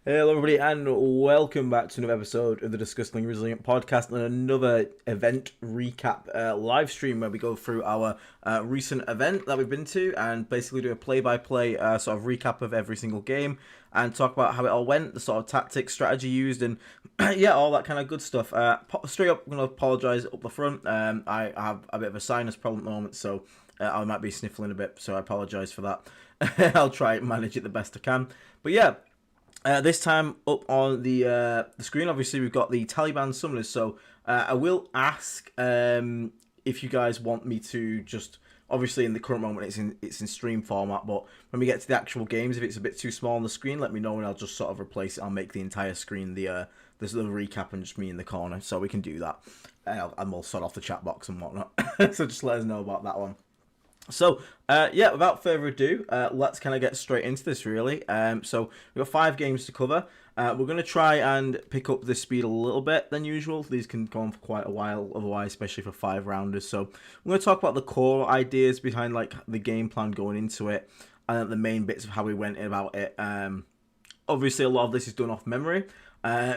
Hello, everybody, and welcome back to another episode of the Disgustingly Resilient podcast and another event recap live stream where we go through our recent event that we've been to and basically do a play-by-play sort of recap of every single game and talk about how it all went, the sort of tactics, strategy used, and yeah, all that kind of good stuff. Straight up, I'm going to apologise up the front. I have a bit of a sinus problem at the moment, so I might be sniffling a bit, so I apologise for that. I'll try and manage it the best I can. But yeah. This time up on the screen, obviously we've got the Tallyband summoners. So I will ask if you guys want me to just, obviously in the current moment it's in stream format, but when we get to the actual games, if it's a bit too small on the screen, let me know and I'll just sort of replace it. I'll make the entire screen this little recap and just me in the corner, so we can do that. And we'll sort off the chat box and whatnot. So just let us know about that one. So, yeah, without further ado, let's kind of get straight into this, really. So, we've got 5 games to cover. We're going to try and pick up the speed a little bit than usual. These can go on for quite a while, otherwise, especially for 5-rounders. So, we're going to talk about the core ideas behind, like, the game plan going into it, and the main bits of how we went about it. Obviously, a lot of this is done off memory,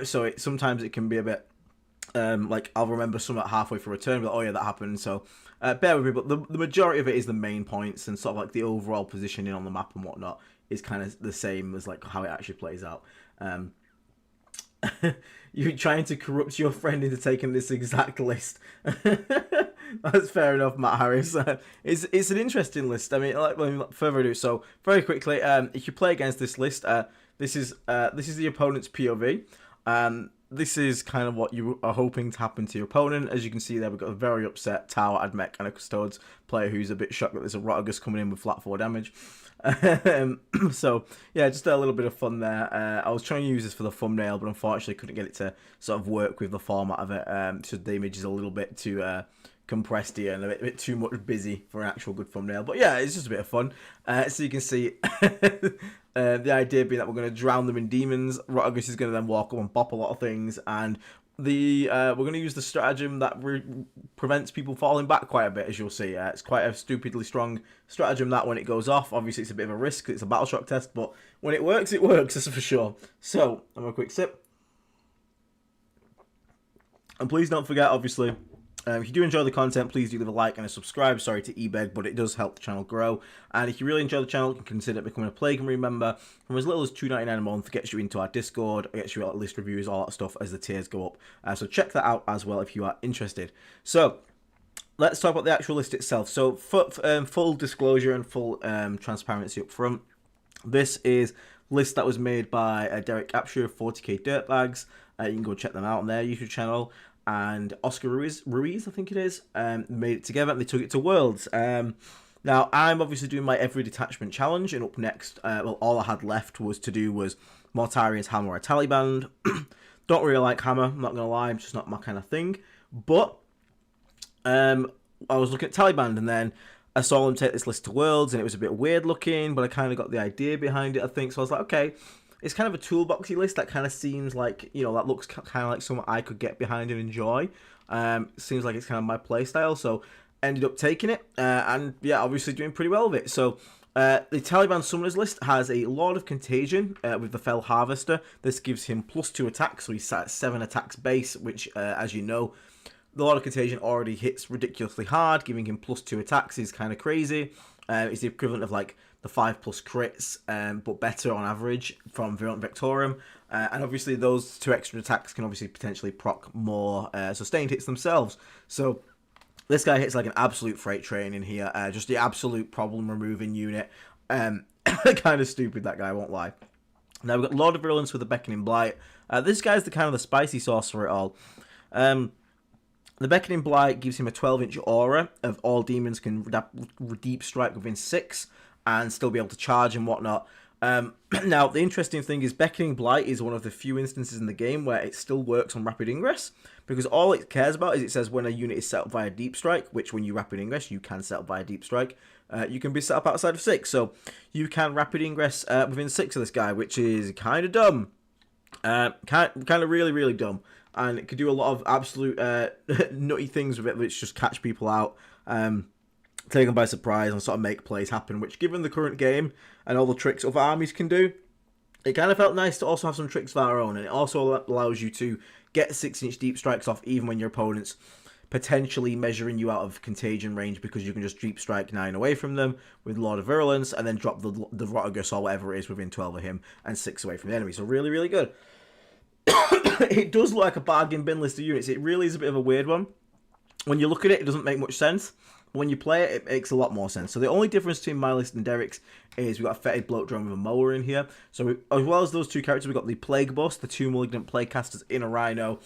so sometimes it can be a bit... like I'll remember some at halfway through a turn, but oh yeah, that happened. So bear with me, but the majority of it is the main points and sort of like the overall positioning on the map and whatnot is kind of the same as like how it actually plays out. You're trying to corrupt your friend into taking this exact list. That's fair enough, Matt Harris. It's an interesting list. I mean, like further ado. So very quickly, if you play against this list, this is the opponent's POV. This is kind of what you are hoping to happen to your opponent. As you can see there, we've got a very upset Tower, Admech, and a Custodes player who's a bit shocked that there's a Rotagus coming in with flat 4 damage. So, yeah, just a little bit of fun there. I was trying to use this for the thumbnail, but unfortunately couldn't get it to sort of work with the format of it. So the image is a little bit too compressed here and a bit too much busy for an actual good thumbnail. But yeah, it's just a bit of fun. So you can see the idea being that we're going to drown them in demons. Rotagus is going to then walk up and bop a lot of things, and we're going to use the stratagem that prevents people falling back quite a bit, as you'll see. It's quite a stupidly strong stratagem that when it goes off, obviously it's a bit of a risk, it's a battle shock test, but when it works, that's for sure. So, I'm going to quick sip. And please don't forget, obviously, if you do enjoy the content, please do leave a like and a subscribe. Sorry to e-beg, but it does help the channel grow. And if you really enjoy the channel, you can consider becoming a Plague and member. From as little as $2.99 a month, gets you into our Discord, gets you list reviews, all that stuff as the tiers go up. So check that out as well if you are interested. So, let's talk about the actual list itself. So, full disclosure and full transparency up front. This is a list that was made by Derek Capture of 40k Dirtbags. You can go check them out on their YouTube channel. And Oscar Ruiz, I think it is, made it together and they took it to Worlds. Now, I'm obviously doing my every detachment challenge, and up next, well, all I had left was Mortarian's Hammer or Tallyband. Don't really like Hammer, I'm not going to lie, it's just not my kind of thing. But I was looking at Tallyband, and then I saw them take this list to Worlds, and it was a bit weird looking, but I kind of got the idea behind it, I think. So I was like, okay, it's kind of a toolboxy list that kind of seems like, you know, that looks kind of like something I could get behind and enjoy. Seems like it's kind of my playstyle, so ended up taking it, and yeah, obviously doing pretty well with it. So the Taliban Summoners list has a Lord of Contagion with the Fell Harvester. This gives him +2 attacks, so he's sat at 7 attacks base, which, as you know, the Lord of Contagion already hits ridiculously hard. Giving him +2 attacks is kind of crazy. It's the equivalent of like the 5+ crits, but better on average from Virulent Vectorum. And obviously those 2 extra attacks can obviously potentially proc more sustained hits themselves. So this guy hits like an absolute freight train in here. Just the absolute problem removing unit. Kind of stupid, that guy, I won't lie. Now we've got Lord of Virulence with the Beckoning Blight. This guy's the kind of the spicy sauce for it all. The Beckoning Blight gives him a 12-inch aura of all demons can deep strike within 6 and still be able to charge and whatnot. Now, the interesting thing is Beckoning Blight is one of the few instances in the game where it still works on Rapid Ingress, because all it cares about is it says when a unit is set up via Deep Strike, which when you Rapid Ingress, you can set up via Deep Strike, you can be set up outside of 6, so you can Rapid Ingress within 6 of this guy, which is kind of dumb. Kind of really, really dumb. And it could do a lot of absolute nutty things with it, which just catch people out, take them by surprise, and sort of make plays happen, which, given the current game and all the tricks other armies can do, It kind of felt nice to also have some tricks of our own, and it also allows you to get 6-inch deep strikes off even when your opponent's potentially measuring you out of contagion range, because you can just deep strike 9 away from them with Lord of Virulence and then drop the Rotagus or whatever it is within 12 of him and 6 away from the enemy. So really, really good. It does look like a bargain bin list of units. It really is a bit of a weird one. When you look at it, it doesn't make much sense. But when you play it, it makes a lot more sense. So the only difference between my list and Derek's is we've got a fetid bloat drone with a mower in here. So as well as those two characters, we've got the Plague Bust, the 2 Malignant Plague Casters in a Rhino.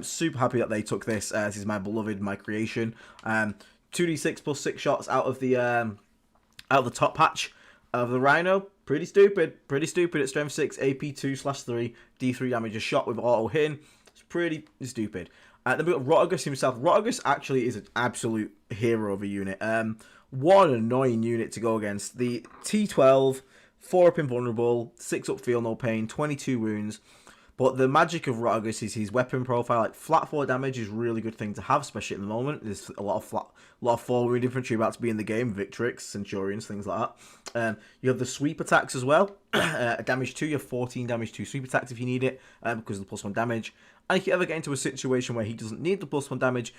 Super happy that they took this. This is my beloved, my creation. 2d6 plus 6 shots out of the top patch of the Rhino. Pretty stupid at strength 6, AP 2/3, D3 damage a shot with auto hit. It's pretty stupid. Then we've got Rotagus himself. Rotagus actually is an absolute hero of a unit. What an annoying unit to go against. The T12, 4 up invulnerable, 6 up feel no pain, 22 wounds. But the magic of Rotagus is his weapon profile. Like, flat 4 damage is a really good thing to have, especially at the moment. There's a lot of 4 wound infantry about to be in the game. Victrix, Centurions, things like that. You have the sweep attacks as well. Damage 2, you have 14 damage 2 sweep attacks if you need it, because of the +1 damage. And if you ever get into a situation where he doesn't need the +1 damage,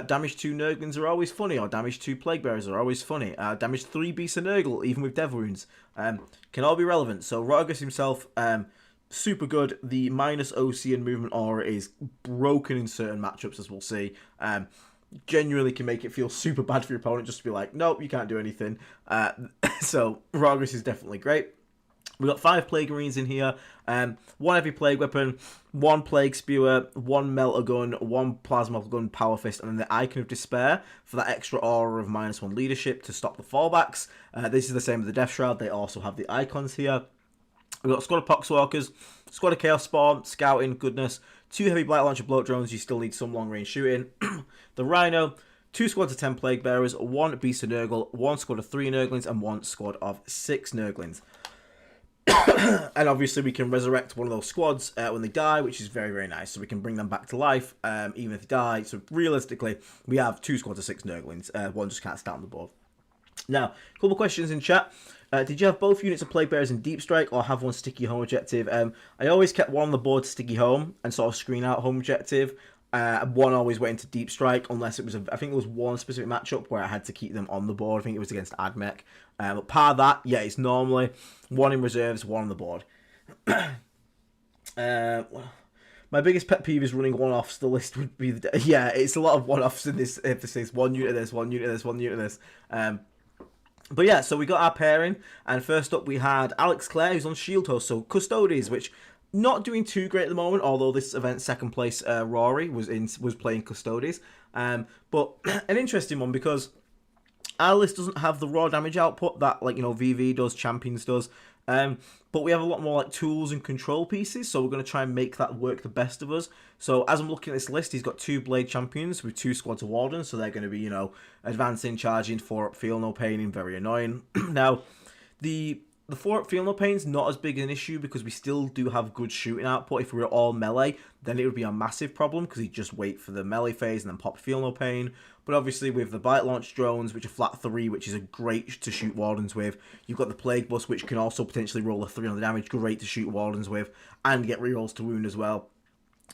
damage 2 Nurglings are always funny, or damage 2 Plague Bearers are always funny. Damage 3 Beast of Nurgle, even with Dev Wounds, can all be relevant. So Rotagus himself, super good. The minus OC and movement aura is broken in certain matchups, as we'll see. Genuinely can make it feel super bad for your opponent just to be like, nope, you can't do anything. So Rotagus is definitely great. We've got 5 Plague Marines in here, 1 heavy Plague Weapon, 1 Plague Spewer, 1 Melter Gun, 1 Plasma Gun, Power Fist, and then the Icon of Despair for that extra aura of -1 leadership to stop the fallbacks. This is the same with the Death Shroud. They also have the icons here. We've got a squad of Poxwalkers, squad of Chaos Spawn, Scouting, goodness, 2 heavy Blight Launcher Bloat Drones, you still need some long range shooting. The Rhino, 2 squads of 10 Plague Bearers, 1 Beast of Nurgle, 1 squad of 3 Nurglings, and 1 squad of 6 Nurglings. And obviously we can resurrect one of those squads when they die, which is very, very nice. So we can bring them back to life, even if they die. So realistically, we have 2 squads of 6 Nurglings. One just can't stand on the board. Now, a couple of questions in chat. Did you have both units of Plague Bearers in Deep Strike, or have one sticky home objective? I always kept one on the board sticky home and sort of screen out home objective. One always went into Deep Strike, unless it was, I think it was one specific matchup where I had to keep them on the board. I think it was against Admech. But part of that, yeah, it's normally 1 in reserves, 1 on the board. My biggest pet peeve is running one-offs. The list would be, yeah, it's a lot of one-offs in this emphasis. 1 unit of this, 1 unit of this, 1 unit of this. But yeah, so we got our pairing, and first up we had Alex Clare, who's on Shield Host, so Custodes, which not doing too great at the moment, although this event's second place Rory was playing Custodes. But an interesting one, because our list doesn't have the raw damage output that, like, you know, VV does, Champions does. But we have a lot more like tools and control pieces, so we're going to try and make that work the best of us. So as I'm looking at this list, he's got 2 Blade Champions with 2 squads of Wardens, so they're going to be, you know, advancing, charging, 4 up, feel no pain, and very annoying. Now, the 4 up feel no pain is not as big an issue because we still do have good shooting output. If we were all melee, then it would be a massive problem because he'd just wait for the melee phase and then pop feel no pain. But obviously with the Bite Launch drones, which are flat 3, which is a great to shoot Wardens with. You've got the Plague Bus, which can also potentially roll a 3 on the damage, great to shoot Wardens with, and get rerolls to wound as well.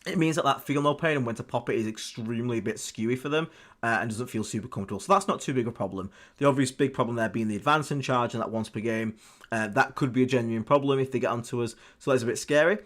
It means that feel no pain and when to pop it is extremely a bit skewy for them and doesn't feel super comfortable. So that's not too big a problem. The obvious big problem there being the advance and charge and that once per game. That could be a genuine problem if they get onto us. So that's a bit scary.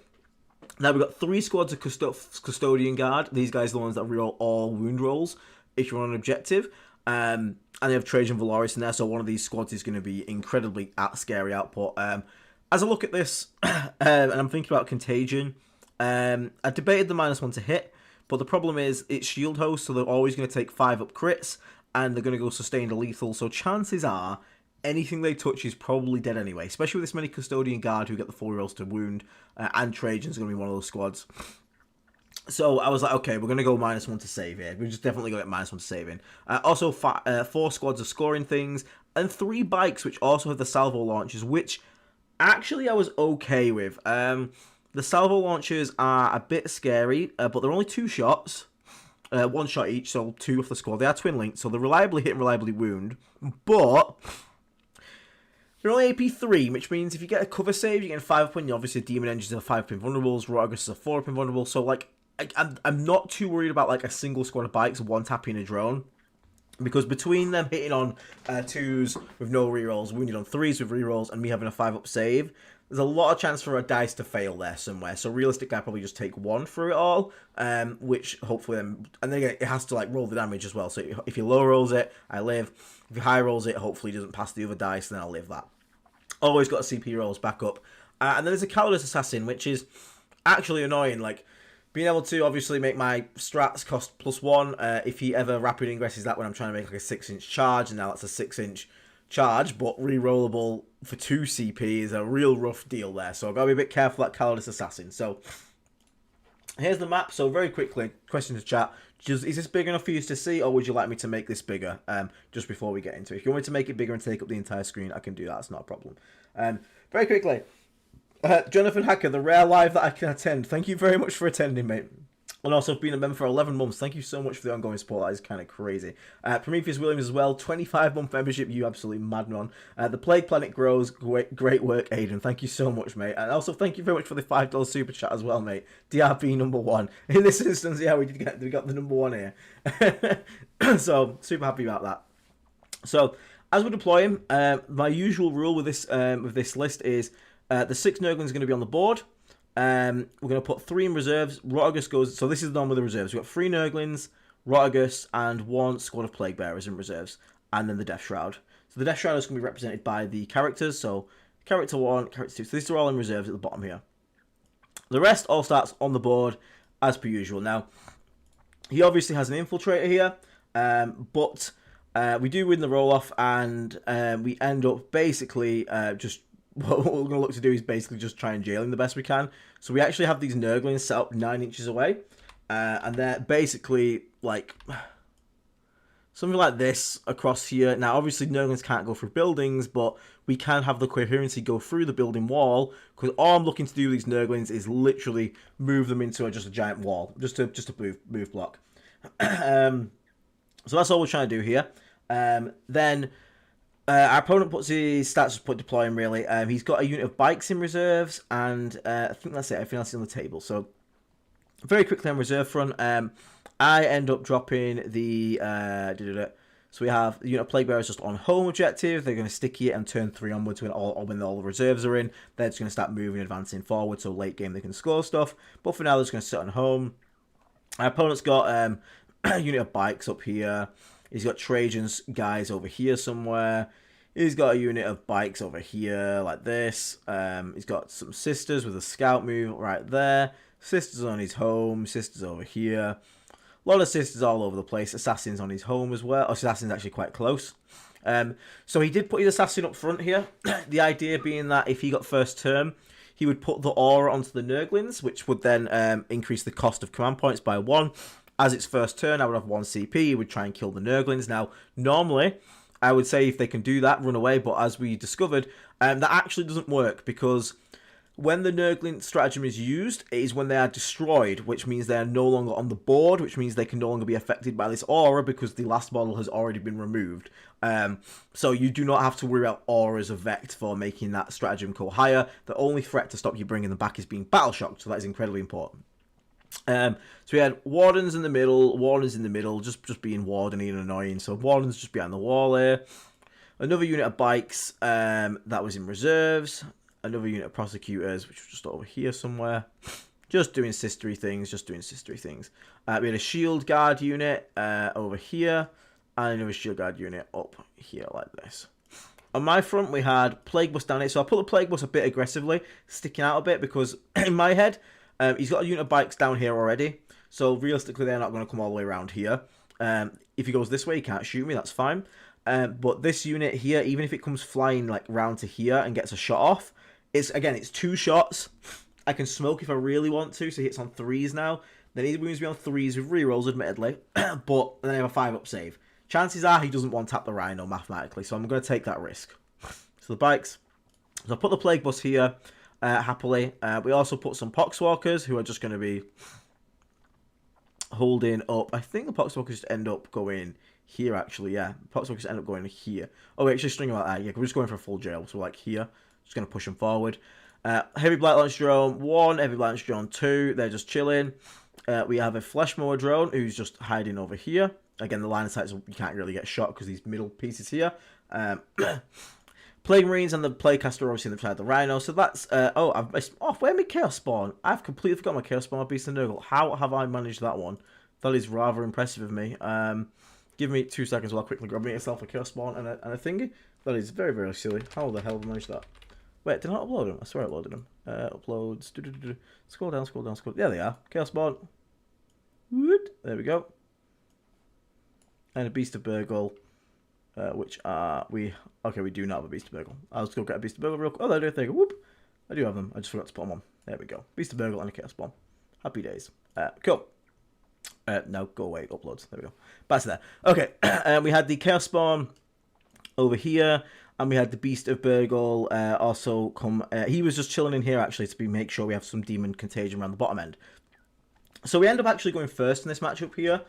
Now we've got 3 squads of Custodian Guard. These guys are the ones that reroll all wound rolls if you're on an objective. And they have Trajan Valoris in there, so one of these squads is going to be incredibly scary output. As I look at this, and I'm thinking about Contagion, I debated the -1 to hit, but the problem is it's Shield Host, so they're always going to take 5 up crits, and they're going to go sustained to lethal, so chances are anything they touch is probably dead anyway, especially with this many Custodian Guard who get the 4 rolls to wound, and Trajan's going to be one of those squads. So I was like, okay, we're going to go -1 to save here. We're just definitely going to get -1 to save in. Also, 4 squads of scoring things, and 3 bikes, which also have the salvo launchers, which actually I was okay with. The salvo launchers are a bit scary, but they're only 2 shots. 1 shot each, so 2 off the squad. They are twin linked, so they reliably hit and reliably wound. But They're only AP 3, which means if you get a cover save, you get a 5 up, and obviously Demon Engines are 5-pin vulnerables, Rotagus is a 4-pin vulnerable, so like, I'm not too worried about like a single squad of bikes one-tapping a drone. Because between them hitting on 2s with no rerolls, wounded on 3s with rerolls, and me having a 5-up save, there's a lot of chance for a dice to fail there somewhere. So realistically, I probably just take 1 through it all, which hopefully, and then again, it has to like roll the damage as well. So if he low rolls it, I live. If he high rolls it, hopefully he doesn't pass the other dice, then I'll live that. Always got a CP rolls back up. And then there's a Cowardice Assassin, which is actually annoying. Like, being able to obviously make my strats cost +1 if he ever rapid ingresses that when I'm trying to make like a 6-inch charge, and now that's a 6-inch charge, but re-rollable for 2 CP is a real rough deal there. So I've got to be a bit careful at Cowardice Assassin. So here's the map. So very quickly, question to chat. Is this big enough for you to see, or would you like me to make this bigger just before we get into it? If you want me to make it bigger and take up the entire screen, I can do that. It's not a problem. Very quickly. Jonathan Hacker, the rare live that I can attend. Thank you very much for attending, mate. And also been a member for 11 months. Thank you so much for the ongoing support. That is kind of crazy. Prometheus Williams as well. 25-month membership. You absolutely madman. The Plague Planet grows. Great work, Aiden. Thank you so much, mate. And also thank you very much for the $5 super chat as well, mate. DRP #1. In this instance, yeah, we got the #1 here. So super happy about that. So as we deploy him, my usual rule with this list is the 6 Nurglings are going to be on the board. We're going to put 3 in reserves. Rotagus goes... So this is the one with the reserves. We've got 3 Nurglings, Rotagus, and 1 squad of Plague Bearers in reserves. And then the Death Shroud. So the Death Shroud is going to be represented by the characters. So character 1, character 2. So these are all in reserves at the bottom here. The rest all starts on the board as per usual. Now, he obviously has an Infiltrator here. But we do win the roll-off. And we end up basically just... What we're going to look to do is basically just try and jail him the best we can. So we actually have these Nurglings set up 9 inches away. And they're basically like something like this across here. Now, obviously, Nurglings can't go through buildings, but we can have the coherency go through the building wall. Because all I'm looking to do with these Nurglings is literally move them into just a giant wall. Just a move block. So that's all we're trying to do here. Then... our opponent puts his stats to deploy him, really. He's got a unit of bikes in reserves, and I think that's it. Everything else is on the table. So, very quickly on reserve front, I end up dropping the... So we have the unit of Plague Bearers just on home objective. They're going to sticky it and turn 3 onwards when all the reserves are in. They're just going to start moving, advancing forward, so late game they can score stuff. But for now, they're just going to sit on home. Our opponent's got a unit of bikes up here. He's got Trajan's guys over here somewhere. He's got a unit of bikes over here, like this. He's got some sisters with a scout move right there. Sisters on his home. Sisters over here. A lot of sisters all over the place. Assassins on his home as well. Oh, Assassin's actually quite close. So he did put his assassin up front here. The idea being that if he got first turn, he would put the aura onto the Nurglings, which would then increase the cost of command points by 1. As its first turn, I would have 1 CP. He would try and kill the Nurglings. Now, normally, I would say if they can do that, run away. But as we discovered, that actually doesn't work because when the Nurgling stratagem is used, it is when they are destroyed, which means they are no longer on the board, which means they can no longer be affected by this aura because the last model has already been removed. So you do not have to worry about auras of Vect for making that stratagem go higher. The only threat to stop you bringing them back is being battle shocked, so that is incredibly important. So we had Wardens in the middle, just being wardeny and annoying. So Wardens just behind the wall here. Another unit of bikes that was in reserves. Another unit of prosecutors, which was just over here somewhere. Just doing sistery things. We had a shield guard unit over here. And another shield guard unit up here like this. On my front, we had Plague Bus down here. So I put the Plague Bus a bit aggressively, sticking out a bit, because in my head... he's got a unit of bikes down here already, so realistically they're not going to come all the way around here. If he goes this way, he can't shoot me, that's fine. But this unit here, even if it comes flying like round to here and gets a shot off, it's 2 shots. I can smoke if I really want to, so he hits on 3s now. Then he wounds me on 3s with rerolls, admittedly, but then I have a 5-up save. Chances are he doesn't one-tap the Rhino mathematically, so I'm going to take that risk. So the bikes. So I put the Plague Bus here. Happily. We also put some Poxwalkers, who are just going to be holding up. I think the Poxwalkers just end up going here, actually. Yeah, Poxwalkers end up going here. Oh, we're actually stringing like that. Yeah, we're just going for a full jail. So, like here, just going to push them forward. Heavy Blight Launch Drone 1, Heavy Blight Launch Drone 2. They're just chilling. We have a Flesh Mower Drone who's just hiding over here. Again, the line of sight, you can't really get shot because these middle pieces here. Plague Marines and the Plaguecaster are obviously on the side of the Rhino. So that's... I've missed... Oh, where my Chaos Spawn? I've completely forgot my Chaos Spawn, my Beast and Nurgle. How have I managed that one? That is rather impressive of me. Give me 2 seconds while I quickly grab myself a Chaos Spawn and a thingy. That is very, very silly. How the hell have I managed that? Wait, did I not upload them? I swear I uploaded them. Uploads. Scroll down, scroll down, scroll... There they are. Chaos Spawn. There we go. And a Beast of Burgle. Which are we? Okay, we do not have a Beast of Burgle. I'll just go get a Beast of Burgle real quick. Oh, there they go. Whoop! I do have them. I just forgot to put them on. There we go. Beast of Burgle and a Chaos Spawn. Happy days. Cool. No, go away. Uploads. There we go. Back to there. Okay. We had the Chaos Spawn over here, and we had the Beast of Burgle also come. He was just chilling in here actually to make sure we have some Demon Contagion around the bottom end. So we end up actually going first in this matchup here,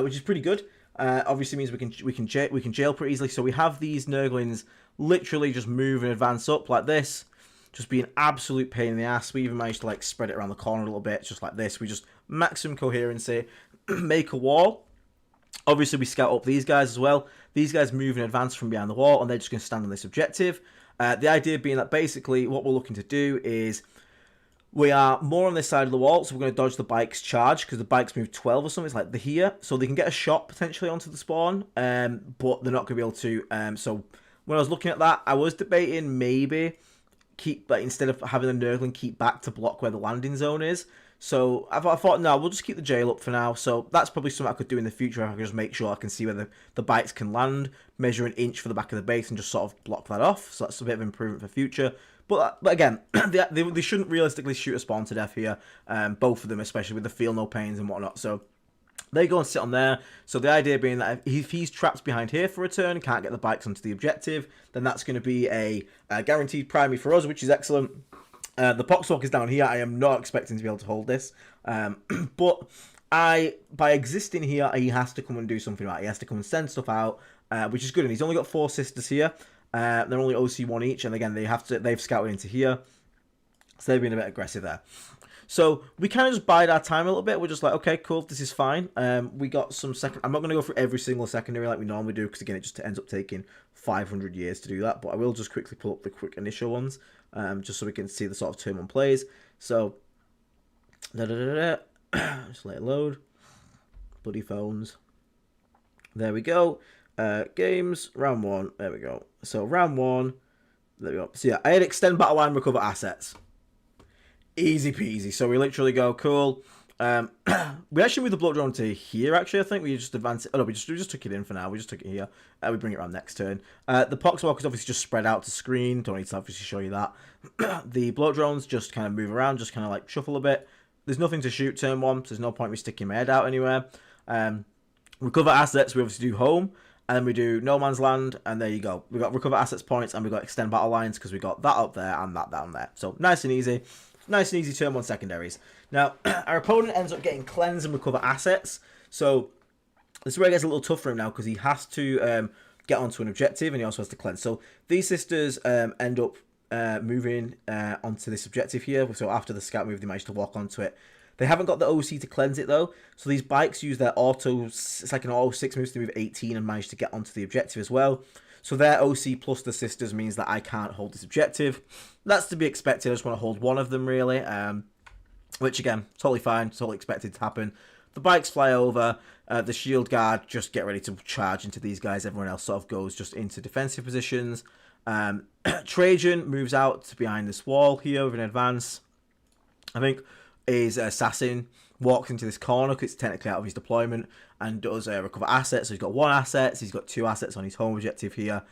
which is pretty good. Obviously means we can jail pretty easily. So we have these Nurglings literally just move and advance up like this, just be an absolute pain in the ass. We even managed to like spread it around the corner a little bit, just like this. We just maximum coherency, make a wall. Obviously we scout up these guys as well. These guys move and advance from behind the wall, and they're just going to stand on this objective. The idea being that basically what we're looking to do is we are more on this side of the wall, so we're going to dodge the bike's charge, because the bikes move 12 or something, it's like the here, so they can get a shot potentially onto the spawn, but they're not going to be able to. So when I was looking at that, I was debating maybe keep, like, instead of having the Nurgling keep back to block where the landing zone is. So I thought, no, we'll just keep the jail up for now. So that's probably something I could do in the future. I could just make sure I can see where the bikes can land, measure an inch for the back of the base, and just sort of block that off. So that's a bit of improvement for future. But again, they shouldn't realistically shoot a spawn to death here. Both of them, especially with the feel no pains and whatnot. So they go and sit on there. So the idea being that if he's trapped behind here for a turn, can't get the bikes onto the objective, then that's going to be a guaranteed primary for us, which is excellent. The Poxwalk is down here. I am not expecting to be able to hold this. But by existing here, he has to come and do something right. He has to come and send stuff out, which is good. And he's only got 4 sisters here. They're only OC1 each, and again they've scouted into here, so they've been a bit aggressive there. So we kind of just bide our time a little bit. We're just like, okay, cool, this is fine. We got some second. I'm not going to go through every single secondary like we normally do, because again it just ends up taking 500 years to do that. But I will just quickly pull up the quick initial ones, just so we can see the sort of turn one plays. So just let it load. Bloody phones. There we go. Games, round 1, there we go. So round 1, there we go. So yeah, I had extend battle line, recover assets. Easy peasy. So we literally go, cool. We actually moved the block drone to here, actually, I think. We just advanced it. Oh no, we just took it in for now. We just took it here. We bring it around next turn. The Poxwalkers obviously just spread out to screen. Don't need to obviously show you that. The block drones just kind of move around, just kind of like shuffle a bit. There's nothing to shoot turn 1, so there's no point me sticking my head out anywhere. Recover assets, we obviously do home. And then we do No Man's Land, and there you go. We got recover assets points, and we got extend battle lines, because we got that up there and that down there. So nice and easy. Nice and easy turn 1 secondaries. Now, our opponent ends up getting cleanse and recover assets. So this is where it gets a little tough for him now, because he has to get onto an objective, and he also has to cleanse. So these sisters end up moving onto this objective here. So after the scout move, they manage to walk onto it. They haven't got the OC to cleanse it, though. So these bikes use their auto... It's like an auto 6 moves to move 18 and manage to get onto the objective as well. So their OC plus the sisters means that I can't hold this objective. That's to be expected. I just want to hold one of them, really. Which, again, totally fine. Totally expected to happen. The bikes fly over. The shield guard just get ready to charge into these guys. Everyone else sort of goes just into defensive positions. Trajan moves out to behind this wall here with an advance. I think... is Assassin walks into this corner because it's technically out of his deployment and does recover assets. So he's got 1 asset, he's got 2 assets on his home objective here.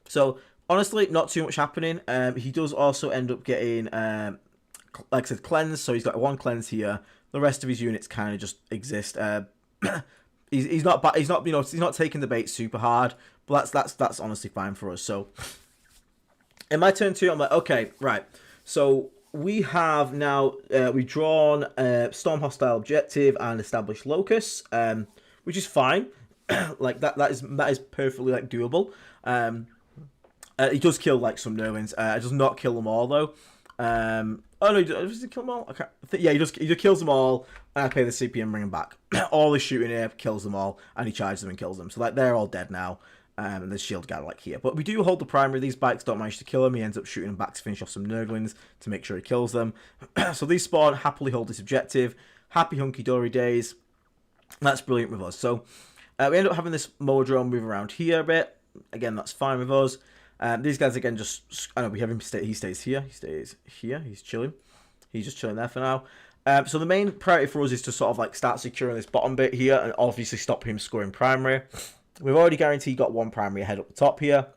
So honestly, not too much happening. He does also end up getting, like I said, cleanse. So he's got 1 cleanse here. The rest of his units kind of just exist. He's not taking the bait super hard, but that's honestly fine for us. So in my turn 2, I'm like, okay, right. So we have now we've drawn Storm Hostile Objective and established Locus, which is fine. Like that is perfectly like doable. He does kill like some Nerlings. Does not kill them all though. Oh no, does he kill them all? Yeah, he just kills them all, and I pay the CP and bring them back. All his shooting here kills them all, and he charges them and kills them. So like they're all dead now. And there's shield guy like here. But we do hold the primary. These bikes don't manage to kill him. He ends up shooting them back to finish off some Nurglings to make sure he kills them. So these spawn, happily hold this objective. Happy hunky-dory days. That's brilliant with us. So we end up having this Modrone move around here a bit. Again, that's fine with us. These guys, again, just... I know, we have him stay... He stays here. He stays here. He's chilling. He's just chilling there for now. So the main priority for us is to sort of like start securing this bottom bit here and obviously stop him scoring primary. We've already guaranteed got one primary ahead up the top here.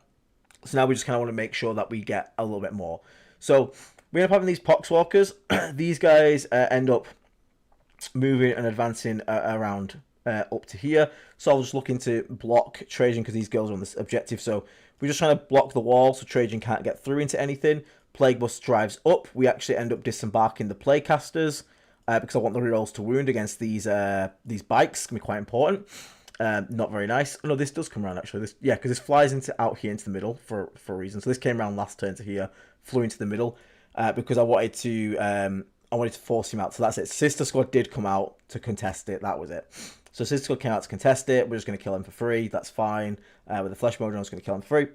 So now we just kind of want to make sure that we get a little bit more. So we end up having these Poxwalkers. These guys end up moving and advancing around up to here. So I was just looking to block Trajan because these girls are on this objective. So we're just trying to block the wall so Trajan can't get through into anything. Plague Bus drives up. We actually end up disembarking the Plaguecasters because I want the rerolls to wound against these bikes. It's going to be quite important. Not very nice. Oh, no, this does come around actually. Yeah, because this flies out here into the middle for a reason. So this came around last turn to here, flew into the middle because I wanted to force him out. So that's it. Sister Squad did come out to contest it. That was it. So Sister Squad came out to contest it. We're just going to kill him for free. That's fine. With the Flesh Mode, I was going to kill him for free.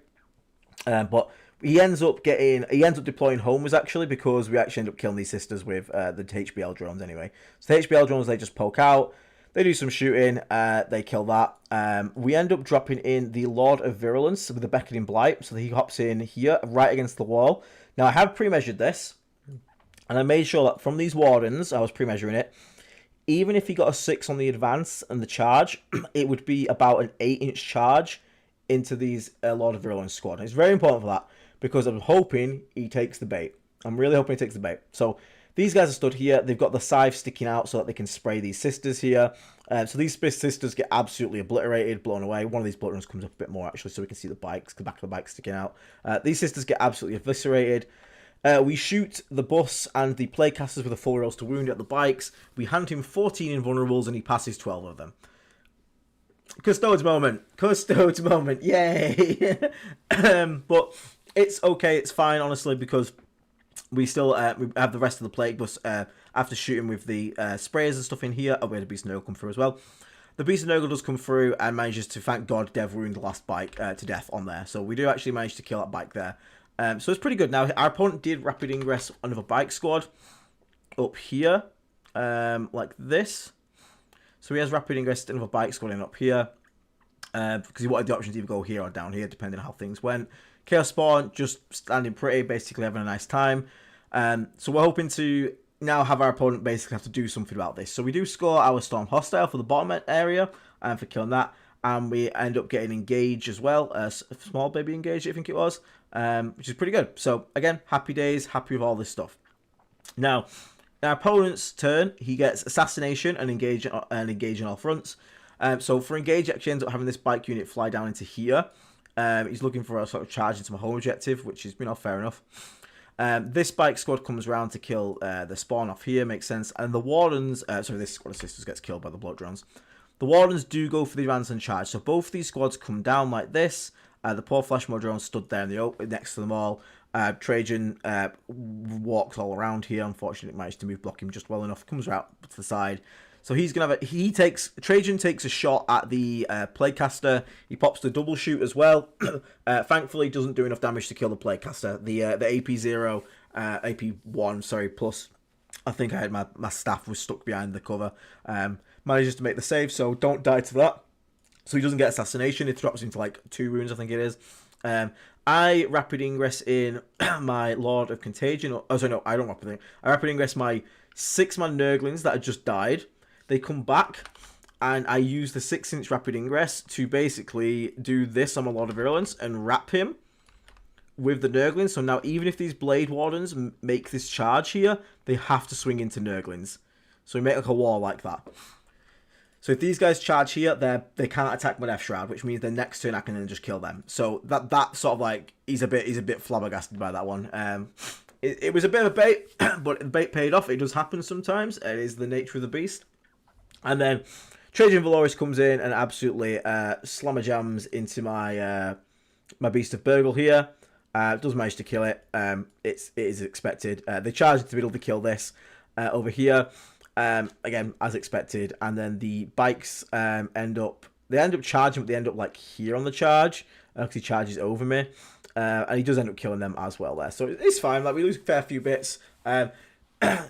But he ends up deploying homers actually because we actually end up killing these sisters with the HBL drones anyway. So the HBL drones, they just poke out. They do some shooting, they kill that. We end up dropping in the Lord of Virulence with the Beckoning Blight, so he hops in here, right against the wall. Now, I have pre-measured this, and I made sure that from these Wardens, I was pre-measuring it, even if he got a 6 on the advance and the charge, it would be about an 8-inch charge into these Lord of Virulence squad. It's very important for that, because I'm hoping he takes the bait. I'm really hoping he takes the bait. So these guys are stood here. They've got the scythe sticking out so that they can spray these sisters here. So these sisters get absolutely obliterated, blown away. One of these bullet runs comes up a bit more, actually, so we can see the bikes, the back of the bike sticking out. These sisters get absolutely eviscerated. We shoot the bus and the Plaguecasters with a full rolls to wound at the bikes. We hand him 14 invulnerables and he passes 12 of them. Custodes moment. Custodes moment. Yay! But it's okay. It's fine, honestly, because we still we have the rest of the Plague Bus after shooting with the sprayers and stuff in here. Oh, we had a Beast of Nurgle come through as well. The Beast of Nurgle does come through and manages to, thank God, Dev wound the last bike to death on there. So we do actually manage to kill that bike there. So it's pretty good. Now, our opponent did rapid ingress another bike squad up here, like this. So he has rapid ingress another bike squad in up here because he wanted the option to either go here or down here, depending on how things went. Chaos Spawn just standing pretty, basically having a nice time. So we're hoping to now have our opponent basically have to do something about this. So we do score our Storm Hostile for the bottom area and for killing that. And we end up getting Engage as well, a small baby Engage, I think it was, which is pretty good. So again, happy days, happy with all this stuff. Now, our opponent's turn, he gets Assassination and Engage on all fronts. So for Engage, actually ends up having this bike unit fly down into here. He's looking for a sort of charge into my home objective, which is, fair enough. This bike squad comes around to kill the spawn off here, makes sense. And the Wardens, this squad of sisters gets killed by the blood drones. The Wardens do go for the advance and charge. So both these squads come down like this. The poor Flash Modrone stood there in the open next to them all. Trajan walks all around here. Unfortunately, managed to move block him just well enough. Comes out to the side. So he's gonna have Trajan takes a shot at the Plaguecaster. He pops the double shoot as well. Thankfully, doesn't do enough damage to kill the Plaguecaster. The AP0, AP1, sorry, plus. I think I had my staff was stuck behind the cover. Manages to make the save, so don't die to that. So he doesn't get Assassination. It drops into like 2 wounds, I think it is. I rapid ingress in my Lord of Contagion. Oh, sorry, no, I don't rapid ingress. I rapid ingress my 6-man Nurglings that had just died. They come back, and I use the 6-inch rapid ingress to basically do this on my Lord of Virulence and wrap him with the Nurglings. So now, even if these Blade Wardens make this charge here, they have to swing into Nurglings. So we make like a wall like that. So if these guys charge here, they can't attack my Death Shroud, which means the next turn I can then just kill them. So that sort of like he's a bit flabbergasted by that one. it was a bit of a bait, but the bait paid off. It does happen sometimes. It is the nature of the beast. And then Trajan Valoris comes in and absolutely slammer jams into my my Beast of Burgle here. Does manage to kill it. It is expected. They charge into the middle to kill this over here. Again, as expected. And then the bikes end up charging, but they end up like here on the charge because he charges over me. And he does end up killing them as well there. So it's fine. Like, we lose a fair few bits.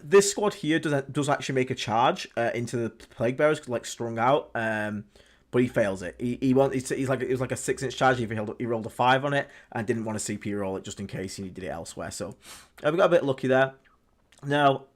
This squad here does actually make a charge into the Plague Bearers, like strung out. But he fails it. It was like a 6-inch charge. He rolled a 5 on it and didn't want to CP roll it just in case he needed it elsewhere. So we got a bit lucky there. Now,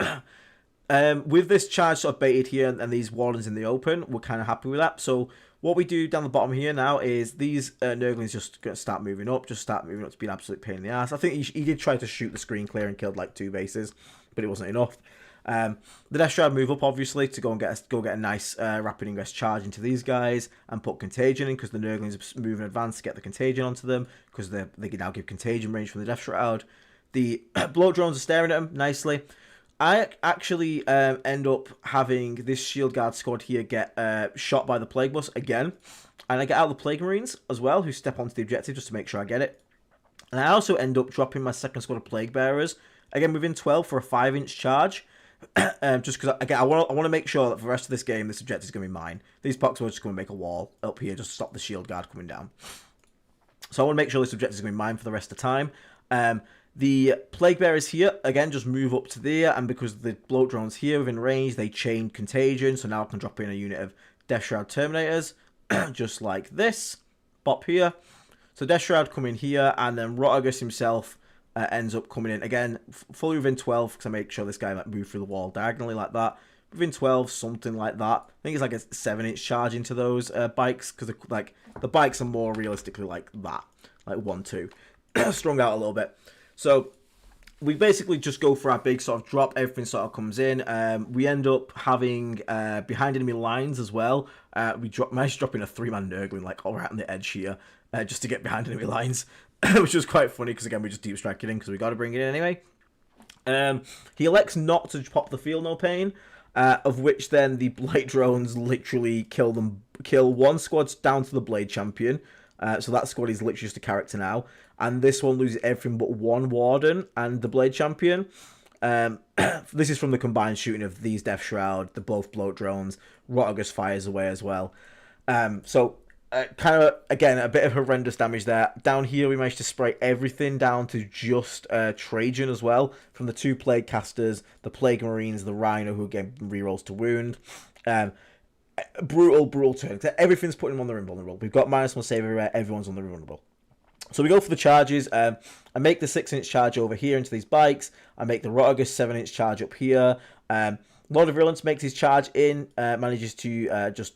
with this charge sort of baited here and these wardens in the open, we're kind of happy with that. So what we do down the bottom here now is these Nurglings just going to start moving up. Just start moving up to be an absolute pain in the ass. I think he did try to shoot the screen clear and killed like 2 bases, but it wasn't enough. The Death Shroud move up obviously to go get a nice rapid ingress charge into these guys and put contagion in, because the Nurglings move in advance to get the contagion onto them, because they can now give contagion range from the Death Shroud. The bloat drones are staring at them nicely. I actually end up having this Shield Guard squad here get shot by the Plague Bus again, and I get out the Plague Marines as well, who step onto the objective just to make sure I get it. And I also end up dropping my second squad of Plague Bearers again within 12 for a 5-inch charge. Just because, again, I want to make sure that for the rest of this game, this objective is going to be mine. These pox are just going to make a wall up here just to stop the Shield Guard coming down. So I want to make sure this objective is going to be mine for the rest of the time. The Plague Bearers here, again, just move up to there, and because the Bloat Drones here within range, they chain Contagion, so now I can drop in a unit of Death Shroud Terminators, just like this. Bop here. So Death Shroud come in here, and then Rotagus himself ends up coming in again fully within 12, because I make sure this guy like move through the wall diagonally like that. Within 12, something like that. I think it's like a 7-inch charge into those bikes, because like the bikes are more realistically like that, like 1-2, strung out a little bit. So we basically just go for our big sort of drop. Everything sort of comes in. We end up having behind enemy lines as well. We managed to drop in a 3-man Nurgling like all right on the edge here, just to get behind enemy lines. Which was quite funny, because again we just deep strike it in because we got to bring it in anyway. He elects not to pop the Feel No Pain, of which then the Blade Drones literally kill one squad down to the Blade Champion. So that squad is literally just a character now, and this one loses everything but 1 Warden and the Blade Champion. This is from the combined shooting of these Death Shroud, the both Bloat Drones. Rotagus fires away as well. So kind of, again, a bit of horrendous damage there. Down here, we managed to spray everything down to just Trajan as well, from the 2 Plague Casters, the Plague Marines, the Rhino, who again rerolls to wound. Brutal turn. Everything's putting him on the invulnerable. We've got -1 save everywhere. Everyone's on the invulnerable. So we go for the charges. I make the 6-inch charge over here into these bikes. I make the Rotagus 7-inch charge up here. Lord of Virulence makes his charge in, manages to just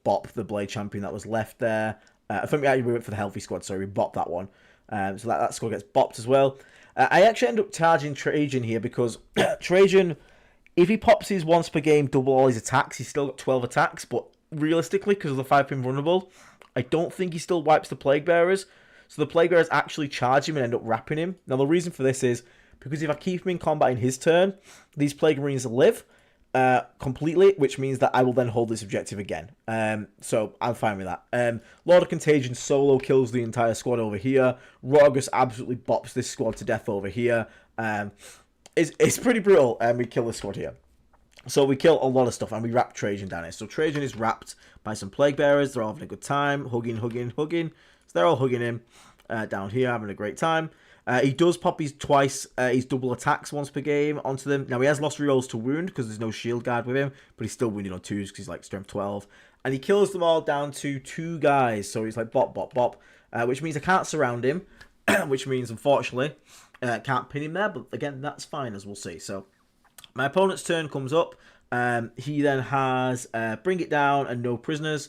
bop the Blade Champion that was left there. I think we actually went for the healthy squad, so we bopped that one. So that squad gets bopped as well. I actually end up charging Trajan here because Trajan, if he pops his once per game double all his attacks, he's still got 12 attacks, but realistically, because of the 5-pin vulnerable, I don't think he still wipes the Plague Bearers. So the Plague Bearers actually charge him and end up wrapping him. Now the reason for this is because if I keep him in combat in his turn, these Plague Marines live completely, which means that I will then hold this objective again. So I'm fine with that. Lord of Contagion solo kills the entire squad over here. Rotagus absolutely bops this squad to death over here. It's pretty brutal, and we kill this squad here. So we kill a lot of stuff, and we wrap Trajan down here. So Trajan is wrapped by some Plague Bearers. They're all having a good time, hugging. So they're all hugging him down here, having a great time. He does pop his double attacks once per game onto them. Now, he has lost rerolls to wound because there's no shield guard with him, but he's still wounded on 2s because he's like strength 12. And he kills them all down to 2 guys. So he's like bop, which means I can't surround him, which means, unfortunately, can't pin him there. But again, that's fine, as we'll see. So my opponent's turn comes up. He then has Bring It Down and no prisoners.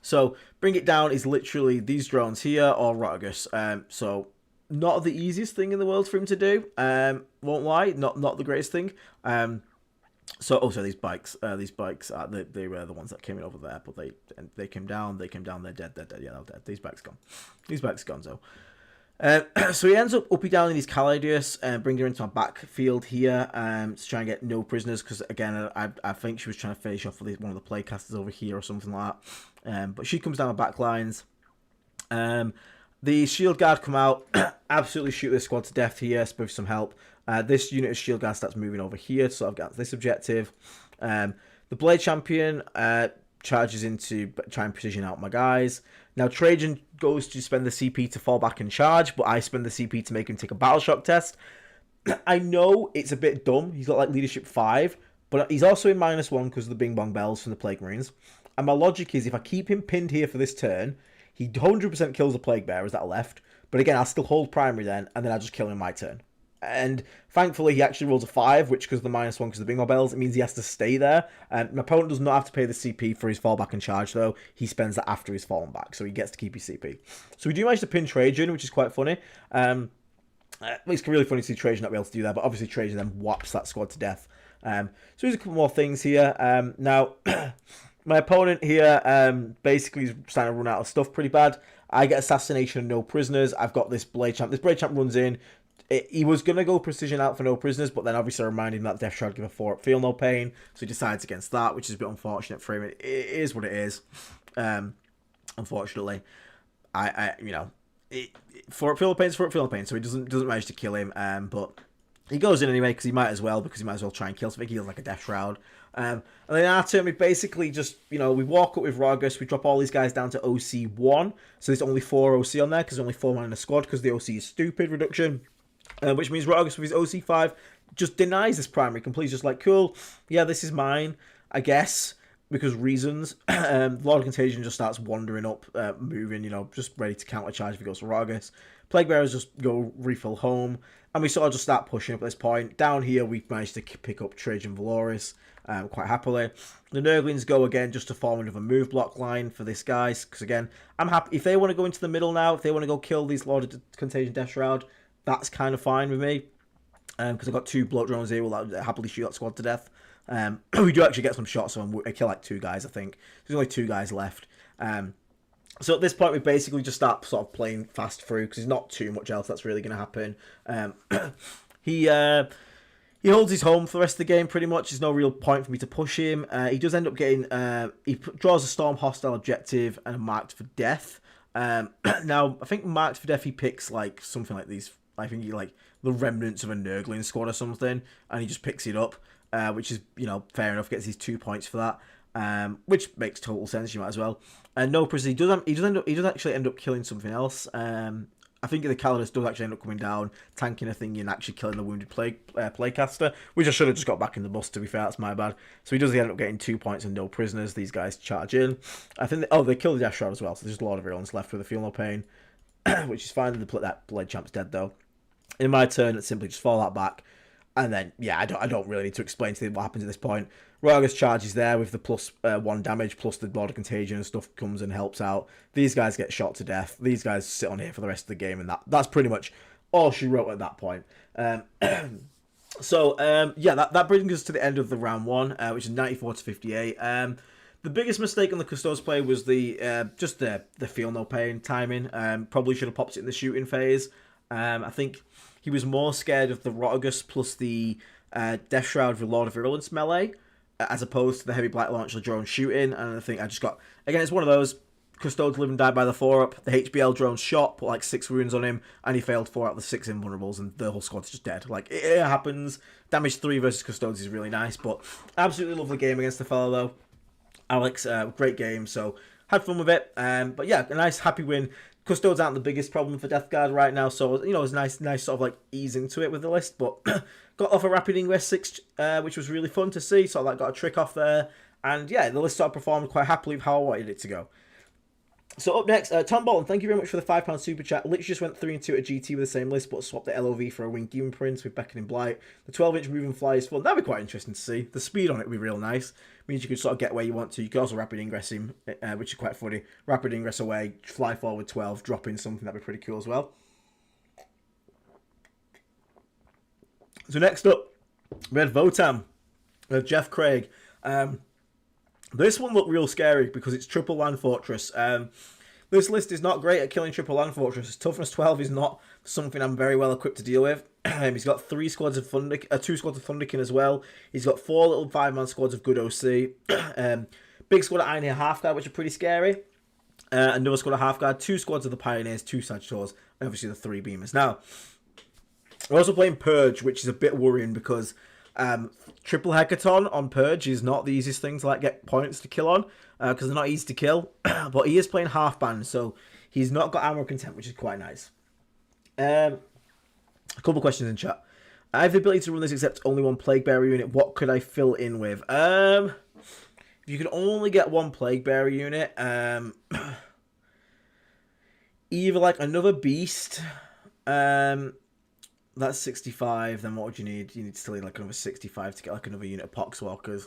So Bring It Down is literally these drones here or Rotagus. So not the easiest thing in the world for him to do. Won't lie, not the greatest thing. So also these bikes, they were the ones that came in over there, but they came down, they're dead. Yeah, they're dead. These bikes gone. So So he ends up uppy down in his Caladius and bringing her into my backfield here to try and get no prisoners, because again I think she was trying to finish off with one of the playcasters over here or something like that. But she comes down my back lines. The shield guard come out, absolutely shoot this squad to death here with some help. This unit of shield guard starts moving over here to sort of get this objective. The blade champion charges in to try and precision out my guys. Now Trajan goes to spend the CP to fall back and charge, but I spend the CP to make him take a battle shock test. I know it's a bit dumb. He's got like leadership 5, but he's also in -1 because of the Bing Bong Bells from the Plague Marines. And my logic is if I keep him pinned here for this turn, he 100% kills the Plague Bearers that are left. But again, I'll still hold primary then, and then I'll just kill him in my turn. And thankfully, he actually rolls a 5, which because of the -1, because of the Bingo Bells, it means he has to stay there. And my opponent does not have to pay the CP for his fallback and charge, though. He spends that after he's fallen back, so he gets to keep his CP. So we do manage to pin Trajan, which is quite funny. It's really funny to see Trajan not be able to do that, but obviously Trajan then whaps that squad to death. So there's a couple more things here. Now, my opponent here basically is starting to run out of stuff pretty bad. I get assassination and no prisoners. I've got this Blade Champ. This Blade Champ runs in. He was going to go precision out for no prisoners, but then obviously I reminded him that Death Shroud give a 4 feel no pain, so he decides against that, which is a bit unfortunate for him. It is what it is. Unfortunately, for feel no pain, so he doesn't manage to kill him. But he goes in anyway because he might as well try and kill something. He feels like a Death Shroud. And then our turn, we basically just, we walk up with Rogus, we drop all these guys down to OC1, so there's only 4 OC on there because there's only 4 men in the squad because the OC is stupid reduction. Which means Rogus with his OC5 just denies this primary completely. Just like, cool, yeah, this is mine, I guess, because reasons. Lord of Contagion just starts wandering up, moving, just ready to countercharge if he goes to Rogus. Plague Bearers just go refill home, and we sort of just start pushing up at this point. Down here, we've managed to pick up Trajan Valoris quite happily. The Nurglings go again just to form another move block line for this guys, because again, I'm happy if they want to go into the middle now, if they want to go kill these Lord of Contagion Death Shroud, that's kind of fine with me, because I've got 2 bloat drones here that happily shoot that squad to death. We do actually get some shots on. I kill like 2 guys, I think. There's only 2 guys left. So at this point, we basically just start sort of playing fast through, because there's not too much else that's really going to happen. He holds his home for the rest of the game, pretty much. There's no real point for me to push him. He does end up getting... he draws a Storm Hostile objective and a Marked for Death. Now, I think Marked for Death, he picks like something like these... I think he like the remnants of a Nurgling squad or something, and he just picks it up, which is, fair enough, gets his 2 points for that, which makes total sense, you might as well. And no prison, he does actually end up killing something else. I think the Calidus does actually end up coming down, tanking a thing and actually killing the wounded playcaster, which I should have just got back in the bus, to be fair, that's my bad. So he does end up getting 2 points and no prisoners. These guys charge in. I think, they kill the Death Shroud as well, so there's a lot of villains left with a feel no pain, which is fine. That Blade Champ's dead, though. In my turn, it's simply just fall that back. And then, yeah, I don't really need to explain to you what happens at this point. Rogus charges there with the +1 damage, plus the Lord of Contagion and stuff comes and helps out. These guys get shot to death. These guys sit on here for the rest of the game, and that's pretty much all she wrote at that point. Yeah, that brings us to the end of the round 1, which is 94 to 58. The biggest mistake on the Custodes play was just the feel no pain timing. Probably should have popped it in the shooting phase. I think he was more scared of the Rotagus plus the Death Shroud with Lord of Virulence melee, as opposed to the Heavy Blight Launcher drone shooting. And I think I just got... Again, it's one of those... Custodes live and die by the 4-up. The HBL drone shot, put like 6 wounds on him, and he failed 4 out of the 6 invulnerables, and the whole squad's just dead. Like, it happens. Damage 3 versus Custodes is really nice, but absolutely lovely game against the fellow, though. Alex, great game, so had fun with it. But yeah, a nice, happy win. Custodes aren't the biggest problem for Death Guard right now, so, it was nice sort of like ease into it with the list, but got off a Rapid Ingress 6, which was really fun to see, so like got a trick off there, and yeah, the list sort of performed quite happily with how I wanted it to go. So up next, Tom Bolton, thank you very much for the £5 super chat. Literally just went 3 and 2 at GT with the same list, but swapped the LOV for a Winged Demon Prince with Beckoning Blight. The 12-inch Moving Fly is fun. That'd be quite interesting to see. The speed on it would be real nice. Means you could sort of get where you want to. You could also Rapid Ingress him, which is quite funny. Rapid Ingress away, fly forward 12, drop in something. That'd be pretty cool as well. So next up, we had Votam. We had Jeff Craig. This one looked real scary because it's triple land fortress. This list is not great at killing triple land fortresses. Toughness 12 is not something I'm very well equipped to deal with. He's got 3 squads of Thunder, 2 squads of Thunderkin as well. He's got 4 little 5-man squads of good OC. Big squad of Iron Half Guard, which are pretty scary. Another squad of Half Guard, 2 squads of the Pioneers, 2 Sagitaurs, and obviously the 3 Beamers. Now, we're also playing Purge, which is a bit worrying because triple Hecaton on Purge is not the easiest thing to like get points to kill on because they're not easy to kill. But he is playing half band, so he's not got armor content, which is quite nice. A couple questions in chat. I have the ability to run this except only one Plague Bearer unit. What could I fill in with? If you could only get one Plague Bearer unit, either like another Beast. That's 65. Then what would you need? You need still need like another 65 to get like another unit of Poxwalkers.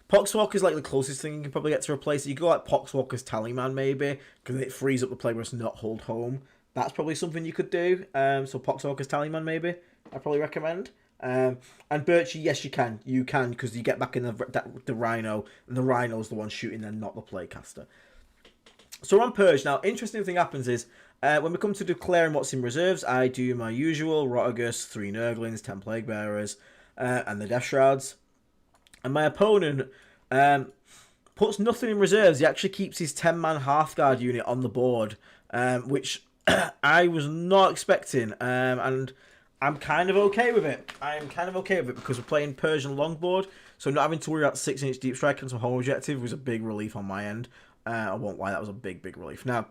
Poxwalker's like the closest thing you can probably get to replace it. You go like Poxwalker's Tallyband maybe, because it frees up the Plague Bearer to not hold home. That's probably something you could do. So Poxwalker's Tallyband maybe, I'd probably recommend. And Birchie, yes you can. You can, because you get back in the Rhino, and the Rhino's the one shooting them, not the Plaguecaster. So we're on Purge. Now, interesting thing happens is, when we come to declaring what's in reserves, I do my usual Rotagus, 3 Nurglings, 10 Plague Bearers, and the Death Shrouds. And my opponent puts nothing in reserves. He actually keeps his 10-man Hearthguard unit on the board, which I was not expecting. And I'm kind of okay with it. I'm kind of okay with it because we're playing Persian Longboard, so not having to worry about 6-inch Deep Strike and some home objective was a big relief on my end. I won't lie, that was a big relief. Now,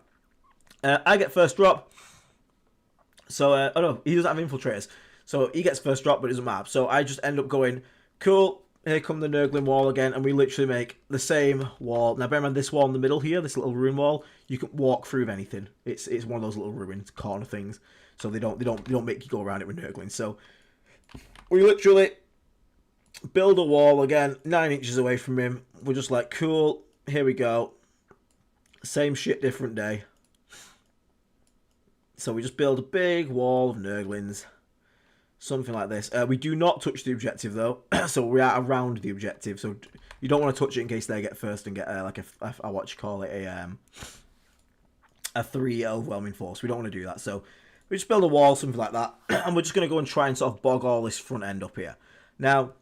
I get first drop. So, oh no, he doesn't have infiltrators. So he gets first drop, but it doesn't matter. So I just end up going, cool, here come the Nurgling wall again, and we literally make the same wall. Now bear in mind, this wall in the middle here, this little ruin wall, you can walk through with anything. It's one of those little ruins corner things. So they don't make you go around it with Nurglings. So we literally build a wall again, 9 inches away from him. We're just like, cool, here we go. Same shit, different day. So we just build a big wall of Nurglings. Something like this. We do not touch the objective though. So we are around the objective. So you don't want to touch it in case they get first and get like a what you call it, a 3 overwhelming force. We don't want to do that. So we just build a wall, something like that. And we're just going to go and try and sort of bog all this front end up here. Now,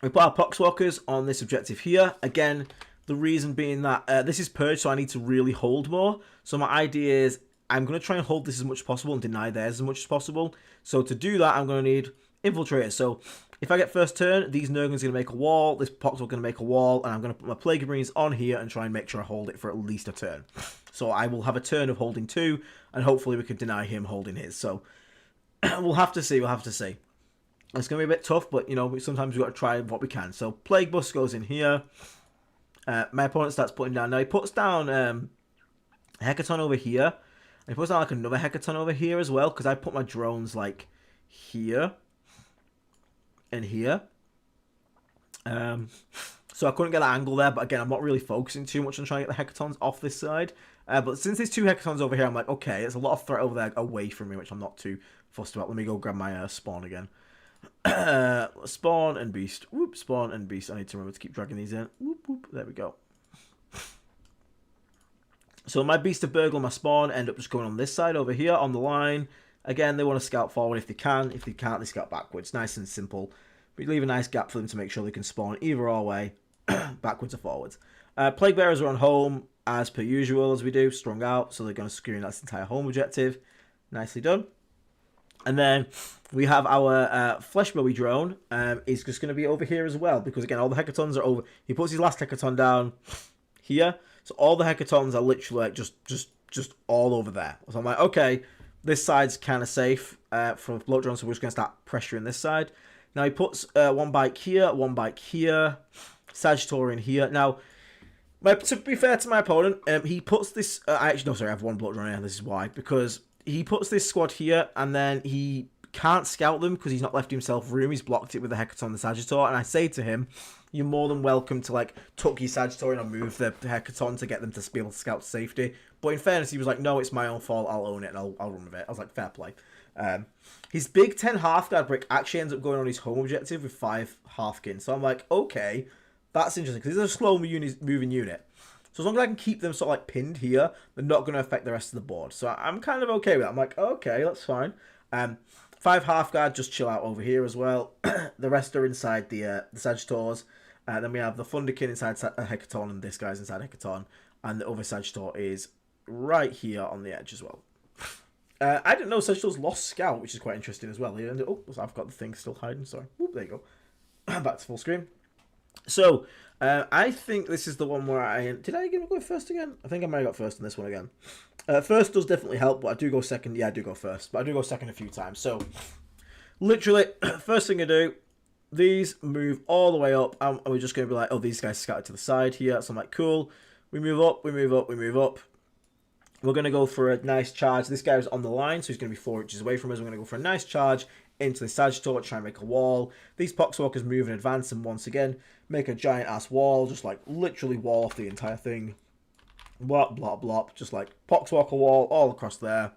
we put our Poxwalkers on this objective here. Again, the reason being that this is Purge, so I need to really hold more. So my idea is I'm going to try and hold this as much as possible and deny theirs as much as possible. So to do that, I'm going to need Infiltrators. So if I get first turn, these Nurglings are going to make a wall, this Pox is going to make a wall, and I'm going to put my Plague Marines on here and try and make sure I hold it for at least a turn. So I will have a turn of holding 2, and hopefully we can deny him holding his. So we'll have to see, It's going to be a bit tough, but, you know, sometimes we've got to try what we can. So Plague Bus goes in here. My opponent starts putting down. Now he puts down Hecaton over here. And he puts down like another Hecaton over here as well, because I put my drones like here and here. So I couldn't get that angle there, but again, I'm not really focusing too much on trying to get the Hecatons off this side. But since there's 2 Hecatons over here, I'm like, okay, there's a lot of threat over there away from me, which I'm not too fussed about. Let me go grab my spawn again. Spawn and Beast. Whoop, Spawn and Beast. I need to remember to keep dragging these in. Whoop, whoop. There we go. So my Beast of Burgle and my Spawn end up just going on this side over here on the line. Again, they want to scout forward if they can. If they can't, they scout backwards. Nice and simple. We leave a nice gap for them to make sure they can spawn either our way, backwards or forwards. Plague Bearers are on home, as per usual, as we do, strung out. So they're going to screen that entire home objective. Nicely done. And then we have our Fleshbelly drone. Is just going to be over here as well. Because, again, all the Hecatons are over. He puts his last Hecaton down here. So all the Hecatons are literally like just all over there. So I'm like, okay, this side's kind of safe for float drone, so we're just going to start pressuring this side. Now he puts one bike here, Sagittarian here. Now, to be fair to my opponent, he puts this. I have one bloat drone here. This is why, because he puts this squad here, and then he can't scout them because he's not left himself room. He's blocked it with the Hecaton, the Sagittar, and I say to him, you're more than welcome to like tuck your Sagittarian or move the Hecaton to get them to be able to scout to safety. But in fairness, he was like, no, it's my own fault. I'll own it and I'll run with it. I was like, fair play. His big 10 Hearthguard brick actually ends up going on his home objective with 5 Hearthkin. So I'm like, okay, that's interesting because he's a slow moving unit. So as long as I can keep them sort of like pinned here, they're not going to affect the rest of the board. So I'm kind of okay with that. I'm like, okay, that's fine. 5 half guard, just chill out over here as well. The rest are inside the Sagitors. Then we have the Thunderkin inside Hecaton, and this guy's inside Hecaton. And the other Sagittor is right here on the edge as well. I didn't know Sagitors lost Scout, which is quite interesting as well. Oh, I've got the thing still hiding, sorry. Whoop, there you go. Back to full screen. So, I think this is the one where I... Did I go first again? I think I might have got first on this one again. First does definitely help, but I do go second. Yeah, I do go first, but I do go second a few times. So, literally, first thing I do, these move all the way up, and we're just going to be like, oh, these guys scattered to the side here. So I'm like, cool. We move up, we move up, we move up. We're going to go for a nice charge. This guy was on the line, so he's going to be 4 inches away from us. We're going to go for a nice charge into the Sagittor, try and make a wall. These Poxwalkers move in advance, and once again, make a giant-ass wall, just like literally wall off the entire thing. Blop, blop, blop. Just like Poxwalker wall all across there.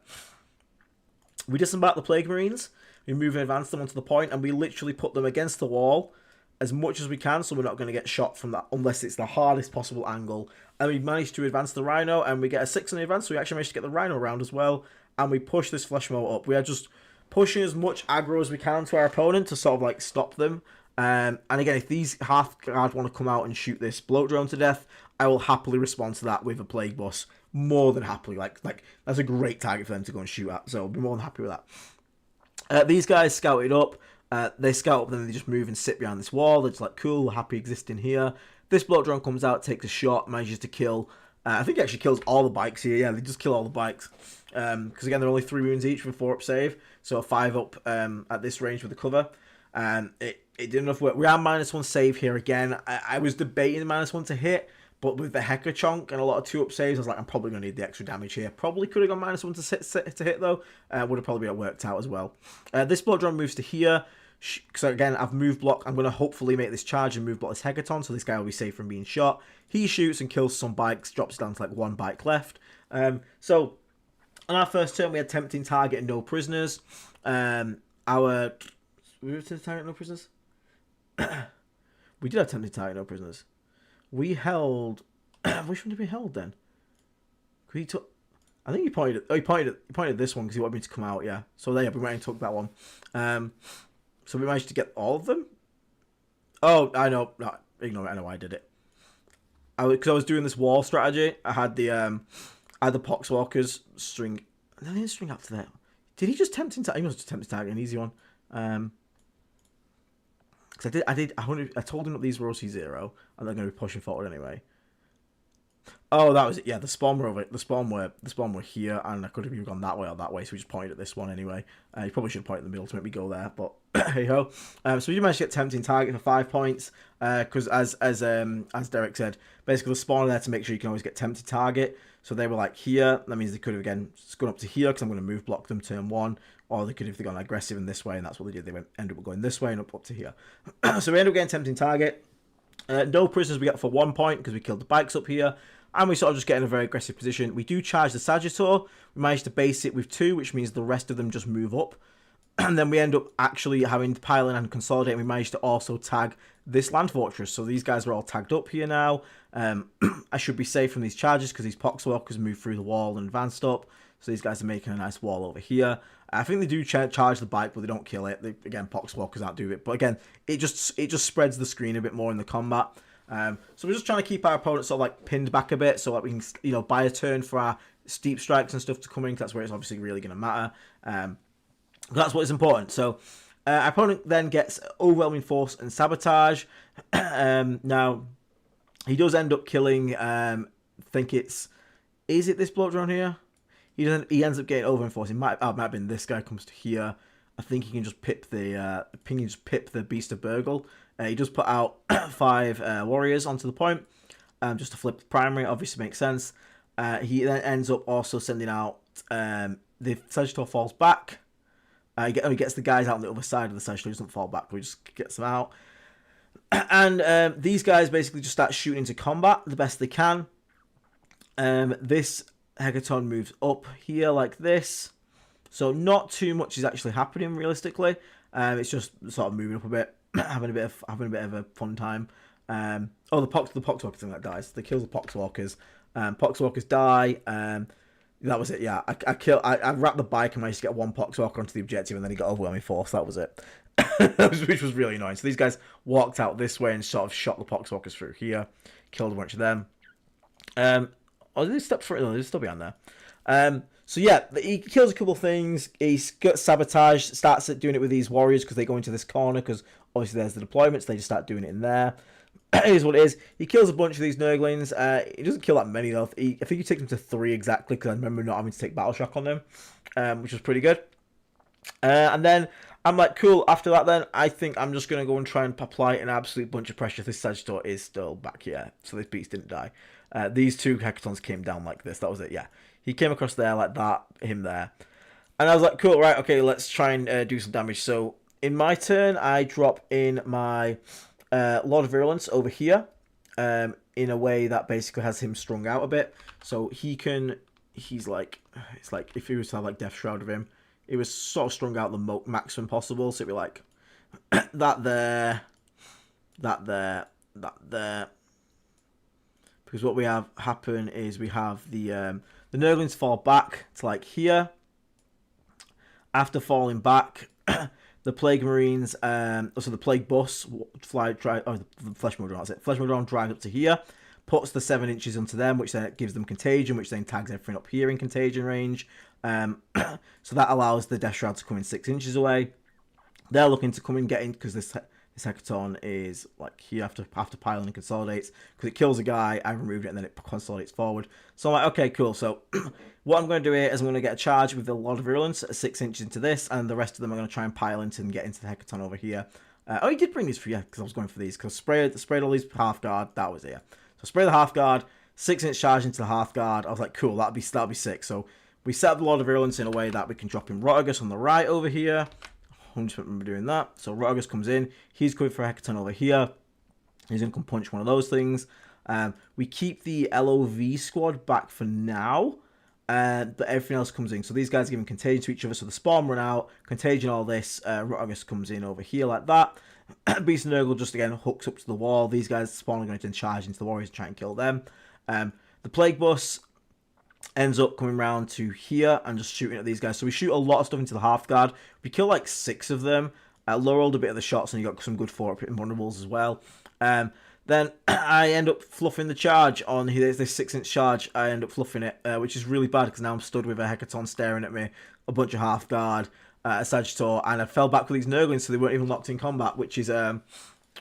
We disembark the Plague Marines. We move in advance them onto the point, and we literally put them against the wall as much as we can, so we're not going to get shot from that unless it's the hardest possible angle. And we managed to advance the Rhino, and we get a 6 on the advance, so we actually managed to get the Rhino around as well, and we push this Flesh Mower up. We are just pushing as much aggro as we can to our opponent to sort of like stop them. And again, if these half guard want to come out and shoot this bloat drone to death, I will happily respond to that with a Plague Bus. More than happily. Like that's a great target for them to go and shoot at, so I'll be more than happy with that. These guys scouted up. They scout up, then they just move and sit behind this wall. They're just like, cool, we're happy existing here. This bloat drone comes out, takes a shot, manages to kill. I think it actually kills all the bikes here. Yeah, they just kill all the bikes. Because again, they're only 3 wounds each with 4 up save. So a 5 up at this range with the cover. It did enough work. We are -1 save here again. I was debating -1 to hit. But with the Heka Chonk and a lot of 2-up saves, I was like, I'm probably going to need the extra damage here. Probably could have gone -1 to hit, though. Would have probably worked out as well. This bloat drone moves to here. So again, I've moved block. I'm going to hopefully make this charge and move block this Hecaton, so this guy will be safe from being shot. He shoots and kills some bikes, drops down to like 1 bike left. So on our first turn, we had tempting target and no prisoners. We were tempting target, no prisoners? We did have tempting target, no prisoners. We held... Which one did we hold then? He took... I think he pointed at... Oh, he pointed at this one because he wanted me to come out, yeah. So there, we went and took that one. So we managed to get all of them? Oh, I know. No, ignore it. I know why I did it. Because I was doing this wall strategy. I had the Poxwalkers string... I didn't string up to that. Did he just tempt into... He must have tempted to target an easy one. Because I told him that these were OC0, and they're going to be pushing forward anyway. Oh, that was it. Yeah, the spawn were over. The spawn were here, and I could have either gone that way or that way. So we just pointed at this one anyway. You probably should point in the middle to make me go there, but hey ho. So we managed to get tempting target for 5 points. Because as Derek said, basically the spawn are there to make sure you can always get tempted target. So they were like here. That means they could have again gone up to here because I'm going to move block them turn 1. Or they could have gone aggressive in this way, and that's what they did. They ended up going this way and up to here. So we ended up getting tempting target. No prisoners we got for 1 point because we killed the bikes up here. And we sort of just get in a very aggressive position. We do charge the Sagittor. We managed to base it with 2, which means the rest of them just move up. And then we end up actually having to pile in and consolidate. And we managed to also tag this land fortress. So these guys are all tagged up here now. I should be safe from these charges because these Poxwalkers move through the wall and advanced up. So these guys are making a nice wall over here. I think they do charge the bike, but they don't kill it. Again, Poxwalkers outdo it. But again, it just spreads the screen a bit more in the combat. So we're just trying to keep our opponents sort of like pinned back a bit so that we can, buy a turn for our steep strikes and stuff to come in. That's where it's obviously really going to matter. That's what is important. So our opponent then gets overwhelming force and sabotage. Now he does end up killing. I think is it this bloat drone here? He ends up getting overwhelming force. It might have been this guy comes to here. I think he can just pip the Beast of Burgle. He does put out 5 warriors onto the point, just to flip the primary. Obviously makes sense. He then ends up also sending out the Sagittor falls back. He gets the guys out on the other side of the Sagittor. He doesn't fall back, but he just gets them out. And these guys basically just start shooting into combat the best they can. This Hecaton moves up here like this. So not too much is actually happening realistically. It's just sort of moving up a bit, having a bit of a fun time. Oh, the Poxwalker thing that dies. They kill the Poxwalkers. Poxwalkers die. That was it. Yeah, I wrapped the bike and managed to get one Poxwalker onto the objective, and then he got overwhelming force. That was it. Which was really annoying. So these guys walked out this way and sort of shot the Poxwalkers through here, killed a bunch of them. Oh, they stepped through. No, they're still behind there. So yeah, he kills a couple of things. He gets sabotaged, starts doing it with these warriors because they go into this corner because obviously there's the deployments. They just start doing it in there. It is what it is. He kills a bunch of these Nurglings. He doesn't kill that many though. I think he takes them to 3 exactly because I remember not having to take Battle Shock on them, which was pretty good. And then I'm like, cool. After that, then I think I'm just gonna go and try and apply an absolute bunch of pressure. This Sagitaur is still back here, so this beast didn't die. These 2 Hecatons came down like this. That was it. Yeah, he came across there like that. Him there, and I was like, cool, right, okay, let's try and do some damage. So in my turn, I drop in my Lord of Virulence over here, in a way that basically has him strung out a bit, so he's like, it's like if he was to have like Death Shroud of him. It was sort of strung out the maximum possible, so it'd be like that there, that there, that there. Because what we have happen is we have the Nurglings fall back to like here. After falling back, the Plague Marines, also the Plague Bus, the Flesh Modron, that's it. Flesh Modron drives up to here, puts the 7 inches onto them, which then gives them contagion, which then tags everything up here in contagion range. So that allows the Death Shroud to come in 6 inches away. They're looking to come and get in because this Hecaton is like here after piling and consolidates. Because it kills a guy, I removed it, and then it consolidates forward. So I'm like, okay, cool. So what I'm going to do here is I'm going to get a charge with the Lord of Virulence at 6 inches into this, and the rest of them are going to try and pile into and get into the Hecaton over here. Oh, he did bring these for you, because I was going for these. Because sprayed all these half guard, that was it. So spray the half guard, 6 inch charge into the half guard. I was like, cool, that'd be sick. So we set up the Lord of Virulence in a way that we can drop in Rotagus on the right over here. 100% remember doing that. So Rotagus comes in. He's coming for a Hecaton over here. He's going to come punch one of those things. We keep the LOV squad back for now. But everything else comes in. So these guys are giving contagion to each other. So the spawn run out. Contagion all this. Rotagus comes in over here like that. Beast and Nurgle just again hooks up to the wall. These guys spawn are going to charge into the warriors and try and kill them. The Plague Bus ends up coming around to here and just shooting at these guys. So we shoot a lot of stuff into the half guard. We kill like 6 of them. Lowered a bit of the shots, and you got some good 4-up invulnerables as well. Then I end up fluffing the charge on here. There's this 6 inch charge. I end up fluffing it, which is really bad because now I'm stood with a Hecaton staring at me, a bunch of half guard, a Sagitaur, and I fell back with these Nurglings, so they weren't even locked in combat, which is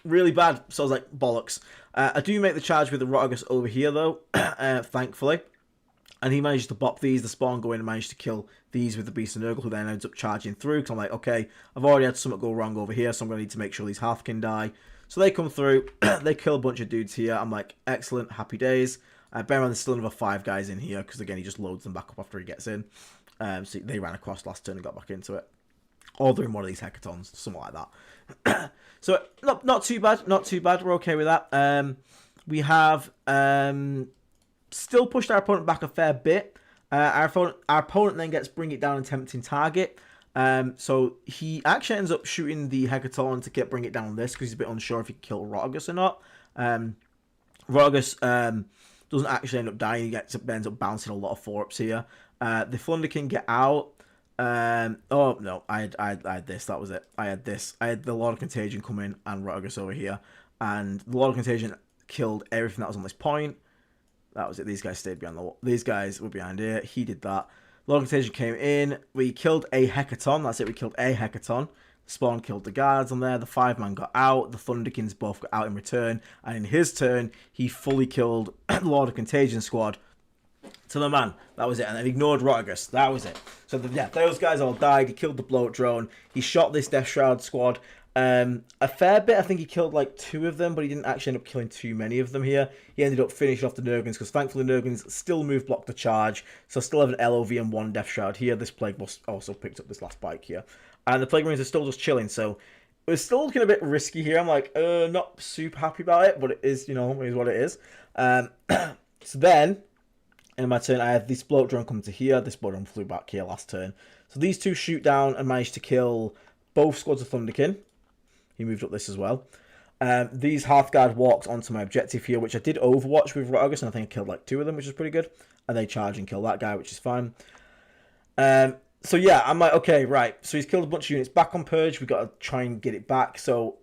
really bad. So I was like, bollocks. I do make the charge with the Rotagus over here though, thankfully. And he managed to bop these. The spawn go in and managed to kill these with the Beast and Nurgle, who then ends up charging through. Because I'm like, okay, I've already had something go wrong over here, so I'm going to need to make sure these half can die. So they come through. They kill a bunch of dudes here. I'm like, excellent, happy days. Bear in mind, there's still another 5 guys in here, because again, he just loads them back up after he gets in. So they ran across last turn and got back into it. Or they're in one of these Hecatons, something like that. So not too bad, not too bad. We're okay with that. We have still pushed our opponent back a fair bit. Our opponent then gets Bring It Down and Tempting Target. So he actually ends up shooting the Hecaton to Bring It Down on this, because he's a bit unsure if he can kill Rotagus or not. Rotagus doesn't actually end up dying. He ends up bouncing a lot of 4-ups here. The Thunder can get out. Oh no, I had this. That was it. I had this. I had the Lord of Contagion come in and Rotagus over here, and the Lord of Contagion killed everything that was on this point. That was it. These guys stayed behind the wall. These guys were behind here. He did that. Lord of Contagion came in. We killed a Hecaton. That's it. We killed a Hecaton. Spawn killed the guards on there. The 5-man got out. The Thunderkins both got out in return. And in his turn, he fully killed the Lord of Contagion squad to the man. That was it. And then ignored Rotagus. That was it. So yeah, those guys all died. He killed the bloat drone. He shot this Death Shroud squad. A fair bit. I think he killed like 2 of them, but he didn't actually end up killing too many of them here. He ended up finishing off the Nurglings, because thankfully the Nurglings still move block the charge, so still have an LOV and 1 Death Shroud here. This Plague Bus also picked up this last bike here, and the Plague Marines are still just chilling, so it was still looking a bit risky here. I'm like, not super happy about it, but it is, you know, it is what it is. So then in my turn, I had this bloat drone come to here. This bloat drone flew back here last turn, so these 2 shoot down and managed to kill both squads of Thunderkin. He moved up this as well. These Hearthguard walked onto my objective here, which I did overwatch with Rotagus, and I think I killed like 2 of them, which is pretty good. And they charge and kill that guy, which is fine. So yeah, I'm like, okay, right. So he's killed a bunch of units back on Purge. We got to try and get it back. So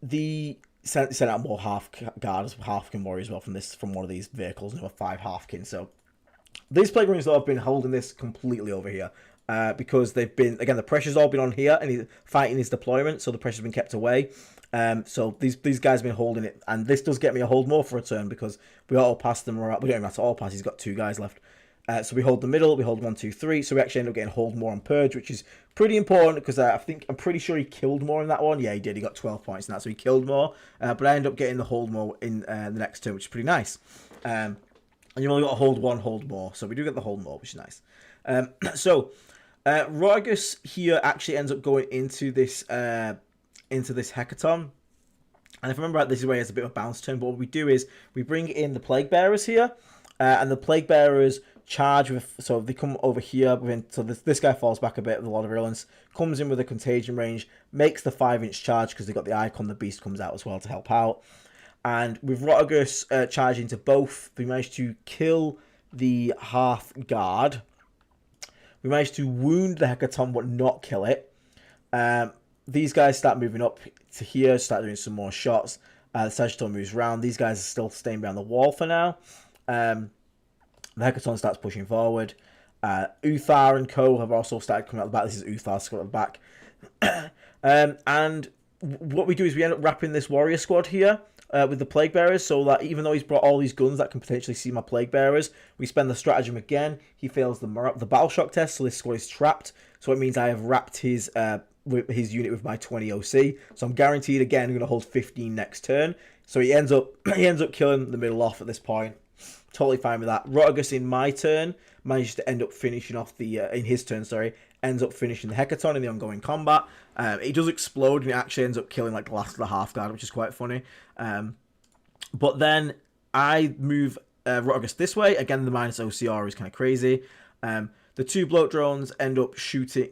the sent out more Hearthguards, Hearthkin warriors as well from one of these vehicles. And there were 5 Hearthkin. So these Plague Marines have been holding this completely over here. Because they've been, again, the pressure's all been on here, and he's fighting his deployment, so the pressure's been kept away. So these guys have been holding it, and this does get me a hold more for a turn, because we all pass them around. We don't even have to all pass, he's got 2 guys left. So we hold the middle, we hold 1, 2, 3, so we actually end up getting hold more on Purge, which is pretty important, because I'm pretty sure he killed more in that one. Yeah, he did, he got 12 points in that, so he killed more. But I end up getting the hold more in the next turn, which is pretty nice. And you only got to hold 1, hold more, so we do get the hold more, which is nice. Rotagus here actually ends up going into this Hecaton. And if I remember right, this is where he has a bit of a bounce turn. But what we do is we bring in the Plague Bearers here. And the Plague Bearers charge with... So they come over here. So this guy falls back a bit with a lot of virulence. Comes in with a contagion range. Makes the 5-inch charge because they've got the icon. The beast comes out as well to help out. And with Rotagus charging to both, we managed to kill the Hearthguard. We managed to wound the Hecaton, but not kill it. These guys start moving up to here, start doing some more shots. The Sagittor moves around. These guys are still staying behind the wall for now. The Hecaton starts pushing forward. Uthar and co have also started coming out the back. This is Uthar squad at the back. And what we do is we end up wrapping this warrior squad here with the Plague Bearers, so that even though he's brought all these guns that can potentially see my Plague Bearers, we spend the stratagem again. He fails the Battle Shock test, so this squad is trapped. So it means I have wrapped his unit with my 20 OC. So I'm guaranteed again I'm going to hold 15 next turn. So he ends up killing the middle off at this point. Totally fine with that. Rotagus in my turn manages to end up finishing off in his turn, ends up finishing the Hecaton in the ongoing combat. It does explode and it actually ends up killing like the last of the Hearthguard, which is quite funny. But then I move Rotagus this way. Again, the minus OCR is kind of crazy. The 2 bloat drones end up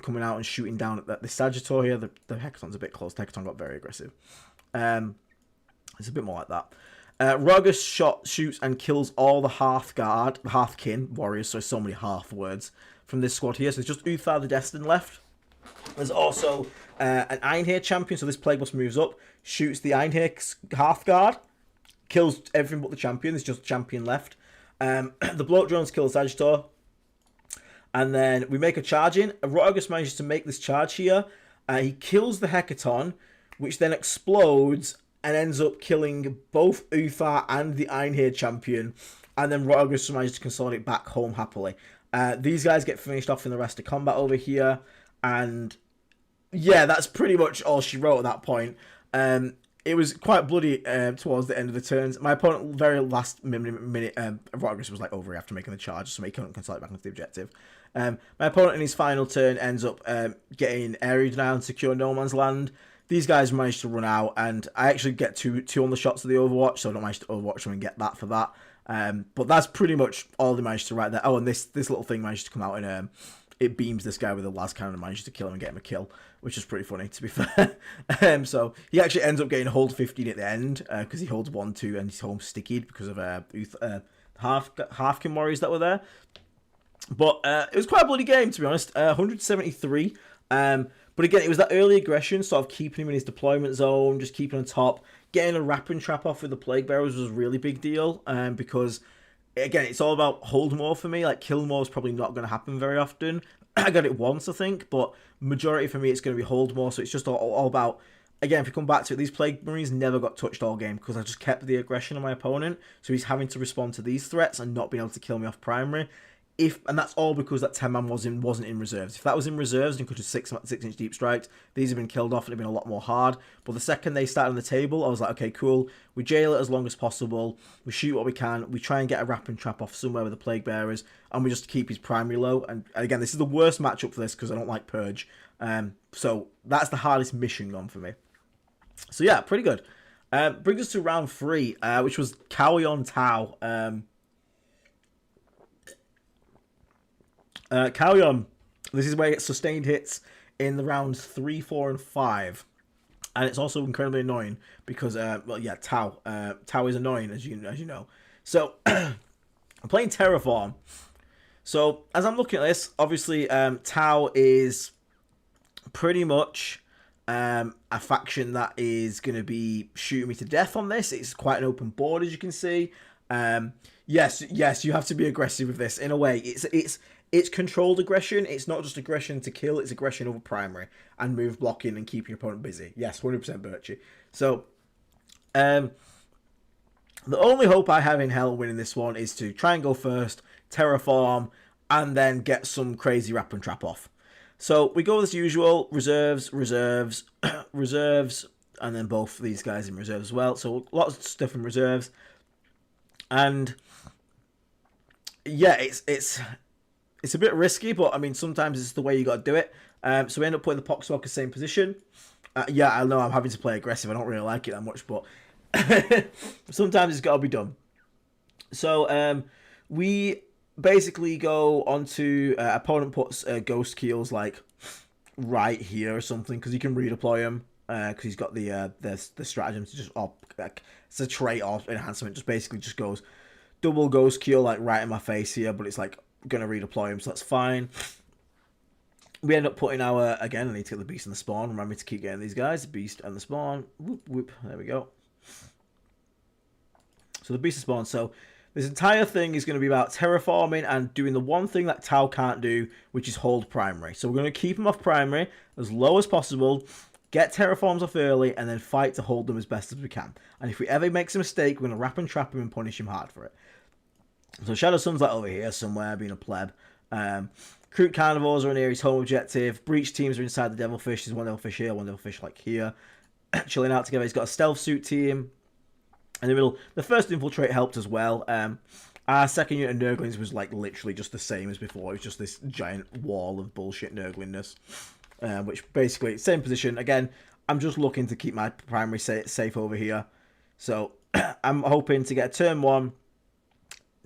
coming out and shooting down at the Sagittor here. The Hecaton's a bit close. The Hecaton got very aggressive. It's a bit more like that. Rotagus shoots and kills all the Hearthkin warriors, so many half words from this squad here. So it's just Uthar the Destined left. There's also an Ironhair champion, so this Plague Bus moves up, shoots the Ironhair Hearthguard, kills everything but the champion. There's just champion left. The bloat drones kill the Sagittor. And then we make a charge in. Rotagus manages to make this charge here. He kills the Hecaton, which then explodes and ends up killing both Uthar and the Ironhair champion. And then Rotagus manages to consolidate back home happily. These guys get finished off in the rest of combat over here. And yeah, that's pretty much all she wrote at that point. It was quite bloody towards the end of the turns. My opponent, very last minute, Rotagus was like over after making the charge, so he couldn't consolidate back into the objective. My opponent in his final turn ends up getting area denial and secure no man's land. These guys managed to run out, and I actually get two on the shots of the Overwatch, so I don't manage to Overwatch them and get that for that. But that's pretty much all they managed to write there. Oh, and this little thing managed to come out and it beams this guy with a las cannon and manages to kill him and get him a kill, which is pretty funny, to be fair. So he actually ends up getting hold 15 at the end because he holds 1, 2, and he's home stickied because of Hearthkin warriors that were there. But it was quite a bloody game, to be honest. 173. But again, it was that early aggression, sort of keeping him in his deployment zone, just keeping on top. Getting a wrapping trap off with the Plague Bearers was a really big deal because, again, it's all about hold more for me. Like, kill more is probably not going to happen very often. I got it once, I think, but majority for me, it's going to be hold more. So it's just all about, again, if you come back to it, these Plague Marines never got touched all game because I just kept the aggression on my opponent. So he's having to respond to these threats and not being able to kill me off primary. And that's all because that 10-man wasn't in reserves. If that was in reserves and could have 6-inch deep striked, these have been killed off and have been a lot more hard. But the second they started on the table, I was like, okay, cool. We jail it as long as possible. We shoot what we can. We try and get a wrapping trap off somewhere with the Plague Bearers, and we just keep his primary low. And again, this is the worst matchup for this because I don't like Purge. So that's the hardest mission gone for me. So yeah, pretty good. Brings us to round 3, which was Kaoyon Tau. Kaoyon, this is where it sustained hits in the rounds 3, 4, and 5. And it's also incredibly annoying because, well, yeah, Tau. Tau is annoying, as you know. So, I'm playing Terraform. So, as I'm looking at this, obviously, Tau is pretty much a faction that is going to be shooting me to death on this. It's quite an open board, as you can see. Yes, you have to be aggressive with this. In a way, it's controlled aggression. It's not just aggression to kill. It's aggression over primary and move blocking and keeping your opponent busy. Yes, 100% Birchie. So, the only hope I have in hell winning this one is to try and go first, terraform, and then get some crazy wrap and trap off. So we go as usual, reserves, reserves, and then both of these guys in reserves as well. So lots of stuff in reserves. And yeah, it's a bit risky, but I mean, sometimes it's the way you got to do it. So we end up putting the Poxwalker in the same position. Yeah, I know I'm having to play aggressive. I don't really like it that much, but sometimes it's got to be done. So we basically go onto opponent puts ghost keels like right here or something because you can redeploy him because he's got the stratagem to just it's a trait or enhancement. Just basically just goes double ghost keel like right in my face here, but it's like gonna redeploy him, so that's fine. We end up putting our again. I need to get the beast and the spawn. Remember me to keep getting these guys, the beast and the spawn. Whoop whoop. There we go. So the beast and spawn. So this entire thing is going to be about terraforming and doing the one thing that Tau can't do, which is hold primary. So we're going to keep him off primary as low as possible, get terraforms off early, and then fight to hold them as best as we can. And if we ever makes a mistake, we're going to wrap and trap him and punish him hard for it. So Shadow Sun's like over here somewhere, being a pleb. Crude Carnivores are near his home objective. Breach teams are inside the Devilfish. There's one Devilfish here, one Devilfish like here. Chilling out together. He's got a stealth suit team. In the middle, the first infiltrate helped as well. Our second unit of Nurglings was like literally just the same as before. It was just this giant wall of bullshit Nurglingness. Which basically, same position. Again, I'm just looking to keep my primary safe over here. So I'm hoping to get turn one,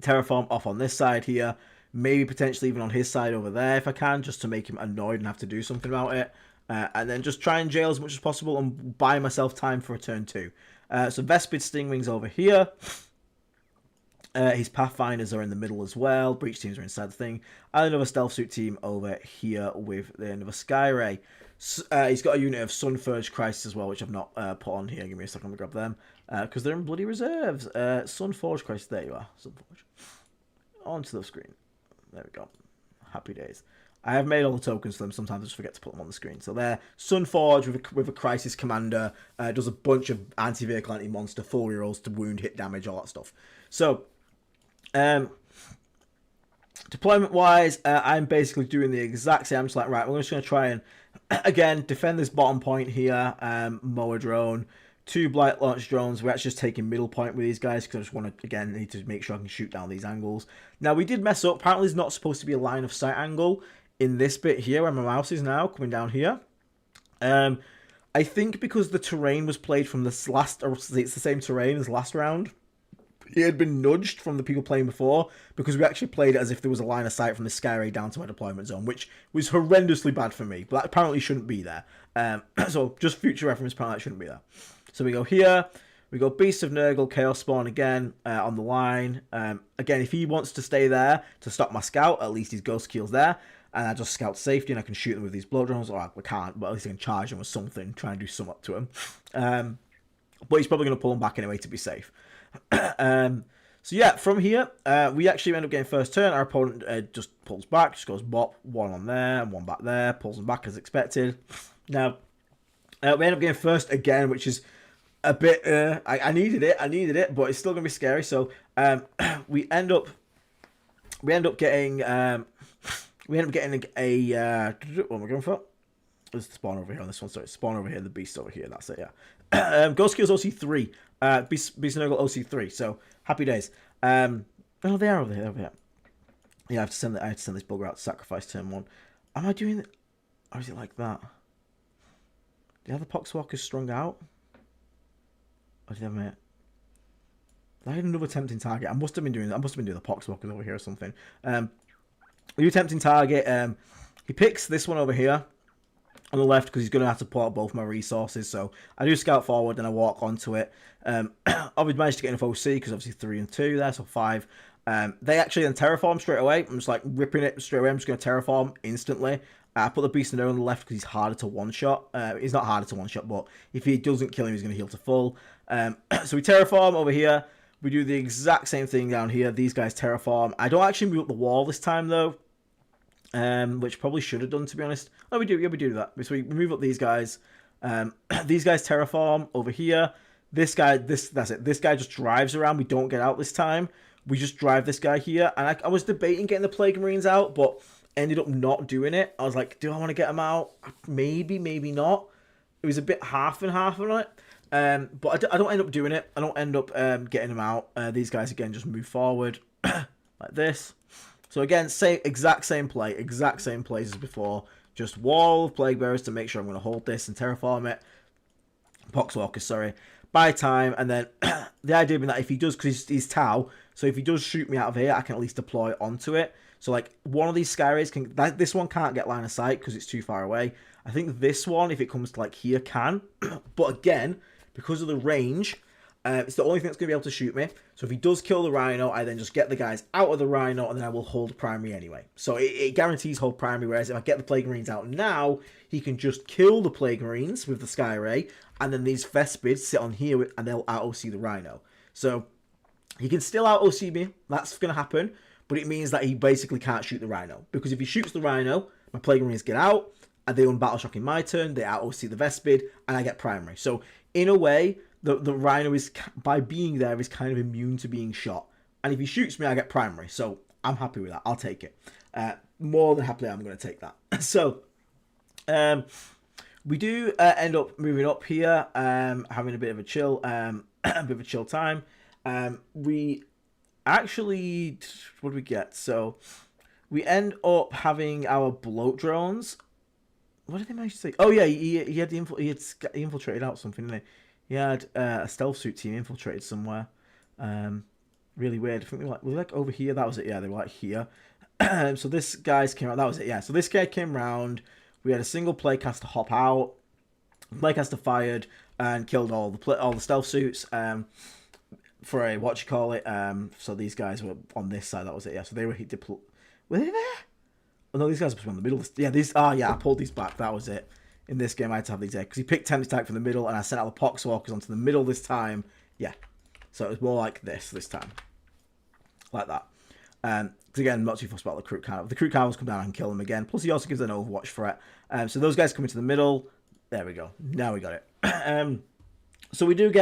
terraform off on this side here. Maybe potentially even on his side over there if I can, just to make him annoyed and have to do something about it. And then just try and jail as much as possible and buy myself time for a turn two. So Vespid Stingwings over here. His Pathfinders are in the middle as well. Breach teams are inside the thing. And another Stealth Suit team over here with another Skyray. He's got a unit of Sunforge Crisis as well, which I've not put on here. Give me a second to grab them. Because they're in bloody reserves. Sunforge Crisis, there you are. Sunforge. Onto the screen. There we go. Happy days. I have made all the tokens for them. Sometimes I just forget to put them on the screen. So they're Sunforge with a Crisis Commander. Does a bunch of anti-vehicle, anti-monster, full rerolls to wound, hit damage, all that stuff. So, deployment-wise, I'm basically doing the exact same. I'm just like, right, we're just going to try and, again, defend this bottom point here. Mower drone. 2 Blight launch drones. We're actually just taking middle point with these guys because I just want to, again, need to make sure I can shoot down these angles. Now, we did mess up. Apparently, there's not supposed to be a line of sight angle in this bit here where my mouse is now, coming down here. I think because the terrain was played from this last, or it's the same terrain as last round, it had been nudged from the people playing before because we actually played it as if there was a line of sight from the Skyray down to my deployment zone, which was horrendously bad for me, but that apparently shouldn't be there. So just future reference, apparently that shouldn't be there. So we go here, we go Beast of Nurgle, Chaos Spawn again on the line. Again, if he wants to stay there to stop my scout, at least his Ghost Keel's there. And I just scout safety and I can shoot them with these blow drones. Or I can't, but at least I can charge them with something, try and do something up to him. But he's probably going to pull them back anyway to be safe. So yeah, from here, we actually end up getting first turn. Our opponent just pulls back, just goes bop, one on there and one back there, pulls them back as expected. Now, we end up getting first again, which is a bit, I needed it, but it's still going to be scary. So we end up getting a, what am I going for? There's the spawn over here on this one. Sorry, spawn over here, the beast over here. That's it, yeah. Ghost Kills OC3. Beast Nurgle OC3. So, happy days. Oh, they are over here. Yeah, I have to send this bugger out to sacrifice turn 1. Am I doing it? Or is it like that? Do the other Poxwalkers strung out? Or did I have a minute? I had another tempting target. I must have been doing the Poxwalkers over here or something. We do tempting target. He picks this one over here. on the left because he's going to have to pull out both my resources. So I do scout forward and I walk onto it. Obviously managed to get enough OC because obviously 3 and 2 there, so 5. They actually then terraform straight away. I'm just like ripping it straight away. I'm just going to terraform instantly. I put the Beast of No on the left because he's harder to one-shot. He's not harder to one-shot, but if he doesn't kill him, he's going to heal to full. So we terraform over here. We do the exact same thing down here. These guys terraform. I don't actually move up the wall this time, though. Which probably should have done, to be honest. Oh, we do. Yeah, we do that. So we move up these guys. These guys terraform over here. This guy, that's it. This guy just drives around. We don't get out this time. We just drive this guy here. And I was debating getting the Plague Marines out, but ended up not doing it. I was like, do I want to get them out? Maybe, maybe not. It was a bit half and half on it. But I don't end up doing it. I don't end up getting them out. These guys, again, just move forward like this. So again, exact same play as before. Just wall of Plague Bearers to make sure I'm going to hold this and terraform it. Poxwalkers, sorry. Buy time, and then the idea being that if he does, because he's Tau, so if he does shoot me out of here, I can at least deploy onto it. So like one of these Sky Rays can, this one can't get line of sight because it's too far away. I think this one, if it comes to like here, can. But again, because of the range, it's the only thing that's going to be able to shoot me. So if he does kill the Rhino, I then just get the guys out of the Rhino, and then I will hold primary anyway. So it guarantees hold primary, whereas if I get the Plague Marines out now, he can just kill the Plague Marines with the Sky Ray, and then these Vespids sit on here, and they'll out-OC the Rhino. So he can still out-OC me. That's going to happen, but it means that he basically can't shoot the Rhino. Because if he shoots the Rhino, my Plague Marines get out, and they un-battle shock in my turn, they out-OC the Vespid, and I get primary. So in a way, the Rhino is, by being there, is kind of immune to being shot. And if he shoots me, I get primary. So I'm happy with that. I'll take it. More than happily, I'm going to take that. So we do end up moving up here, having a bit of a chill, time. We actually, what do we get? So we end up having our bloat drones. What did they manage to say? Oh yeah, he had he infiltrated out something, didn't he? He had a stealth suit team infiltrated somewhere. Really weird. I think they were like over here. That was it. Yeah, they were like here. So this guy's came out. That was it. Yeah. So this guy came round. We had a single playcaster hop out. Playcaster fired and killed all the stealth suits. For a so these guys were on this side. That was it. Yeah. So they were were they there? Oh no, these guys were on the middle. Yeah. I pulled these back. That was it. In this game, I had to have these there because he picked 10 attack from the middle, and I sent out the Poxwalkers onto the middle this time. Yeah, so it was more like this time, like that. Because again, I'm not too fussed about the Crew Carnivals. If the Crew Carnivals come down, I can kill them again. Plus, he also gives an Overwatch threat. So those guys come into the middle. There we go. Now we got it. So we do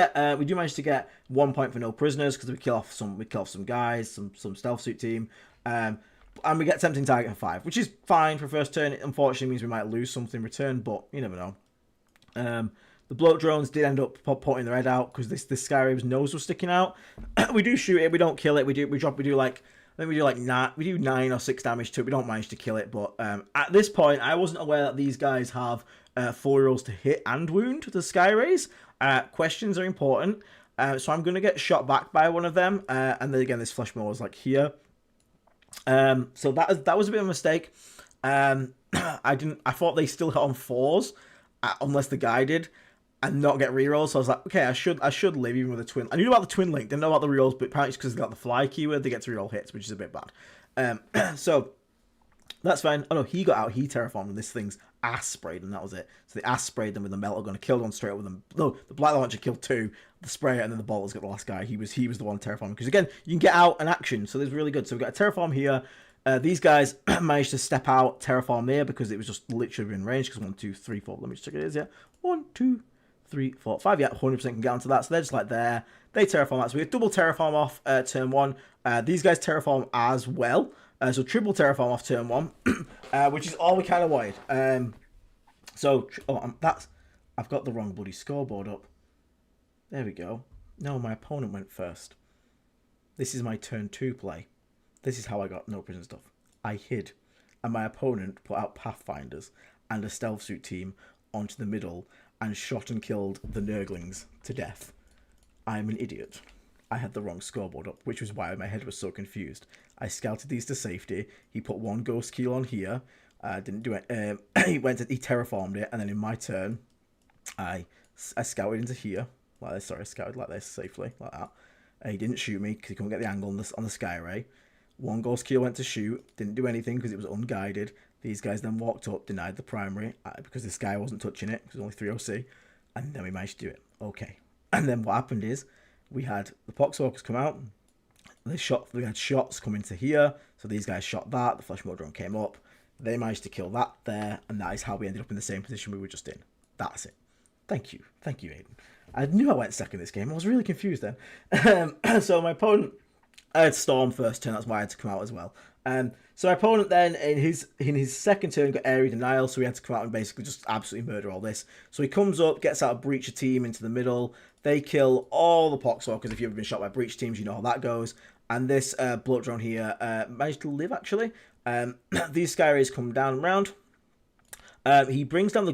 manage to get 1 point for no prisoners because we kill off some guys, some stealth suit team. And we get tempting target for 5, which is fine for first turn. It unfortunately means we might lose something in return, but you never know. The bloat drones did end up pointing their head out because this Skyrave's nose was sticking out. We do shoot it, we don't kill it. We do 9 or 6 damage to it. We don't manage to kill it, but at this point, I wasn't aware that these guys have 4 rolls to hit and wound the Skyrays. Questions are important, so I'm going to get shot back by one of them, and then again, this flesh maw is like here. So that was a bit of a mistake. I thought they still hit on 4s, unless the guy did, and not get rerolls. So I was like, okay, I should live even with a twin. I knew about the twin link, didn't know about the rerolls, but apparently it's because they got the fly keyword, they get to reroll hits, which is a bit bad. So that's fine. Oh no, he got out, he terraformed, and this thing's ass sprayed, and that was it. So the ass sprayed them with the melter gun, killed one straight up with them. No, the black launcher killed 2, the sprayer, and then the bolter's got the last guy. He was the one terraforming, because again, you can get out an action, so this is really good. So we've got a terraform here. These guys managed to step out, terraform there, because it was just literally in range, because 1, 2, 3, 4, let me just check it is, yeah. 1, 2, 3, 4, 5, yeah, 100% can get onto that, so they're just like there. They terraform that, so we get double terraform off turn 1. These guys terraform as well. So triple terraform off turn 1, which is all we kind of wanted. I've got the wrong bloody scoreboard up. There we go. No, my opponent went first. This is my turn 2 play. This is how I got no prison stuff. I hid, and my opponent put out Pathfinders and a stealth suit team onto the middle and shot and killed the Nurglings to death. I'm an idiot. I had the wrong scoreboard up, which was why my head was so confused. I scouted these to safety. He put 1 ghost keel on here, Didn't do it. He terraformed it, and then in my turn, I scouted into here like this. Sorry, I scouted like this safely, like that. He didn't shoot me because he couldn't get the angle on the sky ray. One ghost keel went to shoot, didn't do anything because it was unguided. These guys then walked up, denied the primary because this guy wasn't touching it because it was only 3 OC, and then we managed to do it. Okay, and then what happened is we had the Poxwalkers come out. We had shots come into here, so these guys shot that. The flesh mode drone came up. They managed to kill that there, and that is how we ended up in the same position we were just in. That's it. Thank you, Aiden. I knew I went second this game. I was really confused then. So my opponent, I had Storm first turn. That's why I had to come out as well. So my opponent then in his second turn got area denial, so he had to come out and basically just absolutely murder all this. So he comes up, gets out a breacher team into the middle. They kill all the Poxwalkers. If you've ever been shot by breach teams, you know how that goes. And this bloat drone here managed to live actually. These Skyrays come down and round. He brings down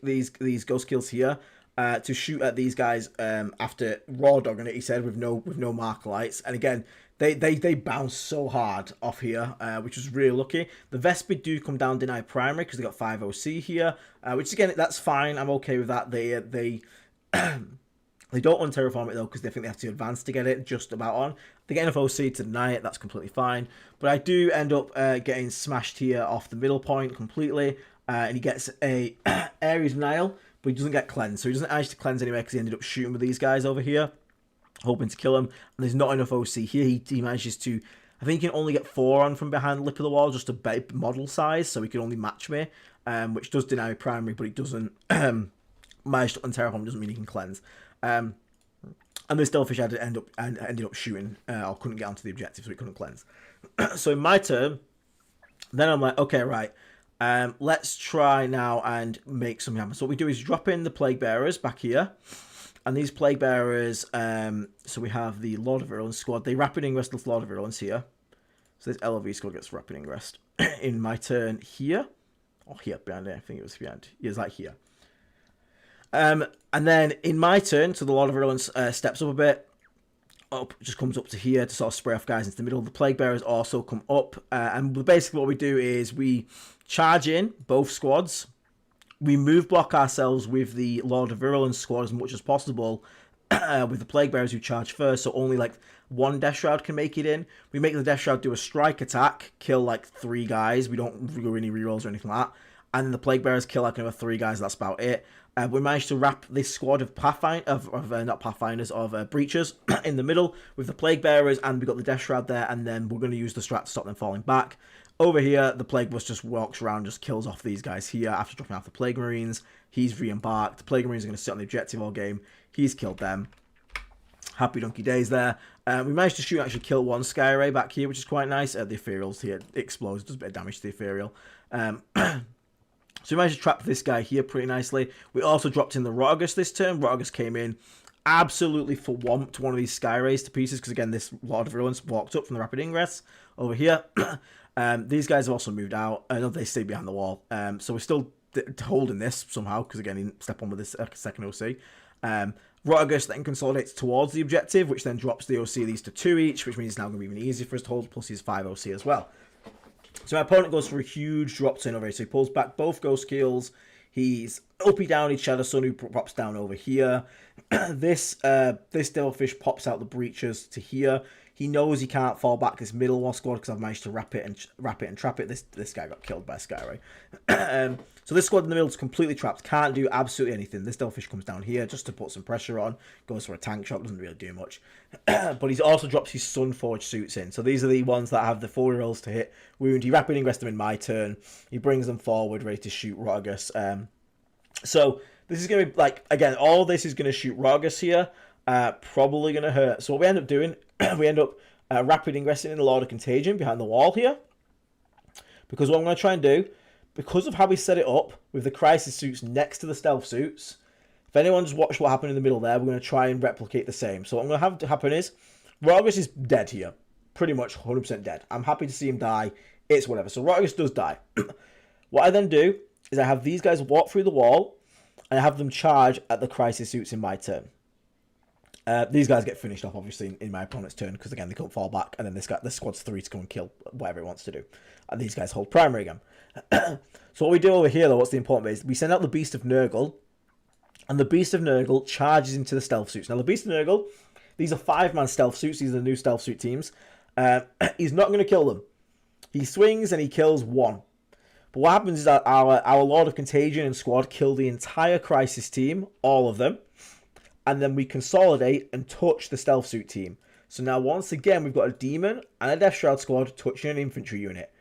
these ghost kills here to shoot at these guys after raw dogging it. He said with no mark lights, and again they bounce so hard off here, which was really lucky. The Vespid do come down deny primary because they got 5 OC here, which again that's fine. I'm okay with that. They they don't unterraform it though because they think they have to advance to get it just about on. They get enough OC to deny it, that's completely fine. But I do end up getting smashed here off the middle point completely. And he gets a Ares denial, but he doesn't get cleanse. So he doesn't actually cleanse anyway because he ended up shooting with these guys over here, hoping to kill him. And there's not enough OC here. He manages to, I think he can only get 4 on from behind the lip of the wall, just a big model size, so he can only match me, which does deny primary, but it doesn't manage to unterraform, doesn't mean he can cleanse. And the Stealthfish ended up shooting, or couldn't get onto the objective, so he couldn't cleanse. So in my turn, then I'm like, okay, right. Let's try now and make something happen. So what we do is drop in the Plague Bearers back here. And these Plague Bearers, so we have the Lord of Virulence squad. They rapid ingress the Lord of Virulence here. So this LOV squad gets rapid ingressed. In my turn here. Or here, behind it. I think it was behind. Yeah, it's like here. And then in my turn, so the Lord of Virulence steps up a bit. Just comes up to here to sort of spray off guys into the middle. The Plague Bearers also come up. And basically what we do is we charge in both squads. We move block ourselves with the Lord of Virulence squad as much as possible. With the Plague Bearers who charge first. So only like 1 Death Shroud can make it in. We make the Death Shroud do a strike attack. Kill like 3 guys. We don't do any rerolls or anything like that. And then the Plague Bearers kill like another 3 guys. That's about it. We managed to wrap this squad of breachers in the middle with the Plague Bearers, and we got the Death Shroud there, and then we're going to use the strat to stop them falling back. Over here, the Plague Bus just walks around, just kills off these guys here after dropping off the Plague Marines. He's re-embarked. The Plague Marines are going to sit on the objective all game. He's killed them. Happy donkey days there. We managed to shoot and actually kill 1 Skyray back here, which is quite nice. The Ethereals here explodes, does a bit of damage to the Ethereal. So we managed to trap this guy here pretty nicely. We also dropped in the Rotagus this turn. Rotagus came in, absolutely thwomped one of these Skyrays to pieces, because again, this Lord of Virulence walked up from the rapid ingress over here. These guys have also moved out. I know they stayed behind the wall. So we're still holding this somehow, because again, he didn't step on with this second OC. Rotagus then consolidates towards the objective, which then drops the OC of these to 2 each, which means it's now going to be even easier for us to hold, plus he's 5 OC as well. So my opponent goes for a huge drop turn over here. So he pulls back both Ghost Kills. He's uppy down his Shadow Sun, who pops down over here. This Devilfish pops out the breachers to here. He knows he can't fall back this middle one squad because I've managed to wrap it and trap it. This guy got killed by a Skyray. So this squad in the middle is completely trapped. Can't do absolutely anything. This Devilfish comes down here just to put some pressure on. Goes for a tank shot. Doesn't really do much. But he also drops his Sunforged suits in. So these are the ones that have the 4 rolls to hit wound. He rapid ingress them in my turn. He brings them forward, ready to shoot Rotagus. So this is going to be, like, again, all this is going to shoot Rotagus here. Probably going to hurt. So what we end up doing, we end up rapid ingressing in the Lord of Contagion behind the wall here. Because what I'm going to try and do, because of how we set it up with the Crisis suits next to the Stealth suits, if anyone's watched what happened in the middle there, we're going to try and replicate the same. So what I'm going to have to happen is, Rotagus is dead here. Pretty much 100% dead. I'm happy to see him die. It's whatever. So Rotagus does die. What I then do is I have these guys walk through the wall, and I have them charge at the Crisis suits in my turn. These guys get finished off, obviously, in my opponent's turn, because, again, they can't fall back, and then this squad's 3 to go and kill whatever it wants to do. And these guys hold primary again. So what we do over here, though, what's the important bit, is we send out the Beast of Nurgle, and the Beast of Nurgle charges into the stealth suits. Now, the Beast of Nurgle, these are 5-man stealth suits. These are the new stealth suit teams. He's not going to kill them. He swings and he kills 1. But what happens is that our Lord of Contagion and squad kill the entire Crisis team, all of them. And then we consolidate and touch the stealth suit team. So now, once again, we've got a demon and a Death Shroud squad touching an infantry unit.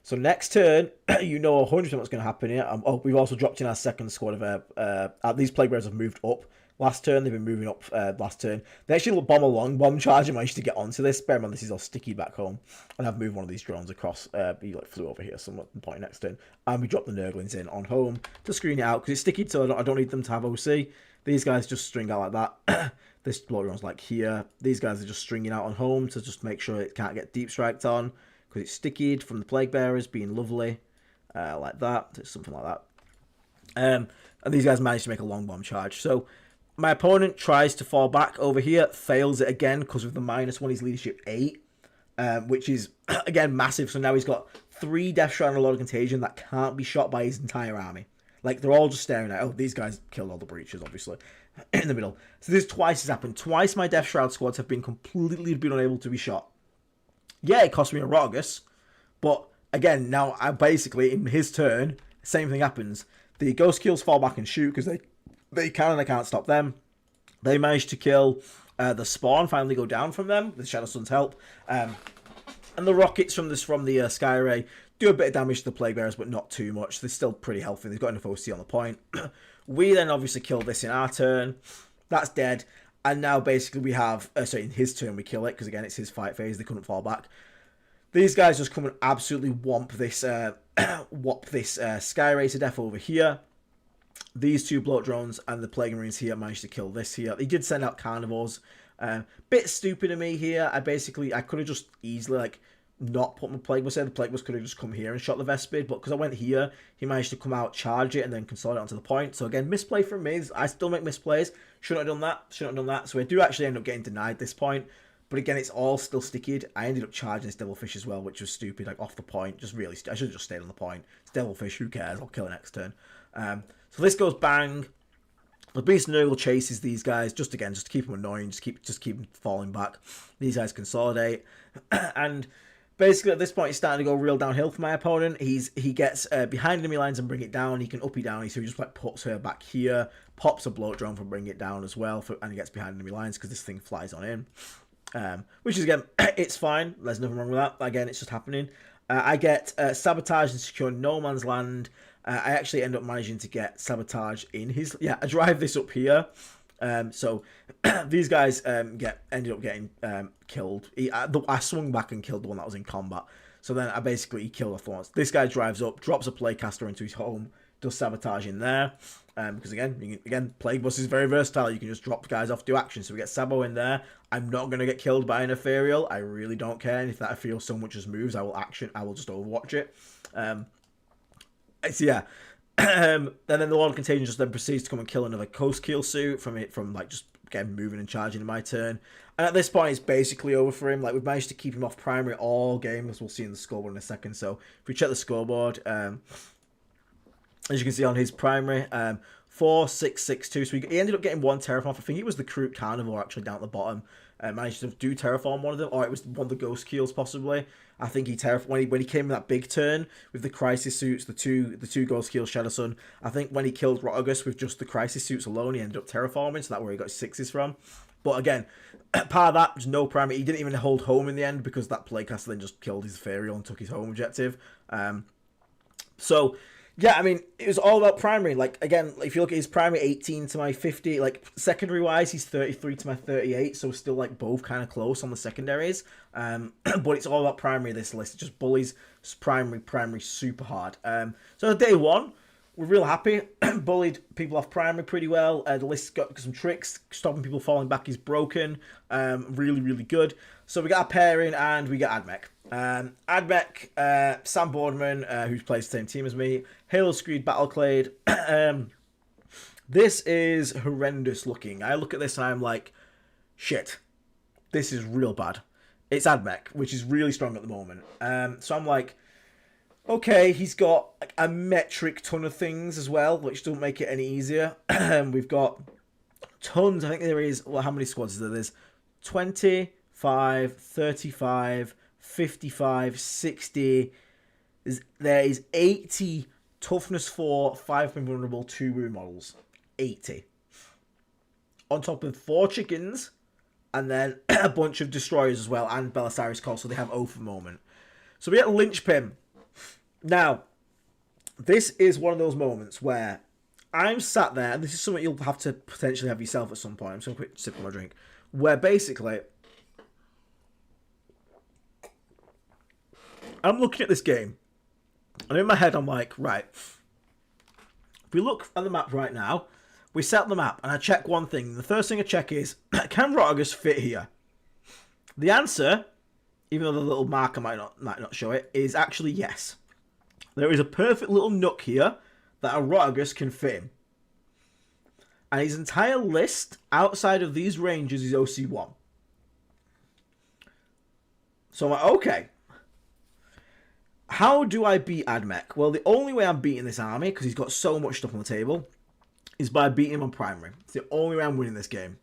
So next turn, you know 100% what's going to happen here. We've also dropped in our second squad of... these Plague Bearers have moved up. Last turn, they've been moving up last turn. They actually bomb charge and managed to get onto this. Bear in mind, this is all sticky back home. And I've moved one of these drones across. He flew over here somewhat at the point next turn. And we dropped the Nurglings in on home to screen it out. Because it's sticky, so I don't need them to have OC. These guys just string out like that. This blow drone's like here. These guys are just stringing out on home to just make sure it can't get deep striked on. Because it's stickied from the Plague Bearers being lovely. Like that. Something like that. And these guys managed to make a long bomb charge. So... my opponent tries to fall back over here, fails it again because of the -1, his leadership 8, which is, again, massive. So now he's got 3 Death Shroud and a Lord of Contagion that can't be shot by his entire army. Like, they're all just staring at, oh, these guys killed all the breaches, obviously, in the middle. So this twice has happened. Twice my Death Shroud squads have been completely unable to be shot. Yeah, it cost me a Rogus, but, again, now, basically, in his turn, same thing happens. The Ghost Kills fall back and shoot because they can and I can't stop them. They managed to kill the spawn, finally go down from them with Shadow Sun's help. And the rockets from the Sky Ray do a bit of damage to the Plague Bearers, but not too much. They're still pretty healthy. They've got enough OC on the point. We then obviously kill this in our turn. That's dead. And now basically we have... sorry, in his turn we kill it, because again it's his fight phase. They couldn't fall back. These guys just come and absolutely whomp this Sky Ray to death over here. These 2 bloat drones and the Plague Marines here managed to kill this here. He did send out Carnivores. Bit stupid of me here. I could have just easily, like, not put my Plague Bus there. The Plague Bus could have just come here and shot the Vespid. But because I went here, he managed to come out, charge it, and then consolidate onto the point. So again, misplay from me. I still make misplays. Shouldn't have done that. Shouldn't have done that. So I do actually end up getting denied this point. But again, it's all still stickied. I ended up charging this Devilfish as well, which was stupid, like off the point. Just really, I should have just stayed on the point. It's Devilfish, who cares? I'll kill it next turn. So this goes bang. The Beast Nurgle chases these guys just to keep them annoying, just keep them falling back. These guys consolidate, and basically at this point he's starting to go real downhill for my opponent. He gets behind enemy lines and bring it down. He can uppy downy, so he just like puts her back here, pops a bloat drone for bring it down as well, and he gets behind enemy lines because this thing flies on in. Which is, again, it's fine. There's nothing wrong with that. Again, it's just happening. I get Sabotage and Secure No Man's Land. I actually end up managing to get Sabotage in his... Yeah, I drive this up here. So these guys ended up getting killed. I swung back and killed the one that was in combat. So then I basically killed the Thorns. This guy drives up, drops a Playcaster into his home, does Sabotage in there. Because again, Plague Bus is very versatile. You can just drop guys off, do action. So we get Sabo in there. I'm not going to get killed by an Ethereal. I really don't care. And if that Ethereal so much as moves, I will just Overwatch it. So yeah. And then the Lord of Contagion just then proceeds to come and kill another Coast Kill suit from like just again moving and charging in my turn. And at this point, it's basically over for him. Like, we've managed to keep him off primary all game, as we'll see in the scoreboard in a second. So if we check the scoreboard, as you can see on his primary, 4, 6, 6, 2. So he ended up getting 1 Terraform. I think it was the Kroot Carnivore actually down at the bottom. Managed to do Terraform one of them, or it was one of the Ghost Keels possibly. I think he when he came in that big turn with the Crisis suits, the two Ghost Keels, Shadow Sun. I think when he killed Rotogus with just the Crisis suits alone, he ended up terraforming, so that's where he got his 6s from. But again, part of that was no primary. He didn't even hold home in the end because that Playcaster then just killed his Ethereal and took his home objective. So yeah, I mean, it was all about primary. Like, again, if you look at his primary, 18 to my 50. Like, secondary-wise, he's 33 to my 38. So, still, like, both kind of close on the secondaries. But it's all about primary, this list. It just bullies primary super hard. So, day 1, we're real happy. Bullied people off primary pretty well. The list got some tricks. Stopping people falling back is broken. Really, really good. So, we got our pairing and we got Admech. Admech, Sam Boardman, who plays the same team as me, Halo Screed Battleclade. This is horrendous looking. I look at this and I'm like, shit, this is real bad. It's Admech, which is really strong at the moment. So I'm like, okay, he's got like a metric ton of things as well, which don't make it any easier. We've got tons. I think there is, well, how many squads is there? There's 25, 35, 55, 60. There is 80 toughness 4, 5 vulnerable, 2 wound models. 80. On top of 4 chickens, and then a bunch of destroyers as well, and Belisarius Call, so they have O for moment. So we get Lynchpin. Now, this is one of those moments where I'm sat there, and this is something you'll have to potentially have yourself at some point. I'm just going to quick sip of my drink. Where basically, I'm looking at this game, and in my head I'm like, right, if we look at the map right now, we set up the map, and I check one thing. The first thing I check is, can Rotagus fit here? The answer, even though the little marker might not show it, is actually yes. There is a perfect little nook here that a Rotagus can fit in. And his entire list outside of these ranges is OC1. So I'm like, okay. How do I beat Admech? Well, the only way I'm beating this army, because he's got so much stuff on the table, is by beating him on primary. It's the only way I'm winning this game.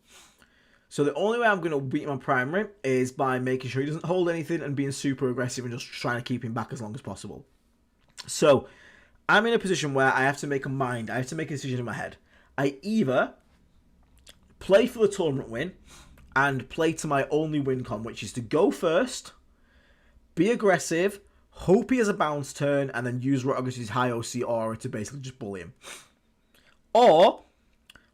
So the only way I'm going to beat him on primary is by making sure he doesn't hold anything and being super aggressive and just trying to keep him back as long as possible. So I'm in a position where I have to make I have to make a decision in my head. I either play for the tournament win and play to my only win con, which is to go first, be aggressive, hope he has a bounce turn, and then use Rotagus' high OC aura to basically just bully him. Or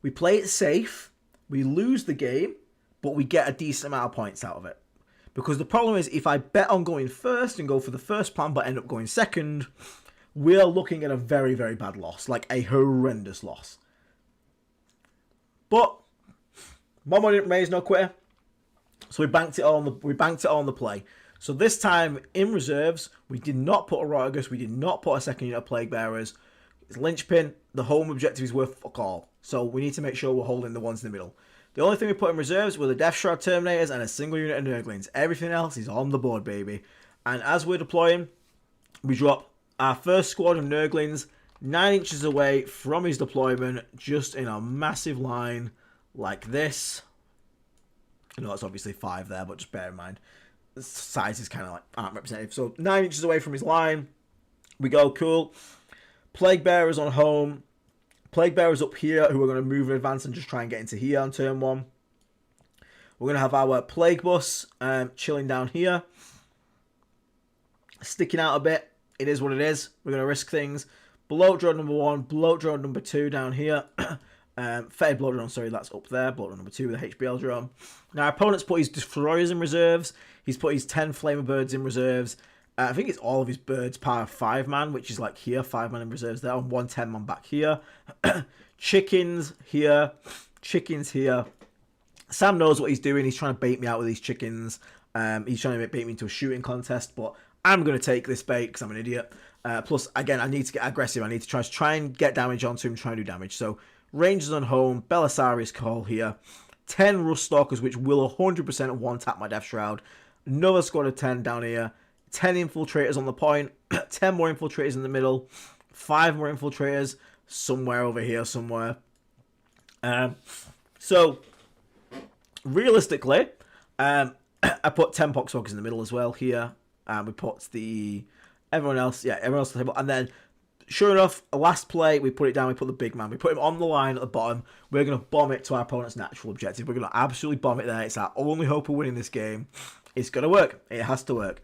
we play it safe, we lose the game, but we get a decent amount of points out of it. Because the problem is, if I bet on going first and go for the first plan but end up going second, we're looking at a very, very bad loss. Like a horrendous loss. But Momo didn't raise no quitter. So we banked it all on the play. So this time in reserves, we did not put a Rotagus, we did not put a second unit of Plague Bearers. It's Lynchpin. The home objective is worth fuck all. So we need to make sure we're holding the ones in the middle. The only thing we put in reserves were the Death Shroud Terminators and a single unit of Nurglings. Everything else is on the board, baby. And as we're deploying, we drop our first squad of Nurglings 9 inches away from his deployment, just in a massive line like this. I know it's obviously 5 there, but just bear in mind, the size is kind of like aren't representative. So 9 inches away from his line, we go, cool. Plague Bearers on home. Plague Bearers up here, who are going to move in advance and just try and get into here on turn 1. We're going to have our Plague Bus chilling down here. Sticking out a bit. It is what it is. We're going to risk things. Bloat Drone number 1, Bloat Drone number 2 down here. Fetid Bloat Drone, sorry, that's up there. Bloat Drone number 2 with a HBL drone. Now, our opponent's put his Destroyers in reserves. He's put his 10 Flamer Birds in reserves. I think it's all of his birds par 5-man, which is like here, 5-man in reserves there, and 1 10-man back here. Chickens here, chickens here. Sam knows what he's doing. He's trying to bait me out with these chickens. He's trying to bait me into a shooting contest, but I'm going to take this bait because I'm an idiot. Plus, again, I need to get aggressive. I need to try and get damage onto him, try and do damage. So, Rangers on home, Belisarius Call here. 10 Rust Stalkers, which will 100% one-tap my Death Shroud. Another squad of 10 down here. 10 infiltrators on the point, 10 more infiltrators in the middle, 5 more infiltrators somewhere over here somewhere. So, realistically, I put 10 Poxwalkers in the middle as well here. We put everyone else on the table. And then, sure enough, last play, we put it down, we put the big man. We put him on the line at the bottom. We're going to bomb it to our opponent's natural objective. We're going to absolutely bomb it there. It's our only hope of winning this game. It's going to work. It has to work.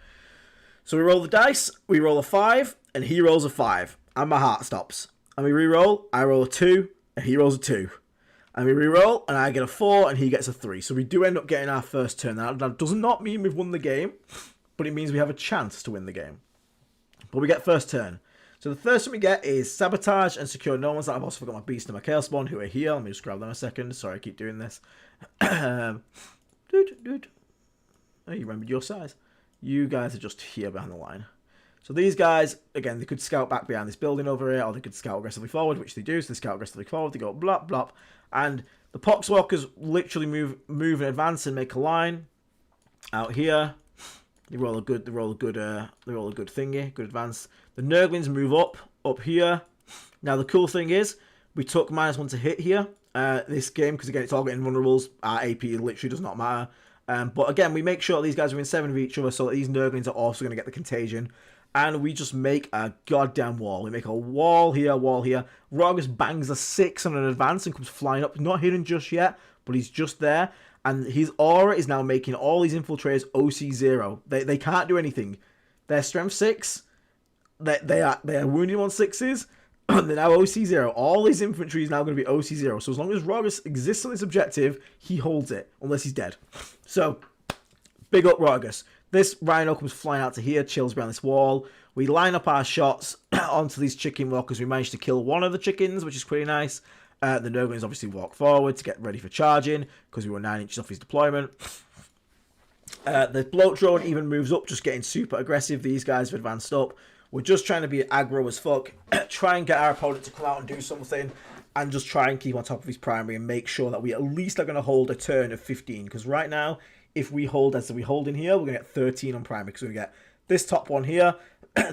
So we roll the dice, we roll a 5, and he rolls a 5, and my heart stops. And we re-roll, I roll a 2, and he rolls a 2. And we re-roll, and I get a 4, and he gets a 3. So we do end up getting our first turn. Now, that does not mean we've won the game, but it means we have a chance to win the game. But we get first turn. So the first one we get is Sabotage and Secure No One's. I've also got my Beast and my Chaos Spawn, who are here. Let me just grab them a second. Sorry, I keep doing this. Oh, you remembered your size. You guys are just here behind the line. So these guys, again, they could scout back behind this building over here, or they could scout aggressively forward, which they do. So they scout aggressively forward, they go blop, blop. And The Poxwalkers literally move and advance and make a line out here. They roll a good thingy, good advance. The Nurglings move up here. Now the cool thing is, we took -1 to hit here this game because again it's all getting vulnerables. Our AP literally does not matter. But again, we make sure these guys are within 7 of each other, so that these Nurglings are also going to get the contagion. And we just make a goddamn wall. We make a wall here, wall here. Rogus bangs a 6 on an advance and comes flying up. Not hidden just yet, but he's just there. And his aura is now making all these infiltrators OC 0. They can't do anything. They're strength 6. They are wounded on 6s. They're now OC 0. All his infantry is now going to be OC 0. So as long as Rogus exists on this objective, he holds it. Unless he's dead. So, big up Rogus. This Rhino comes flying out to here, chills behind this wall. We line up our shots onto these chicken walkers. We managed to kill one of the chickens, which is pretty nice. The Nurglings obviously walk forward to get ready for charging, because we were 9 inches off his deployment. The bloat drone even moves up, just getting super aggressive. These guys have advanced up. We're just trying to be aggro as fuck. Try and get our opponent to come out and do something. And just try and keep on top of his primary and make sure that we at least are going to hold a turn of 15. Because right now, if we hold as we hold in here, we're going to get 13 on primary. Because we're going to get this top one here,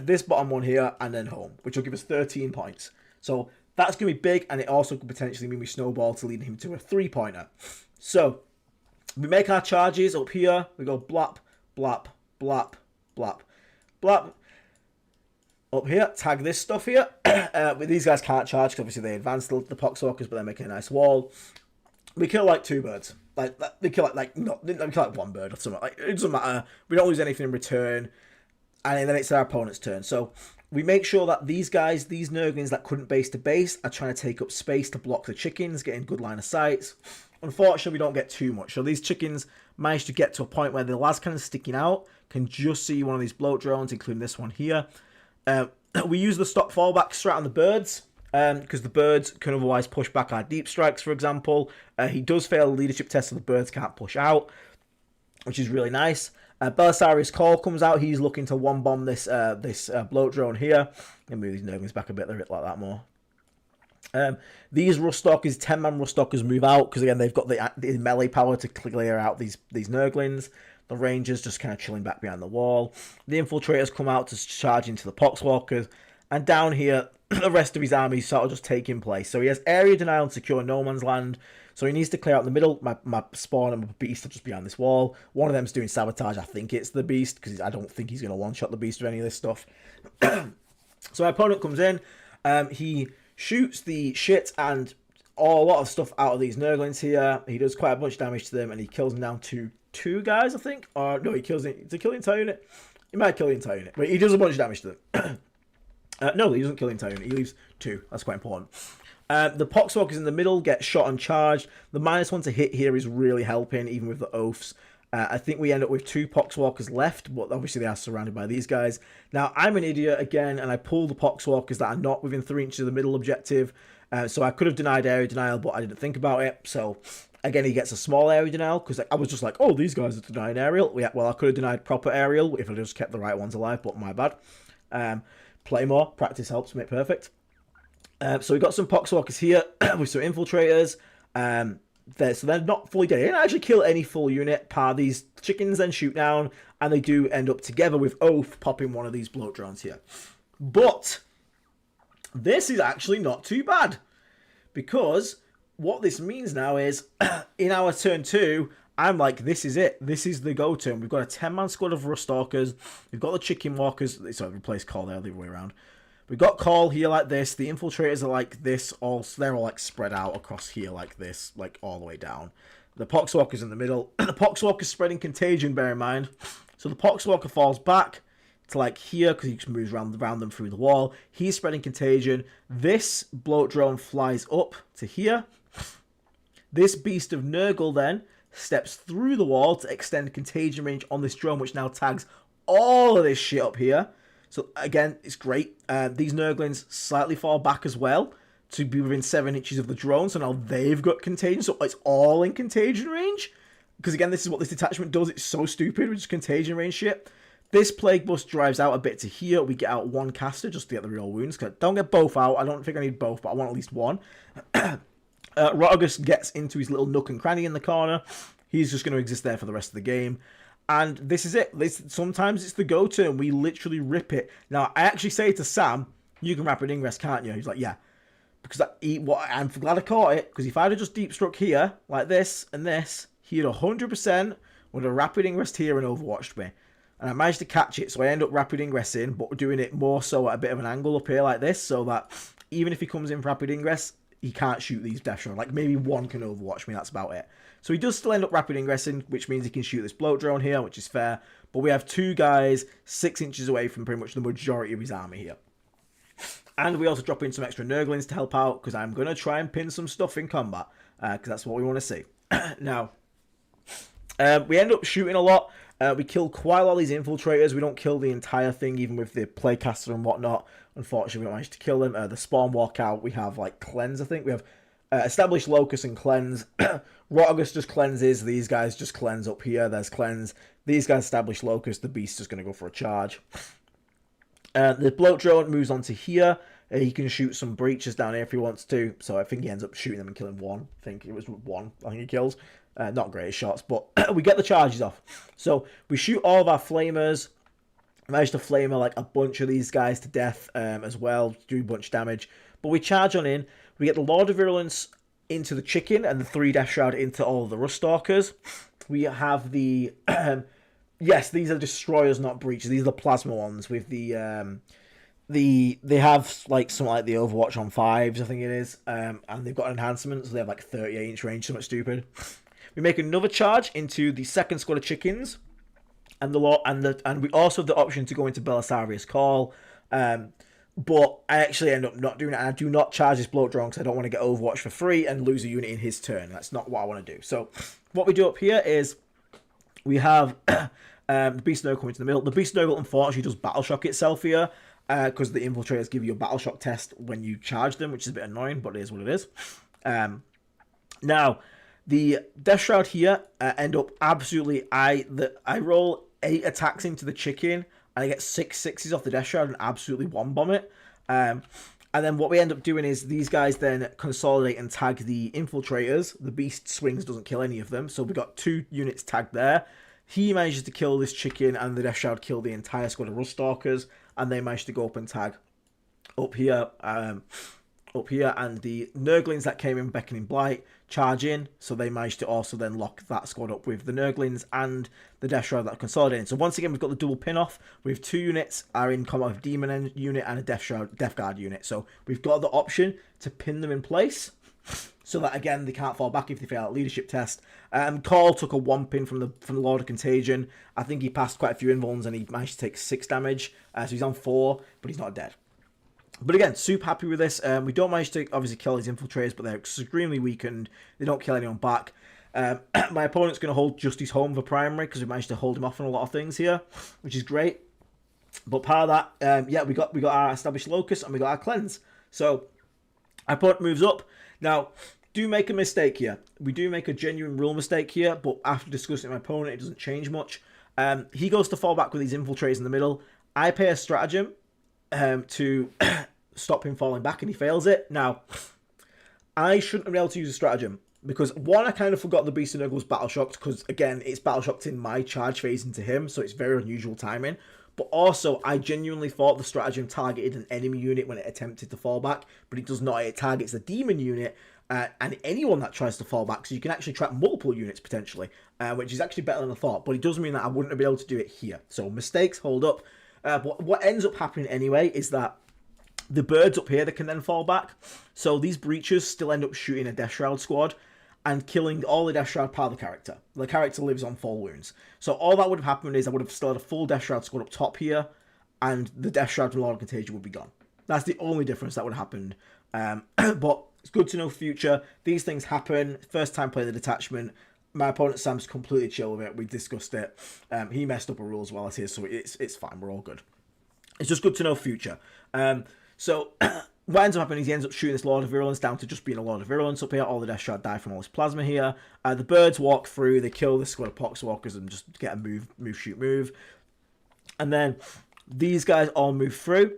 this bottom one here, and then home. Which will give us 13 points. So that's going to be big. And it also could potentially mean we snowball to lead him to a 3-pointer. So we make our charges up here. We go blap, blap, blap, blap, blap. Up here, tag this stuff here. These guys can't charge because obviously they advance the Poxwalkers, but they're making a nice wall. We kill like 2 birds. They kill like 1 bird or something. Like, it doesn't matter. We don't lose anything in return. And then it's our opponent's turn. So we make sure that these guys, these Nurglings that couldn't base to base, are trying to take up space to block the chickens, getting good line of sight. Unfortunately, we don't get too much. So these chickens manage to get to a point where the lad's kind of sticking out, can just see one of these bloat drones, including this one here. We use the stop fallback strat on the birds, because the birds can otherwise push back our deep strikes, for example. He does fail a leadership test, so the birds can't push out, which is really nice. Belisarius Call comes out. He's looking to one-bomb this bloat drone here. Let me move these Nurglings back a bit. They're like that more. These Rustalkers, 10-man Rustalkers move out, because again, they've got the melee power to clear out these Nurglings. The Rangers just kind of chilling back behind the wall. The Infiltrators come out to charge into the Poxwalkers. And down here, the rest of his army is sort of just taking place. So he has area denial and secure no man's land. So he needs to clear out the middle. My spawn and my beast are just behind this wall. One of them's doing sabotage. I think it's the beast, because I don't think he's going to one-shot the beast with any of this stuff. So my opponent comes in. He shoots the shit and a lot of stuff out of these Nurglings here. He does quite a bunch of damage to them, and he kills them down to 2 guys, I think. Or no, he kills it. Does he kill the entire unit? He might kill the entire unit, but he does a bunch of damage to them. No, he doesn't kill the entire unit. He leaves 2. That's quite important. The Poxwalkers in the middle get shot and charged. The -1 to hit here is really helping, even with the oaths. I think we end up with 2 Poxwalkers left, but obviously they are surrounded by these guys. Now, I'm an idiot again, and I pull the Poxwalkers that are not within 3 inches of the middle objective. So I could have denied area denial, but I didn't think about it. So again, he gets a small area denial, because I was just like, oh, these guys are denying aerial. Yeah, well, I could have denied proper aerial if I just kept the right ones alive, but my bad. Play more. Practice helps make perfect. So we got some Poxwalkers here with some Infiltrators. So they're not fully dead. They didn't actually kill any full unit. These chickens then shoot down, and they do end up together with Oath popping one of these bloat drones here. But this is actually not too bad, because what this means now is in our turn 2, I'm like, this is it. This is the go turn. We've got a 10-man squad of Rustalkers. We've got the Chicken Walkers. Sorry, replace Call there, the other way around. We've got Call here like this. The Infiltrators are like this. They're all like spread out across here like this, like all the way down. The Poxwalker's in the middle. The Poxwalker's spreading contagion, bear in mind. So the Poxwalker falls back to like here, because he just moves around them through the wall. He's spreading contagion. This bloat drone flies up to here. This Beast of Nurgle then steps through the wall to extend contagion range on this drone, which now tags all of this shit up here. So again, it's great. These Nurglings slightly fall back as well to be within 7 inches of the drone. So now they've got contagion. So it's all in contagion range. Because again, this is what this detachment does. It's so stupid with just contagion range shit. This Plague Bus drives out a bit to here. We get out 1 caster just to get the real wounds. Don't get both out. I don't think I need both, but I want at least 1. Rotagus gets into his little nook and cranny in the corner. He's just going to exist there for the rest of the game. And this is it. Sometimes it's the go-to, and we literally rip it. Now, I actually say to Sam, you can rapid ingress, can't you? He's like, yeah. Because I'm glad I caught it, because if I'd have just deep struck here, like this and this, he'd 100% would have rapid ingressed here and overwatched me. And I managed to catch it, so I end up rapid ingressing, but doing it more so at a bit of an angle up here like this, so that even if he comes in for rapid ingress, he can't shoot these death shots. Like, maybe one can overwatch me, that's about it. So he does still end up rapid ingressing, which means he can shoot this bloat drone here, which is fair. But we have two guys 6 inches away from pretty much the majority of his army here. And we also drop in some extra Nurglings to help out, because I'm going to try and pin some stuff in combat, because that's what we want to see. Now, we end up shooting a lot. We kill quite a lot of these infiltrators. We don't kill the entire thing, even with the playcaster and whatnot. Unfortunately, we don't manage to kill them. The spawn walkout, we have like cleanse, I think. We have established locus and cleanse. Rotagus just cleanses. These guys just cleanse up here. There's cleanse. These guys establish locus. The beast is going to go for a charge. The bloat drone moves on to here. He can shoot some breaches down here if he wants to. So I think he ends up shooting them and killing one. I think it was one. I think he kills. Not great shots, but we get the charges off. So we shoot all of our flamers. Managed to flamer like a bunch of these guys to death as well. Do a bunch of damage. But we charge on in. We get the Lord of Virulence into the chicken and the 3 Death Shroud into all of the Rust Stalkers. We have the... yes, these are destroyers, not breaches. These are the plasma ones with the they have like something like the Overwatch on 5s, I think it is. And they've got enhancements. They have like 38-inch range, something stupid. We make another charge into the second squad of chickens, and we also have the option to go into Belisarius Call. But I actually end up not doing it, and I do not charge this bloat drone because I don't want to get Overwatch for free and lose a unit in his turn. That's not what I want to do. So what we do up here is we have the Beast Nurgle coming to the middle. The Beast Nurgle unfortunately does Battle Shock itself here because the infiltrators give you a Battle Shock test when you charge them, which is a bit annoying, but it is what it is. Now, the Death Shroud here end up absolutely... I roll 8 attacks into the chicken, and I get 6 sixes off the Death Shroud and absolutely one-bomb it. And then what we end up doing is these guys then consolidate and tag the infiltrators. The Beast swings, doesn't kill any of them. So we got 2 units tagged there. He manages to kill this chicken, and the Death Shroud kill the entire squad of Rust Stalkers. And they manage to go up and tag up here. And the Nurglings that came in Beckoning Blight charge in, so they managed to also then lock that squad up with the Nurglings and the Death Shroud that are consolidating. So once again, we've got the double pin-off. We have 2 units are in combat with Demon unit and a Death Guard unit. So we've got the option to pin them in place, so that again they can't fall back if they fail at leadership test. Call took a 1 pin from the Lord of Contagion. I think he passed quite a few invulns and he managed to take 6 damage. So he's on 4, but he's not dead. But again, super happy with this. We don't manage to obviously kill these infiltrators, but they're extremely weakened. They don't kill anyone back. My opponent's going to hold Justice home for primary because we managed to hold him off on a lot of things here, which is great. But part of that, yeah, we got our established locus and we got our cleanse. So our opponent moves up. Now, do make a mistake here. We do make a genuine rule mistake here, but after discussing with my opponent, it doesn't change much. He goes to fall back with these infiltrators in the middle. I pay a stratagem to stop him falling back, and he fails it. Now, I shouldn't have been able to use a stratagem because, one, I kind of forgot the Beast of Nurgle's Battle Shocked because, again, it's Battle Shocked in my charge phase into him, so it's very unusual timing. But also, I genuinely thought the stratagem targeted an enemy unit when it attempted to fall back, but it does not. It targets the demon unit and anyone that tries to fall back, so you can actually trap multiple units potentially, which is actually better than I thought. But it does mean that I wouldn't have been able to do it here. So mistakes hold up. But what ends up happening anyway is that the birds up here, they can then fall back. So these breaches still end up shooting a Death Shroud squad and killing all the Death Shroud part of the character. The character lives on 4 wounds. So all that would have happened is I would have still had a full Death Shroud squad up top here, and the Death Shroud from Lord of Contagion would be gone. That's the only difference that would have happened. But it's good to know future. These things happen. First time playing the detachment. My opponent Sam's completely chill with it. We discussed it. He messed up a rule as well as his, so it's fine. We're all good. It's just good to know future. So what ends up happening is he ends up shooting this Lord of Virulence down to just being a Lord of Virulence up here. All the Death Shroud die from all this plasma here. The birds walk through. They kill the squad of Poxwalkers and just get a move, shoot, move. And then these guys all move through.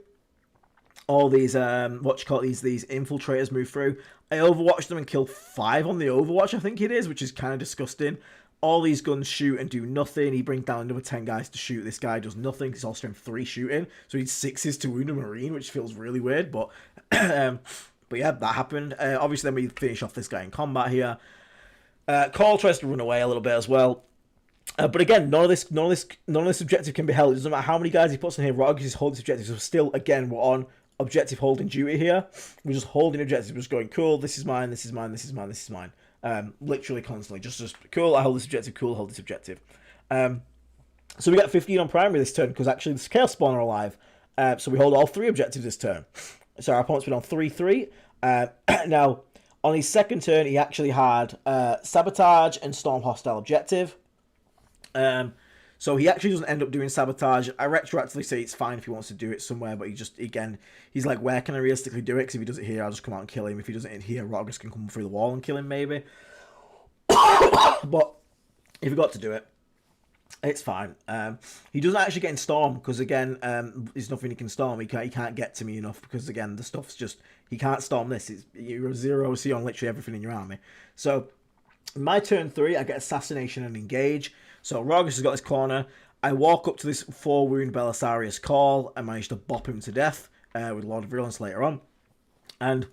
all these these infiltrators move through. I overwatched them and killed 5 on the Overwatch, I think it is, which is kind of disgusting. All these guns shoot and do nothing. He brings down another 10 guys to shoot. This guy does nothing. He's all strength 3 shooting, so he's 6s to wound a Marine, which feels really weird. But but yeah, that happened. Obviously, then we finish off this guy in combat here. Call tries to run away a little bit as well. But again, none of this objective can be held. It doesn't matter how many guys he puts in here. Rogue is holding this objective. So still, again, we're on objective holding duty here. We're just holding objectives. We're just going, cool, this is mine, this is mine, this is mine, this is mine. Literally constantly. Just cool, I hold this objective, cool, I hold this objective. So we got 15 on primary this turn, because actually this Chaos Spawn are alive. So we hold all 3 objectives this turn. So our opponent's been on 3-3. Now, on his second turn, he actually had Sabotage and Storm Hostile Objective. So he actually doesn't end up doing Sabotage. I retroactively say it's fine if he wants to do it somewhere, but he just, again, he's like, where can I realistically do it? Because if he does it here, I'll just come out and kill him. If he does it in here, Rogus can come through the wall and kill him, maybe. But if he got to do it, it's fine. He doesn't actually get in Storm, because, again, there's nothing he can Storm. He can't get to me enough, because, again, the stuff's just, he can't Storm this. You're 0 OC on literally everything in your army. So, my turn 3, I get Assassination and Engage. So Rogus has got his corner. I walk up to this 4-wound Belisarius Call. I manage to bop him to death with Lord of Virulence later on. And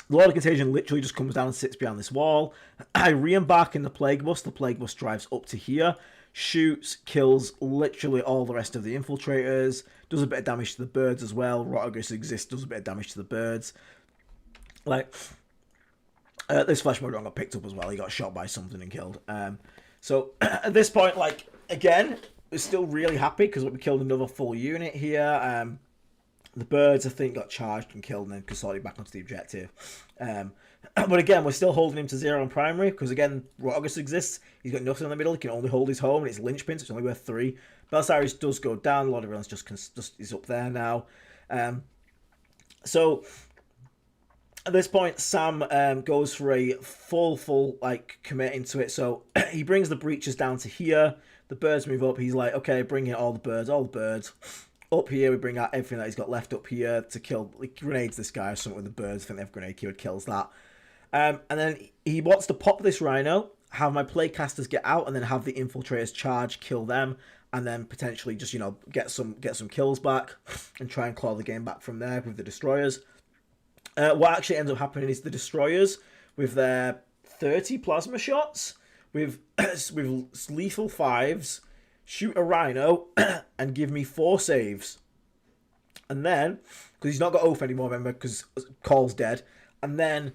the Lord of Contagion literally just comes down and sits behind this wall. I re-embark in the Plague Bus. The Plague Bus drives up to here, shoots, kills literally all the rest of the infiltrators, does a bit of damage to the birds as well. Rogus exists, does a bit of damage to the birds. Like, this Flesh Murder got picked up as well. He got shot by something and killed. So at this point, like, again, we're still really happy because we killed another full unit here. The birds, I think, got charged and killed and then consolidated back onto the objective. But again, we're still holding him to 0 on primary because, again, Rogus exists. He's got nothing in the middle. He can only hold his home, and it's linchpin, so it's only worth 3. Belisarius does go down. Lord of Virulence just is up there now. So at this point, Sam goes for a full like commit into it. So he brings the breaches down to here. The birds move up. He's like, okay, bring in all the birds. Up here, we bring out everything that he's got left up here to kill. He grenades this guy or something with the birds. I think they have grenade keyword, kills that. And then he wants to pop this rhino, have my playcasters get out, and then have the infiltrators charge, kill them, and then potentially just, you know, get some kills back and try and claw the game back from there with the destroyers. What actually ends up happening is the destroyers, with their 30 plasma shots, with lethal 5s, shoot a rhino, and give me 4 saves. And then, because he's not got oath anymore, remember, because Call's dead. And then,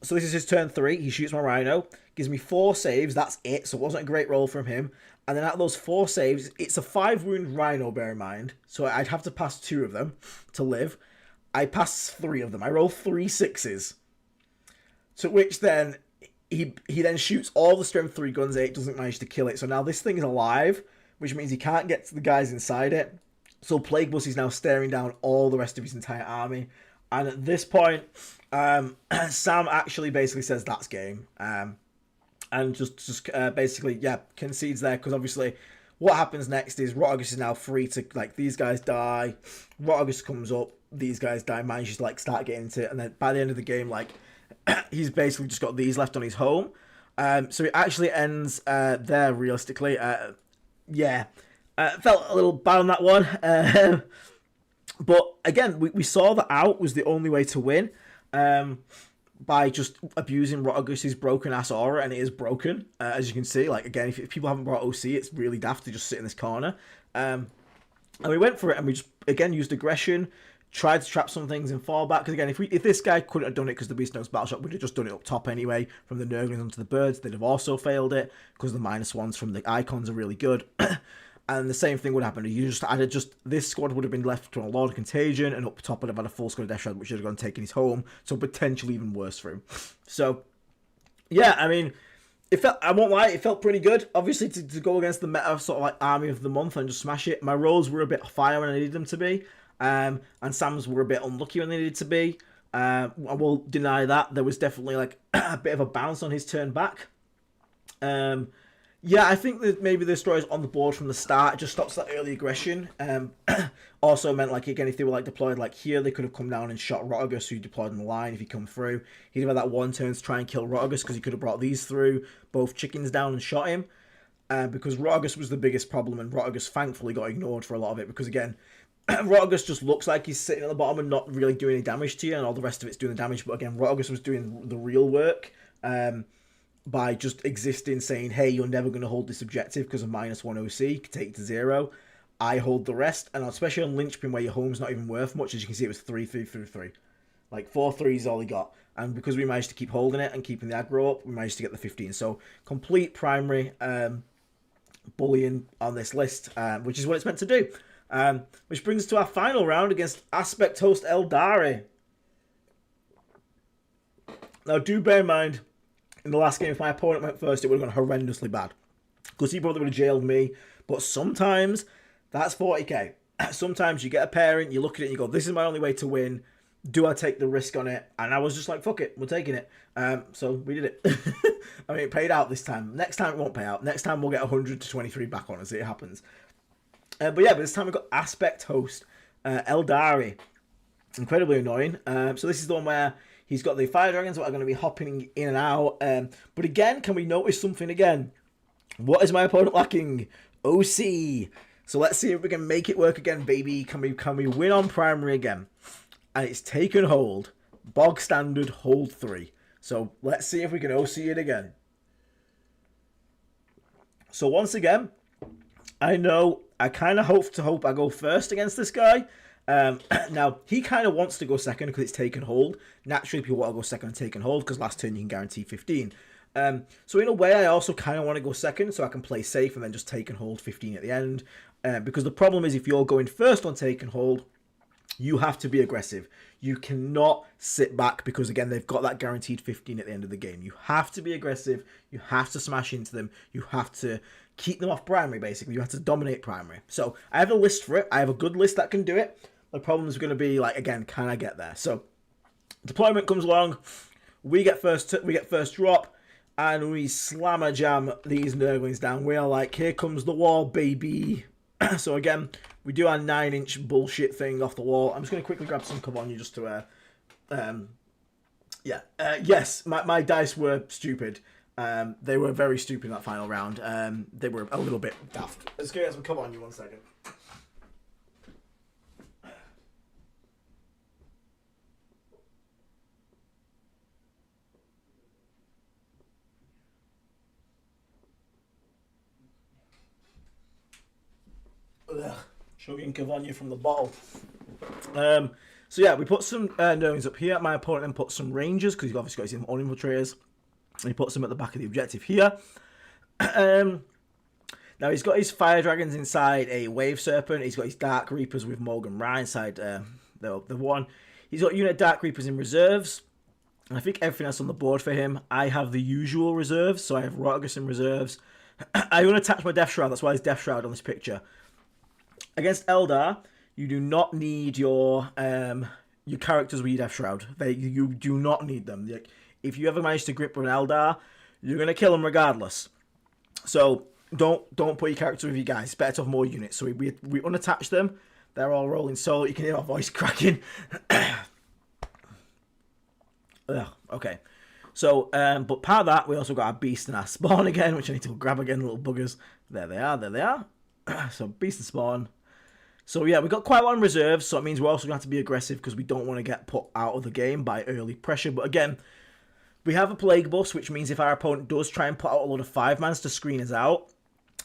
so this is his turn 3, he shoots my rhino, gives me 4 saves, that's it, so it wasn't a great roll from him. And then out of those 4 saves, it's a 5-wound rhino, bear in mind, so I'd have to pass 2 of them to live. I pass 3 of them. I roll 3 6s. To which then, he then shoots all the strength 3 guns, 8 doesn't manage to kill it. So now this thing is alive, which means he can't get to the guys inside it. So Plague Bus is now staring down all the rest of his entire army. And at this point, Sam actually basically says that's game. And just basically, yeah, concedes there. Because obviously, what happens next is Rotagus is now free to, like, these guys die. Rotagus comes up. These guys die, manages to, like, start getting into it, and then by the end of the game, like, he's basically just got these left on his home. So it actually ends there, realistically. Yeah, felt a little bad on that one. But again, we saw that out was the only way to win, by just abusing Rotagus's broken ass aura, and it is broken, as you can see. Like, again, if people haven't brought OC, it's really daft to just sit in this corner. And we went for it, and we just, again, used aggression, tried to trap some things and fall back. Because again, if this guy couldn't have done it because the Beast Notes Battleshot would have just done it up top anyway, from the Nurglings onto the birds, they'd have also failed it, because the -1s from the icons are really good. And the same thing would happen. You just added this squad would have been left to a Lord of Contagion, and up top would have had a full squad of Death Shroud, which would have gone taking his home, so potentially even worse for him. So, yeah, I mean, I won't lie, it felt pretty good. Obviously, to go against the meta sort of like army of the month and just smash it. My rolls were a bit fire when I needed them to be, and Sam's were a bit unlucky when they needed to be. I will deny that. There was definitely like a bit of a bounce on his turn back. Yeah, I think that maybe the destroyer's on the board from the start. It just stops that early aggression. Also meant, like, again, if they were like deployed like here, they could have come down and shot Rotigus, who deployed on the line if he come through. He'd have had that one turn to try and kill Rotigus because he could have brought these through, both chickens down and shot him. Because Rotigus was the biggest problem, and Rotigus thankfully got ignored for a lot of it because, again, Rotigus just looks like he's sitting at the bottom and not really doing any damage to you, and all the rest of it's doing the damage. But again, Rotigus was doing the real work. By just existing, saying, hey, you're never going to hold this objective because of -1 OC, take it to 0. I hold the rest, and especially on Linchpin where your home's not even worth much, as you can see, it was 3-3-3-3. Like, 4-3 is all he got. And because we managed to keep holding it and keeping the aggro up, we managed to get the 15. So, complete primary bullying on this list, which is what it's meant to do. Which brings us to our final round against Aspect Host Eldari. Now, do bear in mind, in the last game, if my opponent went first, it would have gone horrendously bad. Because he probably would have jailed me. But sometimes, that's 40k. Sometimes you get a parent, you look at it and you go, this is my only way to win. Do I take the risk on it? And I was just like, fuck it, we're taking it. So we did it. I mean, it paid out this time. Next time it won't pay out. Next time we'll get 100 to 23 back on us. It happens. But yeah, but this time we've got Aspect Host Eldari. Incredibly annoying. So this is the one where he's got the fire dragons that are going to be hopping in and out. But again, can we notice something again? What is my opponent lacking? OC. So let's see if we can make it work again, baby. Can we win on primary again? And it's taken hold. Bog standard, hold 3. So let's see if we can OC it again. So once again, I know I kind of hope I go first against this guy. Now, he kind of wants to go second because it's taken hold. Naturally, people want to go second and taken hold because last turn you can guarantee 15. So in a way, I also kind of want to go second so I can play safe and then just take and hold 15 at the end. Because the problem is if you're going first on take and hold, you have to be aggressive. You cannot sit back because, again, they've got that guaranteed 15 at the end of the game. You have to be aggressive. You have to smash into them. You have to keep them off primary, basically. You have to dominate primary. So I have a list for it. I have a good list that can do it. The problem is going to be, like, again, can I get there? So deployment comes along. We get first drop. And we slammer jam these Nurglings down. We are like, here comes the wall, baby. So again, we do our 9-inch bullshit thing off the wall. I'm just going to quickly grab some Cavagna just to, yes, my dice were stupid. They were very stupid in that final round. They were a little bit daft. Let's get some Cavagna 1 second. Ugh, chugging Cavagna from the bottle. So yeah, we put some Nurglings up here. My opponent then put some Rangers, because he's obviously got his own infiltrators. And he puts them at the back of the objective here. Now he's got his Fire Dragons inside a Wave Serpent. He's got his Dark Reapers with Morgan Ryan inside the one. He's got unit Dark Reapers in reserves. And I think everything else on the board for him. I have the usual reserves, so I have Rotigus in reserves. I want to attach my Death Shroud, that's why there's Death Shroud on this picture. Against Eldar, you do not need your characters with your Death Shroud. You do not need them. Like, if you ever manage to grip with an Eldar, you're going to kill them regardless. So don't put your character with you guys. It's better to have more units. So we unattach them. They're all rolling solo. You can hear my voice cracking. Ugh, okay. So, but part of that, we also got our Beast and our Spawn again, which I need to grab again, little buggers. There they are. So Beast and Spawn. So yeah, we've got quite a lot in reserves, so it means we're also going to have to be aggressive because we don't want to get put out of the game by early pressure. But again, we have a Plague Bus, which means if our opponent does try and put out a load of 5-mans to screen us out,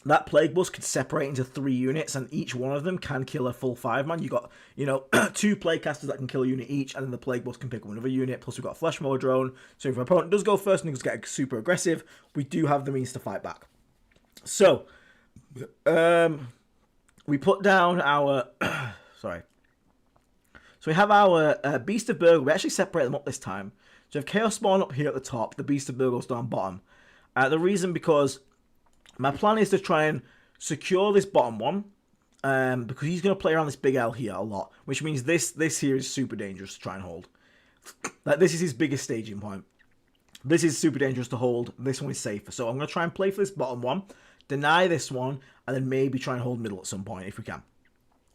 that Plague Bus could separate into 3 units, and each one of them can kill a full 5-man. You got, 2 Plaguecasters that can kill a unit each, and then the Plague Bus can pick up another unit, plus we've got a Flesh Mower Drone. So if our opponent does go first and does get super aggressive, we do have the means to fight back. So, we put down our... sorry. So we have our Beast of Burgle. We actually separate them up this time. So we have Chaos Spawn up here at the top, the Beast of Burgle's down bottom. The reason because my plan is to try and secure this bottom one, because he's going to play around this big L here a lot, which means this here is super dangerous to try and hold. Like, this is his biggest staging point. This is super dangerous to hold. This one is safer. So I'm going to try and play for this bottom one, deny this one, and then maybe try and hold middle at some point if we can.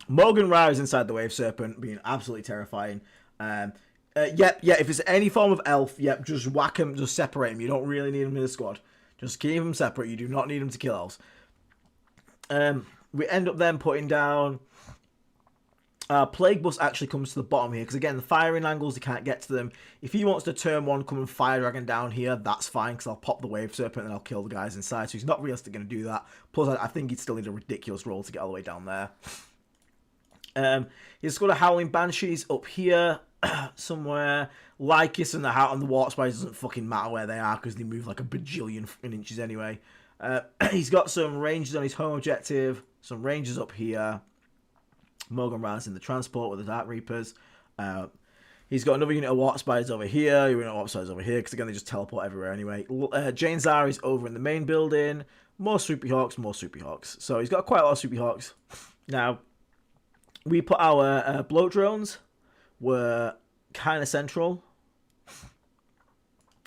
Morgan Ra is inside the Wave Serpent, being absolutely terrifying. Yep, if it's any form of elf, yep, just whack him, just separate him. You don't really need him in the squad. Just keep him separate. You do not need him to kill elves. We end up then putting down... Plague Bus actually comes to the bottom here, because again, the firing angles, he can't get to them. If he wants to turn one, come and Fire Dragon down here, that's fine, because I'll pop the Wave Serpent and I'll kill the guys inside. So he's not realistically going to do that. Plus, I think he'd still need a ridiculous roll to get all the way down there. He's got a Howling Banshees up here somewhere. Lycus and the Warp Spiders doesn't fucking matter where they are, because they move like a bajillion inches anyway. He's got some ranges on his home objective, some ranges up here. Morgan Ra's in the transport with the Dark Reapers. He's got another unit of Warp Spiders over here. Unit of Warp Spiders over here, because again, they just teleport everywhere anyway. Jane Zara is over in the main building. More Swoopy Hawks, more Swoopy Hawks. So he's got quite a lot of Swoopy Hawks. Now, we put our bloat drones were kind of central.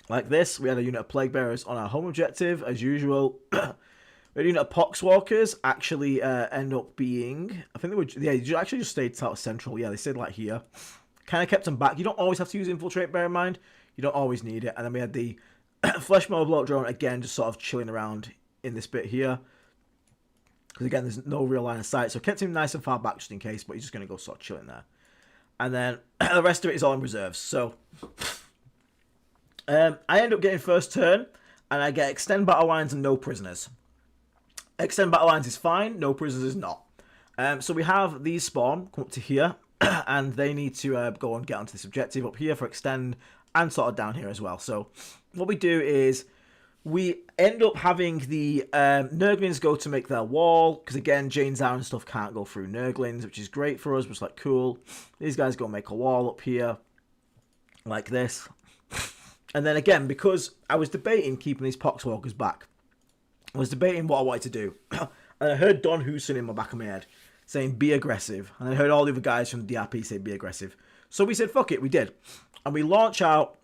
Like this. We had a unit of Plague Bearers on our home objective, as usual. We had a unit of Poxwalkers actually end up being... I think they were... Yeah, they actually just stayed sort of central. Yeah, they stayed like here. Kind of kept them back. You don't always have to use Infiltrate, bear in mind. You don't always need it. And then we had the Fleshmower Bloat Drone, again, just sort of chilling around in this bit here. Because, again, there's no real line of sight. So kept him nice and far back just in case, but he's just going to go sort of chilling there. And then the rest of it is all in reserves. So I end up getting first turn, and I get Extend Battle Lines and no prisoners. Extend Battle Lines is fine, no prisoners is not. So we have these spawn come up to here, and they need to go and get onto this objective up here for extend, and sort of down here as well. So what we do is we end up having the Nurglings go to make their wall, because again, Jane Zara and stuff can't go through Nurglings, which is great for us, which is like cool. These guys go make a wall up here, like this. And then again, because I was debating keeping these Poxwalkers back, I was debating what I wanted to do. And I heard Don Hooson in my back of my head saying, be aggressive. And I heard all the other guys from the DRP say, be aggressive. So we said, fuck it, we did. And we launch out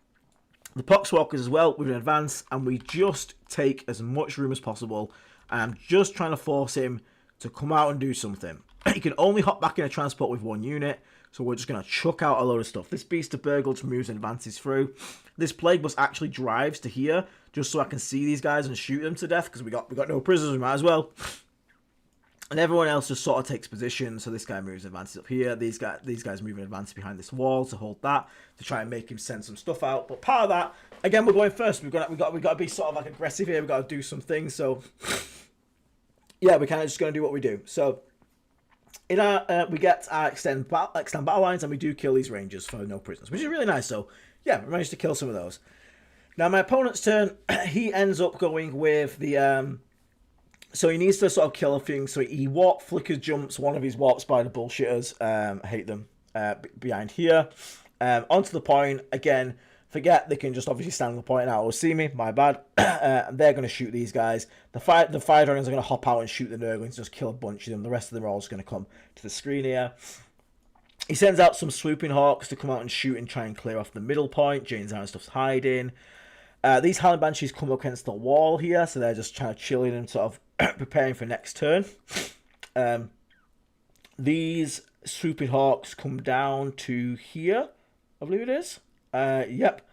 the Poxwalkers as well with an advance, and we just take as much room as possible. And I'm just trying to force him to come out and do something. He can only hop back in a transport with one unit, so we're just going to chuck out a load of stuff. This Beast of Burgle moves and advances through. This Plague Bus actually drives to here, just so I can see these guys and shoot them to death, because we got no prisoners, we might as well. And everyone else just sort of takes position. So this guy moves and advances up here. These guys move and advance behind this wall to hold that, to try and make him send some stuff out. But part of that, again, we're going first. We got to be sort of like aggressive here. We've got to do some things. So yeah, we're kind of just going to do what we do. So in our we get our extend battle lines, and we do kill these rangers for no prisoners, which is really nice. So yeah, we managed to kill some of those. Now my opponent's turn, he ends up going with the so he needs to sort of kill a thing. So he warp flickers jumps one of his warp spider bullshitters. I hate them. Behind here, onto the point again. Forget they can just obviously stand on the point now or see me. My bad. And they're going to shoot these guys. The fire dragons are going to hop out and shoot the Nurglings, just kill a bunch of them. The rest of them are all just going to come to the screen here. He sends out some swooping hawks to come out and shoot and try and clear off the middle point. Jane Zara and stuff's hiding. These Howling Banshees come up against the wall here, so they're just trying to chill in and sort of preparing for next turn. These swooping hawks come down to here, I believe it is. Yep.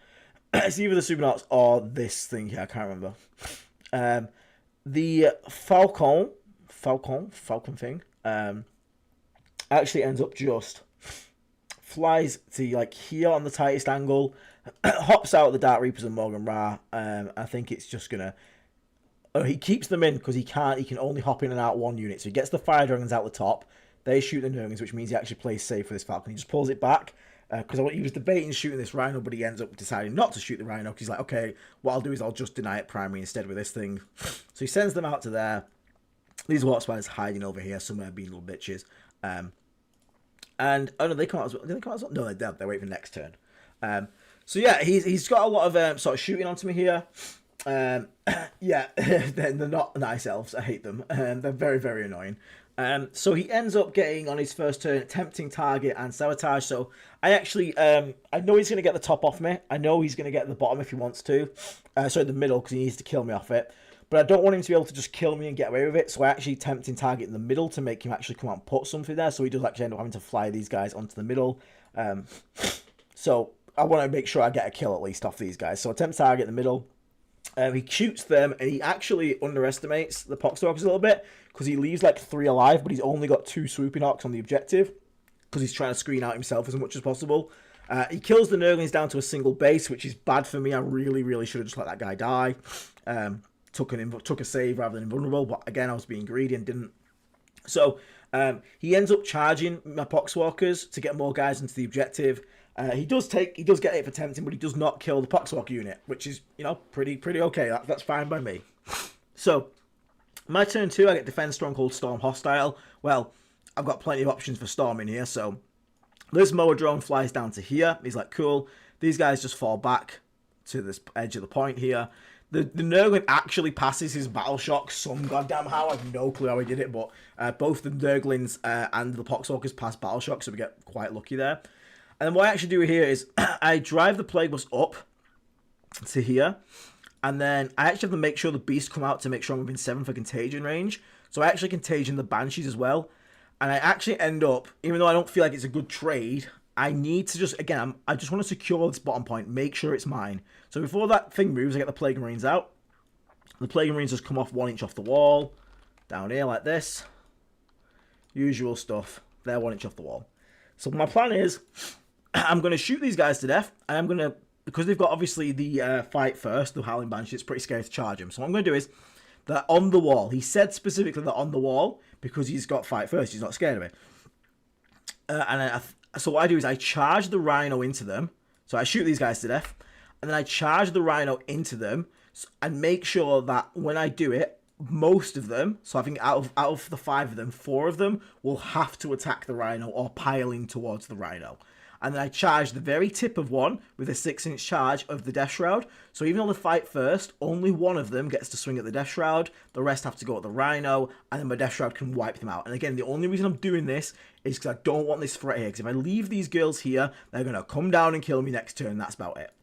It's either the swooping hawks or this thing here, I can't remember. The falcon thing, actually ends up just flies to like here on the tightest angle, hops out of the Dark Reapers and Morgan Ra. I think it's just gonna... Oh, he keeps them in because he can only hop in and out one unit. So he gets the Fire Dragons out the top. They shoot the Nurglings, which means he actually plays safe for this Falcon. He just pulls it back because he was debating shooting this Rhino, but he ends up deciding not to shoot the Rhino because he's like, okay, what I'll do is I'll just deny it primary instead with this thing. So he sends them out to there. These Warp Spiders hiding over here somewhere, being little bitches. And oh no, they come out as well. Did they come out as well? No, they're waiting for next turn. So yeah, he's got a lot of sort of shooting onto me here. Yeah, they're not nice elves. I hate them. They're very, very annoying. So he ends up getting on his first turn attempting target and sabotage. So I actually I know he's going to get the top off me. I know he's going to get the bottom if he wants to. Sorry, the middle, because he needs to kill me off it. But I don't want him to be able to just kill me and get away with it. So I actually tempting target in the middle to make him actually come out and put something there. So he does actually end up having to fly these guys onto the middle. So I want to make sure I get a kill at least off these guys. So attempt target in the middle. He shoots them, and he actually underestimates the Poxhawks a little bit, because he leaves like 3 alive, but he's only got 2 swooping hawks on the objective, because he's trying to screen out himself as much as possible. He kills the Nurglings down to a single base, which is bad for me. I really should have just let that guy die. Took a save rather than invulnerable, but again, I was being greedy and didn't. So he ends up charging my Poxwalkers to get more guys into the objective. He does get it for tempting, but he does not kill the Poxwalker unit, which is, you know, pretty okay. That's fine by me. So my turn 2, I get Defend Stronghold, Storm Hostile. Well, I've got plenty of options for storming here. So this mower drone flies down to here. He's like, cool. These guys just fall back to this edge of the point here. The Nurgling actually passes his battle shock some goddamn how. I have no clue how he did it, but both the Nurglings and the Poxwalkers pass battle shock, so we get quite lucky there. And then what I actually do here is I drive the Plague Bus up to here, and then I actually have to make sure the Beasts come out to make sure I'm within 7 for contagion range. So I actually contagion the Banshees as well. And I actually end up, even though I don't feel like it's a good trade, I need to just, again, I just want to secure this bottom point, make sure it's mine. So before that thing moves, I get the Plague Marines out. The Plague Marines just come off 1 inch off the wall, down here like this. Usual stuff. They're 1 inch off the wall. So my plan is, I'm going to shoot these guys to death, and I'm going to, because they've got obviously the fight first, the Howling Banshee, it's pretty scary to charge them. So what I'm going to do is, they're on the wall. He said specifically they're on the wall, because he's got fight first, he's not scared of it. So what I do is I charge the Rhino into them. So I shoot these guys to death, and then I charge the Rhino into them, and make sure that when I do it, most of them, so I think out of the 5 of them, 4 of them will have to attack the Rhino or pile in towards the Rhino. And then I charge the very tip of one with a 6-inch charge of the Death Shroud. So even though they fight first, only one of them gets to swing at the Death Shroud. The rest have to go at the Rhino, and then my Death Shroud can wipe them out. And again, the only reason I'm doing this is because I don't want this threat here. Because if I leave these girls here, they're going to come down and kill me next turn. That's about it.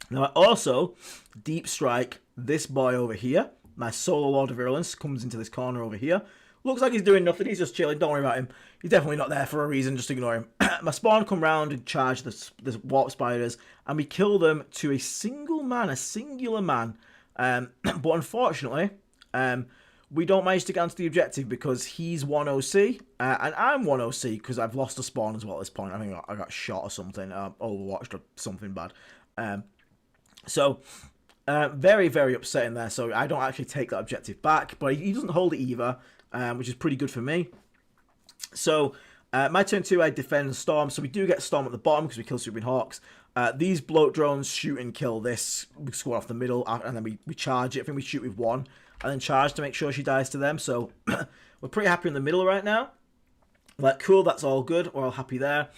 Now I also deep strike this boy over here. My solo Lord of Virulence comes into this corner over here. Looks like he's doing nothing. He's just chilling. Don't worry about him. He's definitely not there for a reason. Just ignore him. My spawn come round and charge the warp spiders, and we kill them to a single man, a singular man. But unfortunately, we don't manage to get onto the objective because he's 1 OC, and I'm 1 OC because I've lost a spawn as well at this point. I think I got shot or something, overwatched or something bad. Very, very upsetting there. So I don't actually take that objective back, but he doesn't hold it either. Which is pretty good for me. So, my turn 2, I defend Storm. So we do get Storm at the bottom because we kill Swooping Hawks. These bloat drones shoot and kill this. We score off the middle, and then we charge it. I think we shoot with 1, and then charge to make sure she dies to them. So, we're pretty happy in the middle right now. Like, cool, that's all good. We're all happy there.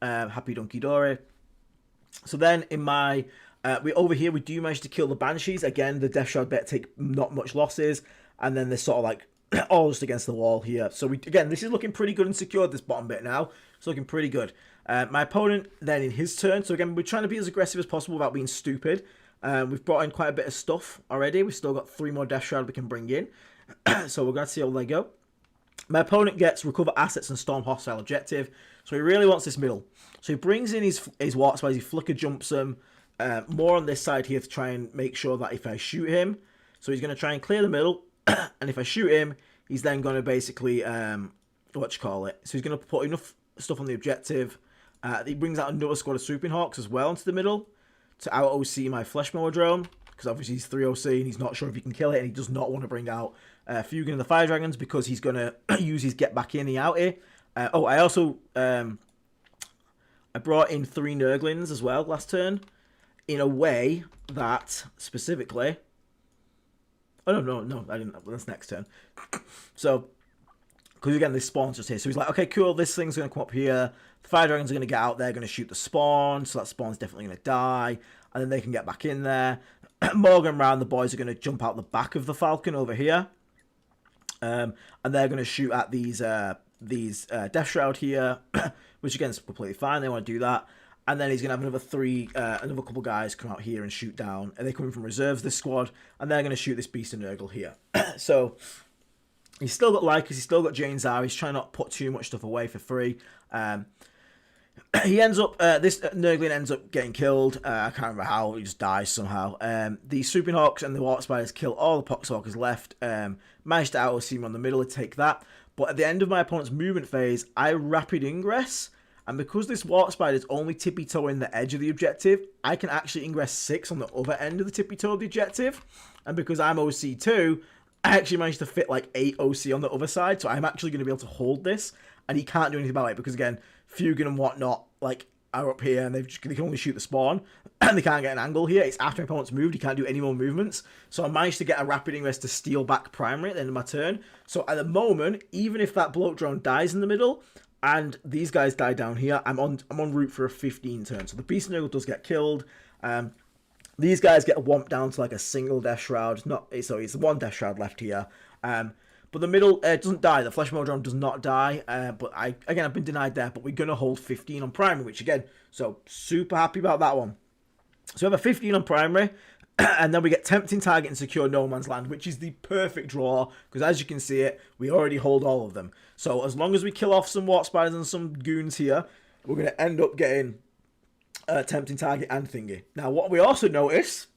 Happy Donkey Dory. So then, in my... over here, we do manage to kill the Banshees. Again, the Death Shroud bet take not much losses. And then they're sort of like... all just against the wall here. So again, this is looking pretty good and secured, this bottom bit now. It's looking pretty good. My opponent then in his turn. So again, we're trying to be as aggressive as possible without being stupid. We've brought in quite a bit of stuff already. We've still got 3 more Death Shroud we can bring in. So we're going to see how they go. My opponent gets recover assets and storm hostile objective. So he really wants this middle. So he brings in his warp spiders. He flicker jumps them. More on this side here to try and make sure that if I shoot him. So he's going to try and clear the middle. And if I shoot him, he's then going to basically, So he's going to put enough stuff on the objective. He brings out another squad of Swooping Hawks as well into the middle to out-OC my Flesh Mower drone. Because obviously he's 3 OC and he's not sure if he can kill it. And he does not want to bring out Fugin and the Fire Dragons because he's going to use his get back in the outie. I also... I brought in 3 Nurglings as well last turn. In a way that, specifically... Oh, no, I didn't. That's next turn. So, because again, this spawn's just here. So he's like, okay, cool, this thing's going to come up here. The Fire Dragons are going to get out there, going to shoot the spawn. So that spawn's definitely going to die. And then they can get back in there. Morgan round, the boys are going to jump out the back of the Falcon over here. and they're going to shoot at these Death Shroud here, which again is completely fine. They want to do that. And then he's going to have another couple guys come out here and shoot down. And they're coming from reserves, this squad. And they're going to shoot this Beast of Nurgle here. So, he's still got Lycus, he's still got Jane Zara. He's trying not to put too much stuff away for free. He ends up, this Nurgling ends up getting killed. I can't remember how, he just dies somehow. The Swooping Hawks and the Warp Spiders kill all the Poxwalkers left. Managed to out-seam on the middle to take that. But at the end of my opponent's movement phase, I rapid ingress. And because this Warp Spider is only tippy-toeing the edge of the objective, I can actually ingress 6 on the other end of the tippy-toe of the objective. And because I'm OC2, I actually managed to fit like 8 OC on the other side. So I'm actually going to be able to hold this. And he can't do anything about it because, again, Fugan and whatnot like are up here and they can only shoot the spawn. And they can't get an angle here. It's after my opponent's moved. He can't do any more movements. So I managed to get a rapid ingress to steal back primary at the end of my turn. So at the moment, even if that bloat drone dies in the middle... and these guys die down here, I'm on route for a 15 turn. So the Beast Nurgle does get killed. These guys get whomped down to like a single Death Shroud. So it's one Death Shroud left here. But the middle doesn't die. The Flesh Drone does not die. But I've been denied there. But we're going to hold 15 on primary, which again, so super happy about that one. So we have a 15 on primary. And then we get Tempting Target and Secure No Man's Land, which is the perfect draw, because as you can see it, we already hold all of them. So as long as we kill off some Warp Spiders and some goons here, we're going to end up getting Tempting Target and Thingy. Now, what we also notice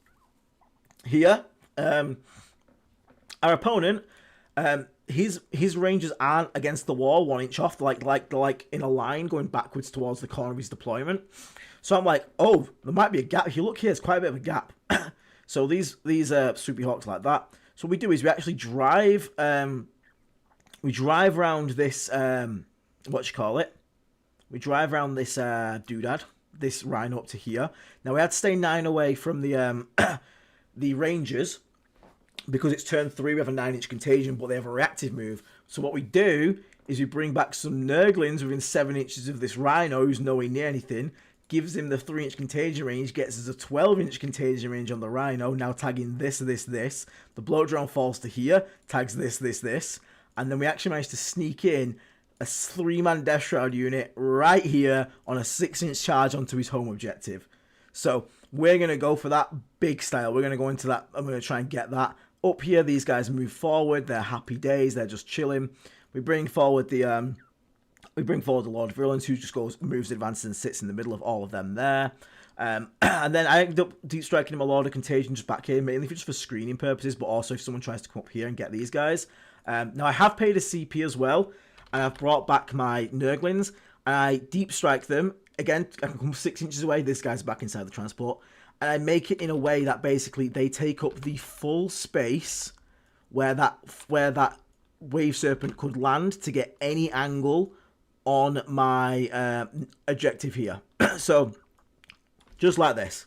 here, our opponent, his ranges aren't against the wall 1 inch off, they're like in a line going backwards towards the corner of his deployment. So I'm like, oh, there might be a gap. If you look here, it's quite a bit of a gap. So these Swoopy Hawks like that. So what we do is we actually drive around this we drive around this doodad, this Rhino up to here. Now we had to stay 9 away from the the Rangers because it's turn 3. We have a 9-inch contagion, but they have a reactive move. So what we do is we bring back some Nurglings within 7 inches of this Rhino who's nowhere near anything. Gives him the 3-inch contagion range, gets us a 12-inch contagion range on the Rhino, now tagging this. The bloat drone falls to here, tags this, and then we actually managed to sneak in a 3-man Death Shroud unit right here on a 6-inch charge onto his home objective. So we're going to go for that big style. We're going to go into that. I'm going to try and get that. Up here, these guys move forward. They're happy days. They're just chilling. We bring forward the... We bring forward the Lord of Virulence, who just moves, advances, and sits in the middle of all of them there. And then I ended up deep striking him a Lord of Contagion just back here, mainly just for screening purposes, but also if someone tries to come up here and get these guys. Now I have paid a CP as well, and I've brought back my Nurglings, and I deep strike them. Again, I can come 6 inches away. This guy's back inside the transport. And I make it in a way that basically they take up the full space where that Wave Serpent could land to get any angle on my objective here. So just like this.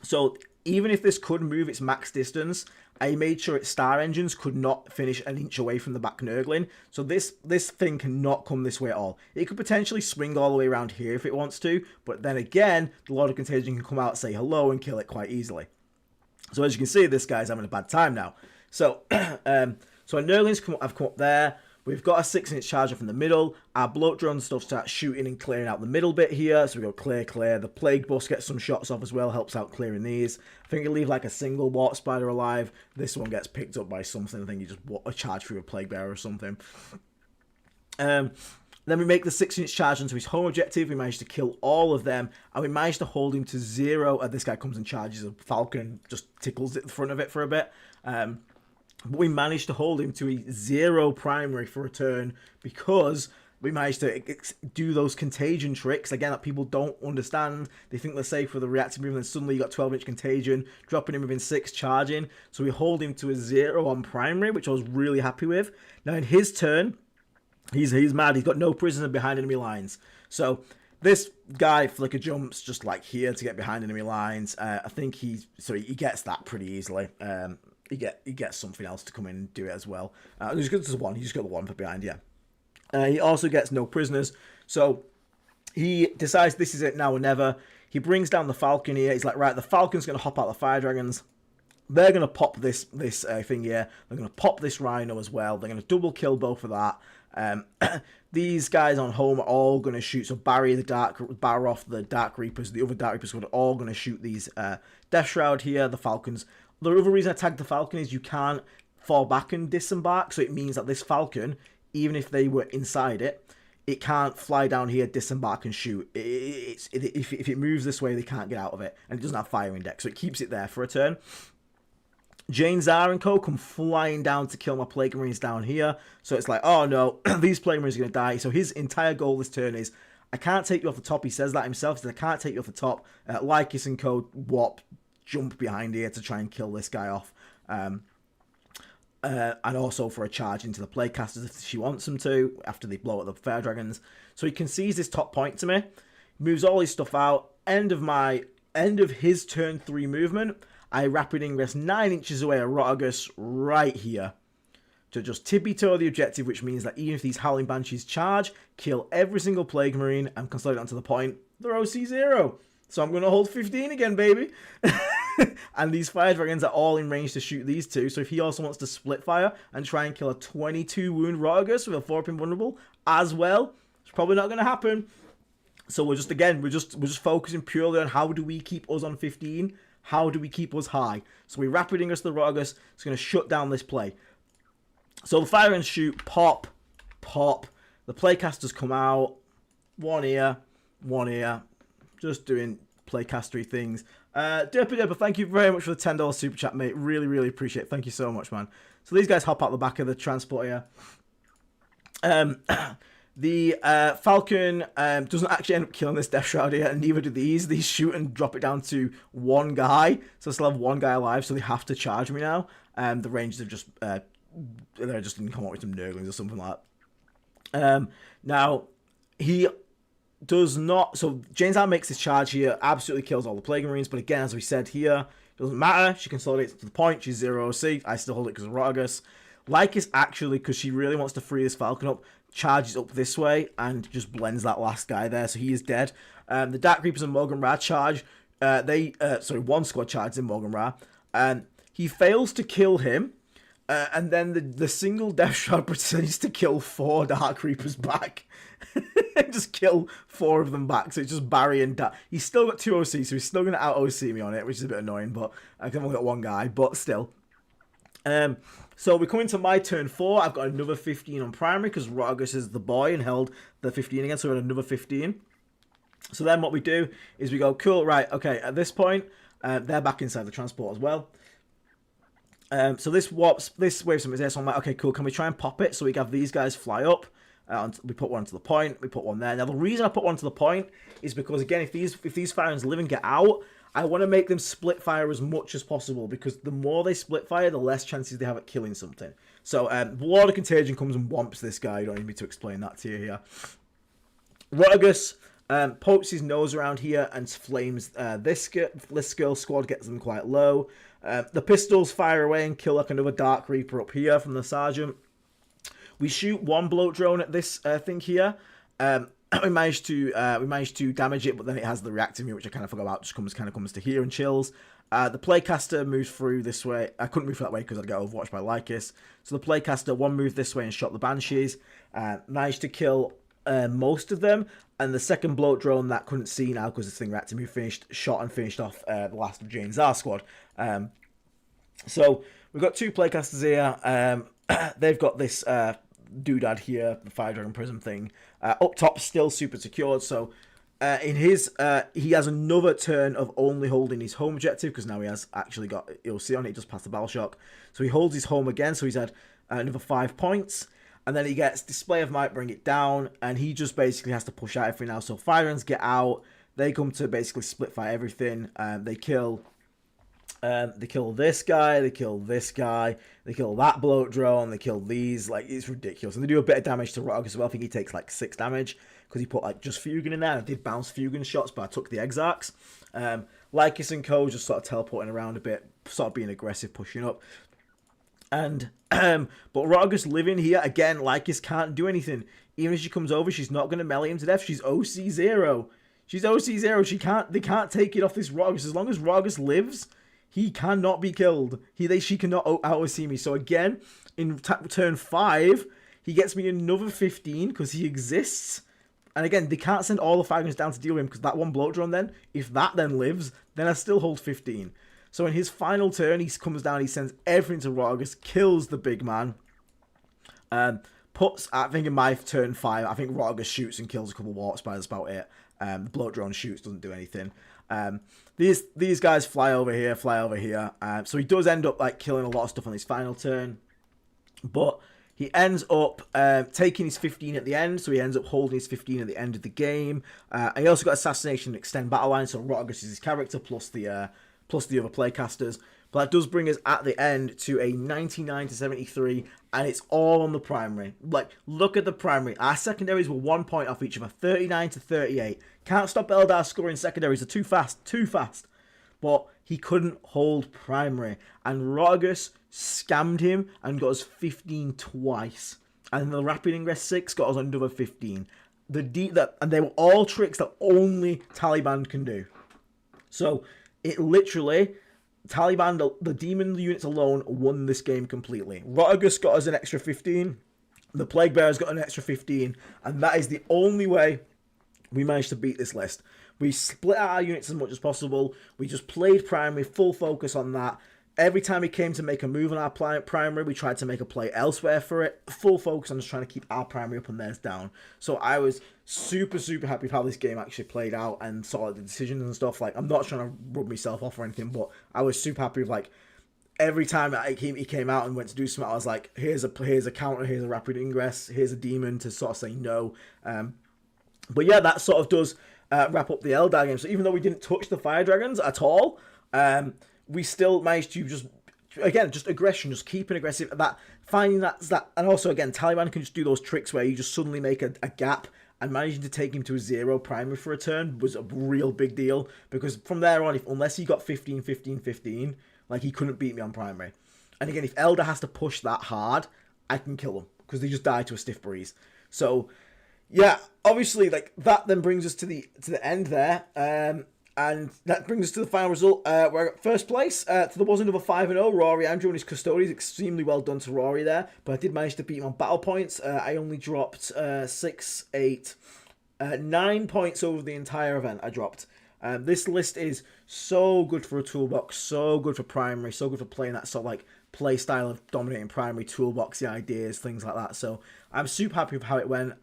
So even if this could move its max distance, I made sure its star engines could not finish an inch away from the back Nurgling. So this thing cannot come this way at all. It could potentially swing all the way around here if it wants to, but then again, the Lord of Contagion can come out, say hello, and kill it quite easily. So as you can see, this guy's having a bad time now. So so our Nurglings have come up there. We've got a 6-inch charger from the middle. Our bloat drone stuff starts shooting and clearing out the middle bit here. So we go clear. The Plague Bus gets some shots off as well, helps out clearing these. I think you leave like a single Warp Spider alive. This one gets picked up by something. I think you just charge through a Plague Bearer or something. Then we make the 6-inch charge onto his home objective. We manage to kill all of them. And we manage to hold him to 0. This guy comes and charges a Falcon and just tickles at the front of it for a bit. But we managed to hold him to a 0 primary for a turn because we managed to do those contagion tricks, again, that people don't understand. They think they're safe with a reactive move, and then suddenly you got 12-inch contagion, dropping him within 6, charging. So we hold him to a 0 on primary, which I was really happy with. Now in his turn, he's mad. He's got no prisoner behind enemy lines. So this guy flicker jumps just like here to get behind enemy lines. I think he gets that pretty easily. He gets something else to come in and do it as well. He's got the one for behind, yeah. He also gets no prisoners. So he decides this is it now or never. He brings down the Falcon here. He's like, right, the Falcon's going to hop out the Fire Dragons. They're going to pop this thing here. They're going to pop this Rhino as well. They're going to double kill both of that. These guys on home are all going to shoot. So Barry off the Dark Reapers, the other Dark Reapers are all going to shoot these Death Shroud here, the Falcons. The other reason I tagged the Falcon is you can't fall back and disembark. So it means that this Falcon, even if they were inside it, it can't fly down here, disembark and shoot. If it moves this way, they can't get out of it. And it doesn't have fire index, so it keeps it there for a turn. Jane Zar and co come flying down to kill my Plague Marines down here. So it's like, oh no, these Plague Marines are going to die. So his entire goal this turn is, I can't take you off the top. He says that himself. He says, I can't take you off the top. Lycus and co jump behind here to try and kill this guy off. And also for a charge into the Plaguecasters if she wants them to, after they blow up the Fire Dragons. So he concedes this top point to me. Moves all his stuff out. End of his turn 3 movement. I rapid ingress 9 inches away a Rotagus right here to just tippy-toe the objective, which means that even if these Howling Banshees charge, kill every single Plague Marine, and consolidate onto the point, they're OC0. So I'm going to hold 15 again, baby. And these Fire Dragons are all in range to shoot these two, so if he also wants to split fire and try and kill a 22 wound Rotagus with a 4-pin vulnerable as well, it's probably not going to happen. So we're just focusing purely on how do we keep us on 15. How do we keep us high? So we rapid ingress the Rotagus. It's going to shut down this play. So the Fire and shoot, pop, pop. The Playcasters come out. One here. Just doing Playcastery things. Derpy, thank you very much for the $10 super chat, mate. Really, really appreciate it. Thank you so much, man. So these guys hop out the back of the transport here. The Falcon doesn't actually end up killing this Death Shroud here, and neither do these. These shoot and drop it down to one guy, so I still have one guy alive, so they have to charge me now. The Rangers have just, they're just going to come up with some Nurglings or something like that. Now, he does not, so Jane's Arm makes this charge here, absolutely kills all the Plague Marines, but again, as we said here, it doesn't matter, she consolidates to the point, she's 0 OC, I still hold it because of Rotagus. Lycus actually, because she really wants to free this Falcon up, charges up this way and just blends that last guy there, so he is dead. The Dark Reapers and Morgan Ra charge. One squad charges in Morgan Ra. He fails to kill him, and then the single Death Shroud proceeds to kill 4 Dark Reapers back. Just kill 4 of them back, so it's just Barry and Dark. He's still got 2 OC, so he's still going to out-OC me on it, which is a bit annoying, but I've only got 1 guy, but still. So we come into my turn 4. I've got another 15 on primary because Rotagus is the boy and held the 15 again, so we had another 15. So then what we do is we go, cool, right, okay, at this point, they're back inside the transport as well. So this waves some there, so I'm like, okay, cool, can we try and pop it? So we have these guys fly up. We put one to the point, we put one there. Now the reason I put one to the point is because, again, if these Firings live and get out, I want to make them split fire as much as possible, because the more they split fire, the less chances they have at killing something. So, Lord of Contagion comes and whomps this guy. You don't need me to explain that to you here. Rotagus pokes his nose around here and flames this girl squad, gets them quite low. The pistols fire away and kill like another Dark Reaper up here from the Sergeant. We shoot 1 bloat drone at this thing here. We managed to damage it, but then it has the reactive mute, which I kind of forgot about. Just comes to here and chills. The Playcaster moves through this way. I couldn't move that way because I'd get overwatched by Lycus. So the Playcaster 1 moved this way and shot the Banshees. Managed to kill most of them. And the second bloat drone that couldn't see now because this thing reactive mute shot and finished off the last of Jane's R squad. So we've got 2 Playcasters here. They've got this doodad here, the Fire Dragon Prism thing. Up top, still super secured, so in his, he has another turn of only holding his home objective, because now he has actually got, you'll see on it, just past the battle shock. So he holds his home again, so he's had another 5 points, and then he gets Display of Might, bring it down, and he just basically has to push out everything now. So Firings get out, they come to basically split fire everything, they kill this guy, they kill this guy, they kill that bloat drone, they kill these, like, it's ridiculous. And they do a bit of damage to Rotagus as well. I think he takes like 6 damage, because he put like just Fugan in there. I did bounce Fugan shots, but I took the Exarchs. Lycus and co just sort of teleporting around a bit, sort of being aggressive, pushing up. And, but Rotagus living here, again, Lycus can't do anything. Even if she comes over, she's not going to melee him to death. She's OC0. She's OC0. They can't take it off this Rotagus. As long as Rotagus lives, He cannot be killed. She cannot out-see me. So again, in turn 5, he gets me another 15 because he exists. And again, they can't send all the 5 units down to deal with him because that one blow drone then, if that then lives, then I still hold 15. So in his final turn, he comes down, he sends everything to Rogus, kills the big man. Puts, I think in my turn 5, I think Rogus shoots and kills a couple of warp spiders, about it. The blow drone shoots, doesn't do anything. These guys fly over here. So he does end up like killing a lot of stuff on his final turn. But he ends up taking his 15 at the end, so he ends up holding his 15 at the end of the game. And he also got Assassination and Extend Battle Line, so Rogus is his character, plus the other playcasters. But that does bring us at the end to a 99 to 73, and it's all on the primary. Like, look at the primary. Our secondaries were 1 point off each other, 39 to 38. Can't stop Eldar scoring secondaries, they're too fast. But he couldn't hold primary, and Rogus scammed him and got us 15 twice. And the Rapid Ingress 6 got us another 15. And they were all tricks that only Tallyband can do. So, it literally... Tallyband, the demon units alone, won this game completely. Rogus got us an extra 15. The Plague Bearers got an extra 15. And that is the only way we managed to beat this list. We split out our units as much as possible. We just played primary, full focus on that. Every time we came to make a move on our primary, we tried to make a play elsewhere for it. Full focus on just trying to keep our primary up and theirs down. So I was super happy with how this game actually played out and saw the decisions and stuff. Like, I'm not trying to rub myself off or anything, but I was super happy with, like, every time he came out and went to do something, I was like, here's a counter, here's a Rapid Ingress, here's a demon to sort of say no. But yeah, that sort of does wrap up the Eldar game. So even though we didn't touch the Fire Dragons at all, we still managed to just aggression, just keeping aggressive. Finding that, and also again, Taliban can just do those tricks where you just suddenly make a gap, and managing to take him to a 0 primary for a turn was a real big deal, because from there on, unless he got 15, like, he couldn't beat me on primary. And again, if Elder has to push that hard, I can kill him, because they just die to a stiff breeze. So yeah, obviously, like, that then brings us to the end there. And that brings us to the final result. We're at first place. There was another 5-0. Rory Andrew and his custodians. Extremely well done to Rory there. But I did manage to beat him on battle points. I only dropped 6, 8, 9 points over the entire event. I dropped. This list is so good for a toolbox. So good for primary. So good for playing that sort of like play style of dominating primary, toolboxy ideas, things like that. So I'm super happy with how it went.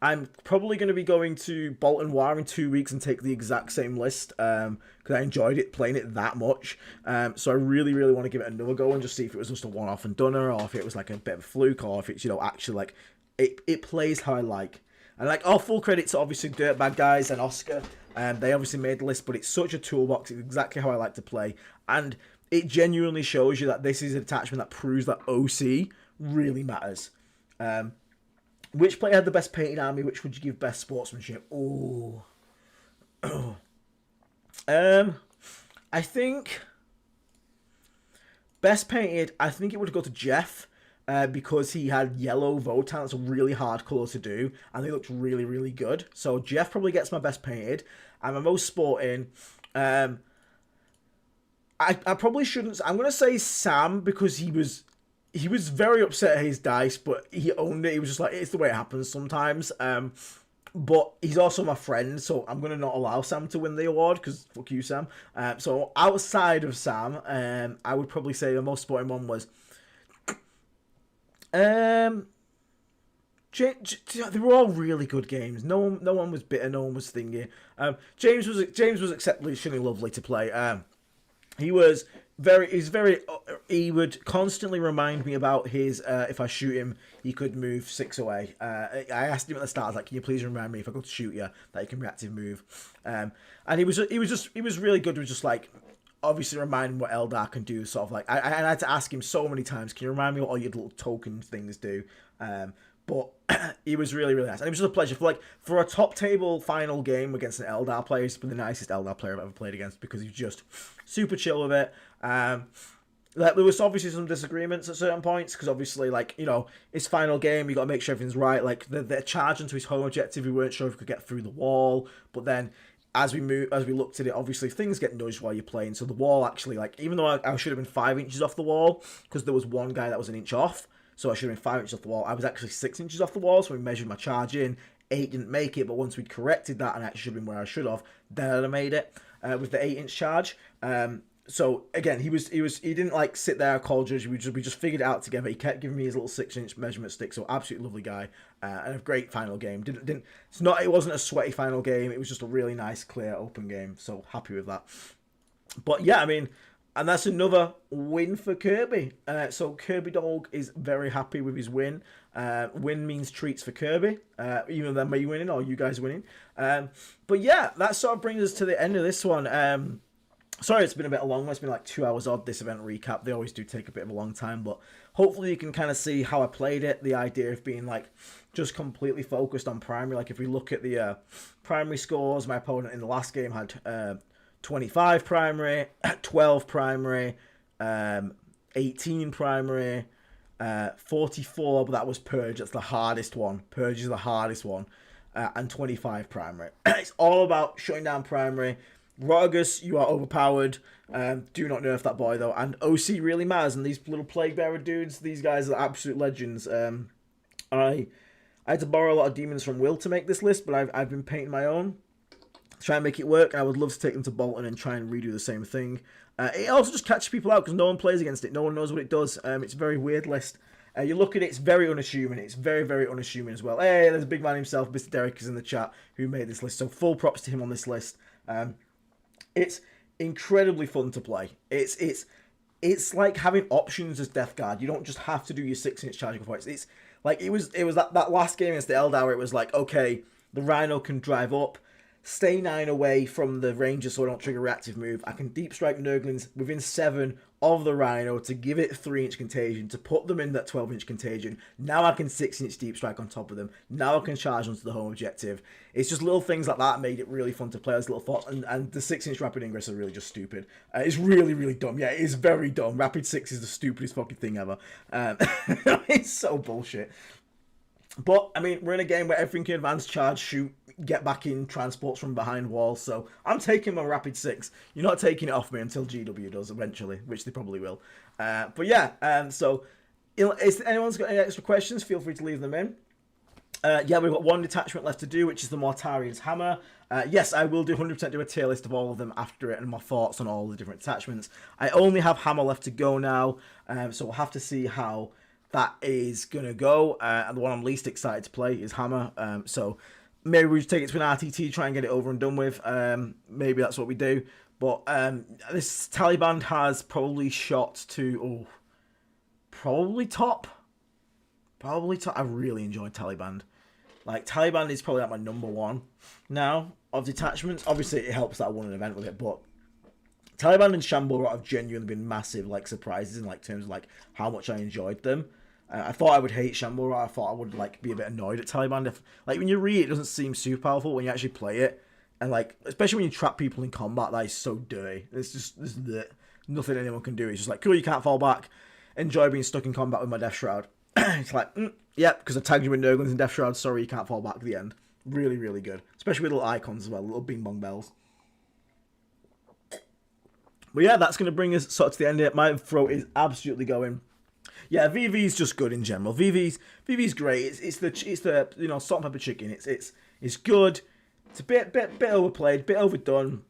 I'm probably going to be going to Bolton War in 2 weeks and take the exact same list, because I enjoyed it, playing it that much. So I really want to give it another go and just see if it was just a one-off and doneer, or if it was like a bit of a fluke, or if it's, you know, actually like it plays how I like. And like, all full credit to obviously Dirtbag Guys and Oscar. They obviously made the list, but it's such a toolbox. It's exactly how I like to play, and it genuinely shows you that this is an attachment that proves that OC really matters. Which player had the best painted army? Which would you give best sportsmanship? Oh, I think best painted. I think it would go to Jeff, because he had yellow Votan. That's a really hard color to do, and they looked really good. So Jeff probably gets my best painted. And my most sporting. I probably shouldn't. I'm gonna say Sam, because he was very upset at his dice, but he owned it. He was just like, it's the way it happens sometimes. But he's also my friend, so I'm going to not allow Sam to win the award, because fuck you, Sam. So outside of Sam, I would probably say the most sporting one was... they were all really good games. No one was bitter, no one was thingy. James was exceptionally lovely to play. He would constantly remind me about his, if I shoot him, he could move 6 away. I asked him at the start, I was like, can you please remind me if I go to shoot you, that you can reactive move? And he was really good with just like, obviously reminding what Eldar can do, sort of like, I had to ask him so many times, can you remind me what all your little token things do? But he was really nice. And it was just a pleasure. For a top table final game against an Eldar player, he's been the nicest Eldar player I've ever played against, because he's just super chill with it. There was obviously some disagreements at certain points, because obviously, like, you know, his final game, you got to make sure everything's right. Like, they're charging to his home objective. We weren't sure if we could get through the wall. But then as we looked at it, obviously things get nudged while you're playing. So the wall actually, like, even though I should have been 5 inches off the wall, because there was one guy that was an inch off, so I should have been 5 inches off the wall. I was actually 6 inches off the wall, so we measured my charge in. 8 didn't make it, but once we corrected that and actually should have been where I should have, then I'd have made it with the 8-inch charge. So again, he didn't like sit there call judge. We just figured it out together. He kept giving me his little 6-inch measurement stick. So absolutely lovely guy and a great final game. It wasn't a sweaty final game. It was just a really nice, clear, open game. So happy with that. But yeah, I mean, and that's another win for Kirby. So Kirby Dog is very happy with his win. Win means treats for Kirby, either than me winning or you guys winning. But yeah, that sort of brings us to the end of this one. Sorry, it's been a bit long. It's been like 2 hours odd, this event recap. They always do take a bit of a long time, but hopefully you can kind of see how I played it. The idea of being like just completely focused on primary. Like if we look at the primary scores, my opponent in the last game had 25 primary, 12 primary, 18 primary, 44, but that was Purge. That's the hardest one. Purge is the hardest one. And 25 primary. It's all about shutting down primary. Rogus, you are overpowered. Do not nerf that boy, though. And OC really matters. And these little Plague Bearer dudes, these guys are absolute legends. I had to borrow a lot of demons from Will to make this list, but I've been painting my own. Try and make it work. And I would love to take them to Bolton and try and redo the same thing. It also just catches people out because no one plays against it. No one knows what it does. It's a very weird list. You look at it, it's very unassuming. It's very, very unassuming as well. Hey, there's a big man himself. Mr. Derek is in the chat who made this list. So full props to him on this list. It's incredibly fun to play. It's like having options as Death Guard. You don't just have to do your 6-inch charging fights. It's like it was that last game against the Eldar where it was like, okay, the Rhino can drive up, stay 9 away from the Ranger so I don't trigger a reactive move. I can deep strike Nurglings within 7 of the Rhino to give it 3-inch contagion, to put them in that 12-inch contagion. Now I can 6-inch deep strike on top of them. Now I can charge onto the home objective. It's just little things like that made it really fun to play as little thoughts. And the 6-inch rapid ingress are really just stupid. It's really, really dumb. Yeah, it is very dumb. Rapid 6 is the stupidest fucking thing ever. It's so bullshit. But, I mean, we're in a game where everything can advance, charge, shoot, get back in, transports from behind walls. So I'm taking my Rapid 6. You're not taking it off me until GW does eventually, which they probably will. But yeah, so if anyone's got any extra questions, feel free to leave them in. Yeah, we've got one detachment left to do, which is the Mortarian's Hammer. Yes, I will do 100% do a tier list of all of them after it and my thoughts on all the different attachments. I only have Hammer left to go now, so we'll have to see how that is going to go. And the one I'm least excited to play is Hammer. So maybe we just take it to an RTT, try and get it over and done with. Maybe that's what we do. But this Tallyband has probably shot to... probably top. I really enjoyed Tallyband. Like, Tallyband is probably like my number one now of detachments. Obviously, it helps that I won an event with it, but Tallyband and Shamble have genuinely been massive, like, surprises in, like, terms of, like, how much I enjoyed them. I thought I would hate Shamble. I thought I would, like, be a bit annoyed at Tallyband. If, like, when you read it, it doesn't seem super powerful. When you actually play it, and, like, especially when you trap people in combat, that is so dirty. It's just, nothing anyone can do. It's just like, cool, you can't fall back. Enjoy being stuck in combat with my Death Shroud. It's like, yeah, because I tagged you with Nurglings and Death Shroud. Sorry, you can't fall back at the end. Really, really good. Especially with little icons as well, little bing bong bells. But yeah, that's going to bring us sort of to the end of it. My throat is absolutely going. Yeah, VV's just good in general. VV's great. It's the you know, salt and pepper chicken. It's good. It's a bit overplayed, bit overdone,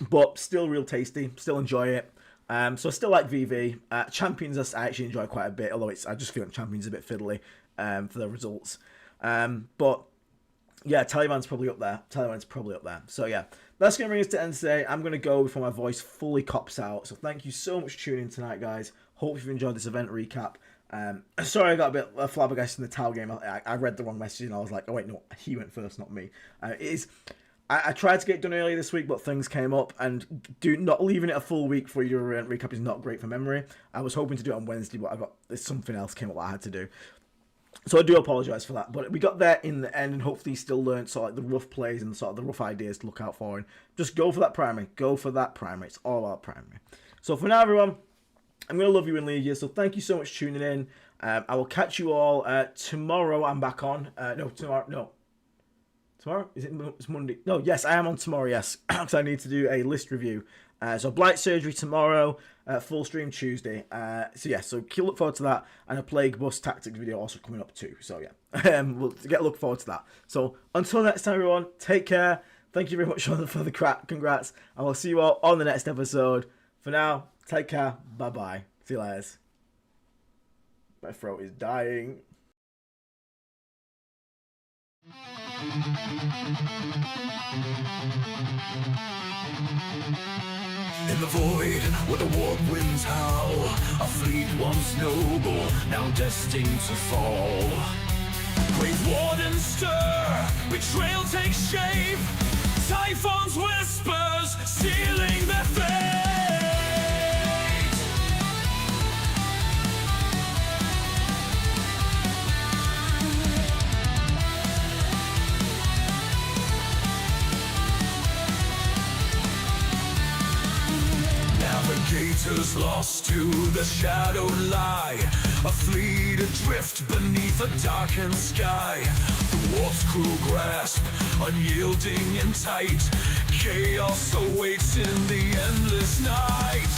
but still real tasty. Still enjoy it. So I still like VV. Champions I actually enjoy quite a bit, although I just feel like Champions a bit fiddly for the results. But yeah, Tallyband's probably up there. So yeah, that's going to bring us to end today. I'm going to go before my voice fully cops out. So thank you so much for tuning in tonight, guys. Hope you've enjoyed this event recap. Sorry I got a bit flabbergasted in the Tau game. I read the wrong message and I was like, oh wait, no, he went first, not me. I tried to get it done earlier this week, but things came up, and not leaving it a full week for you to recap is not great for memory. I was hoping to do it on Wednesday, but something else came up that I had to do. So I do apologise for that, but we got there in the end, and hopefully you still learned sort of like the rough plays and sort of the rough ideas to look out for, and just go for that primary. It's all about primary. So for now, everyone, I'm going to love you and leave you, so thank you so much for tuning in. I will catch you all tomorrow. I'm back on. Tomorrow? Is it? It's Monday. No, yes, I am on tomorrow, yes. Because I need to do a list review. So Blight Surgery tomorrow, full stream Tuesday. So look forward to that. And a Plague Bus Tactics video also coming up too. So yeah, we'll look forward to that. So until next time, everyone, take care. Thank you very much for the congrats. And we'll see you all on the next episode. For now, take care. Bye-bye. See you later. My throat is dying. In the void, where the warp winds howl, a fleet once noble, now destined to fall. Great wardens stir, betrayal takes shape, Typhon's whispers, sealing their fate. Navigators lost to the shadowed lie, a fleet adrift beneath a darkened sky. The warp's cruel grasp, unyielding and tight, chaos awaits in the endless night.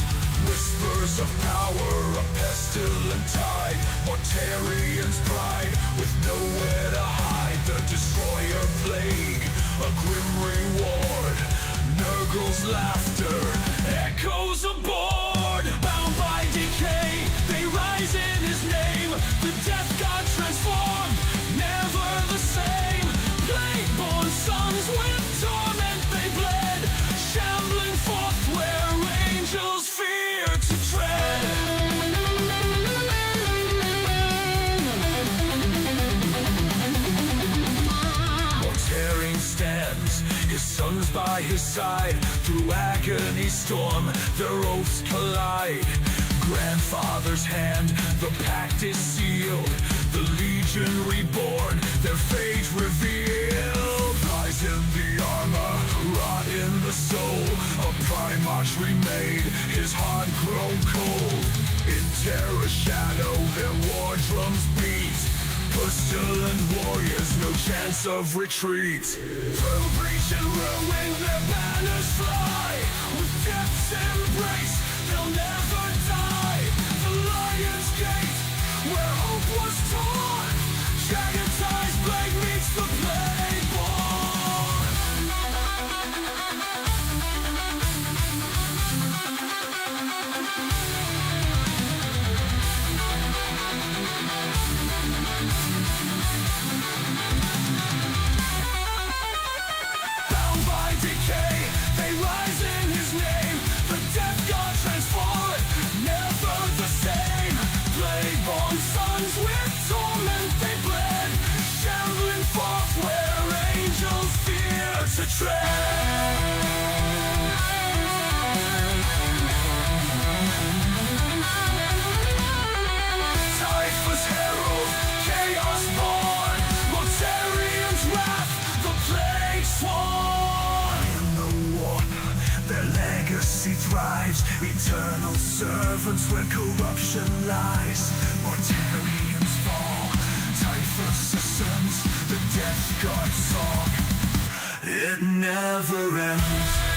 Whispers of power, a pestilent tide, Mortarian's pride, with nowhere to hide. The destroyer plague, a grim reward, Nurgle's laughter echoes aboard. Bound by decay, they rise in his name. The death god transformed, never the same. Plague-born sons with torment they bled, shambling forth where angels fear to tread. Mortarian stands, his sons by his side. Through agony storm, their oaths collide. Grandfather's hand, the pact is sealed. The legion reborn, their fate revealed. Lies in the armor, rot in the soul. A Primarch remade, his heart grown cold. In terror's shadow, their war drums beat. Pestilent warriors, no chance of retreat. Through breach and ruin, their banners fly. With death's embrace, they'll never die. The Lion's Gate, where hope was torn. Jagged-sized blade meets the Plague-born. Bound by decay, they rise in his name. The death god transformed, never the same. Plague-born sons with torment they bled, shambling forth where angels fear to tread. Typhus herald, chaos born, Mortarian's wrath, the plague sworn. In the warp, their legacy thrives, eternal servants where corruption lies. Mortarians fall, Typhus ascends, the death god song, it never ends.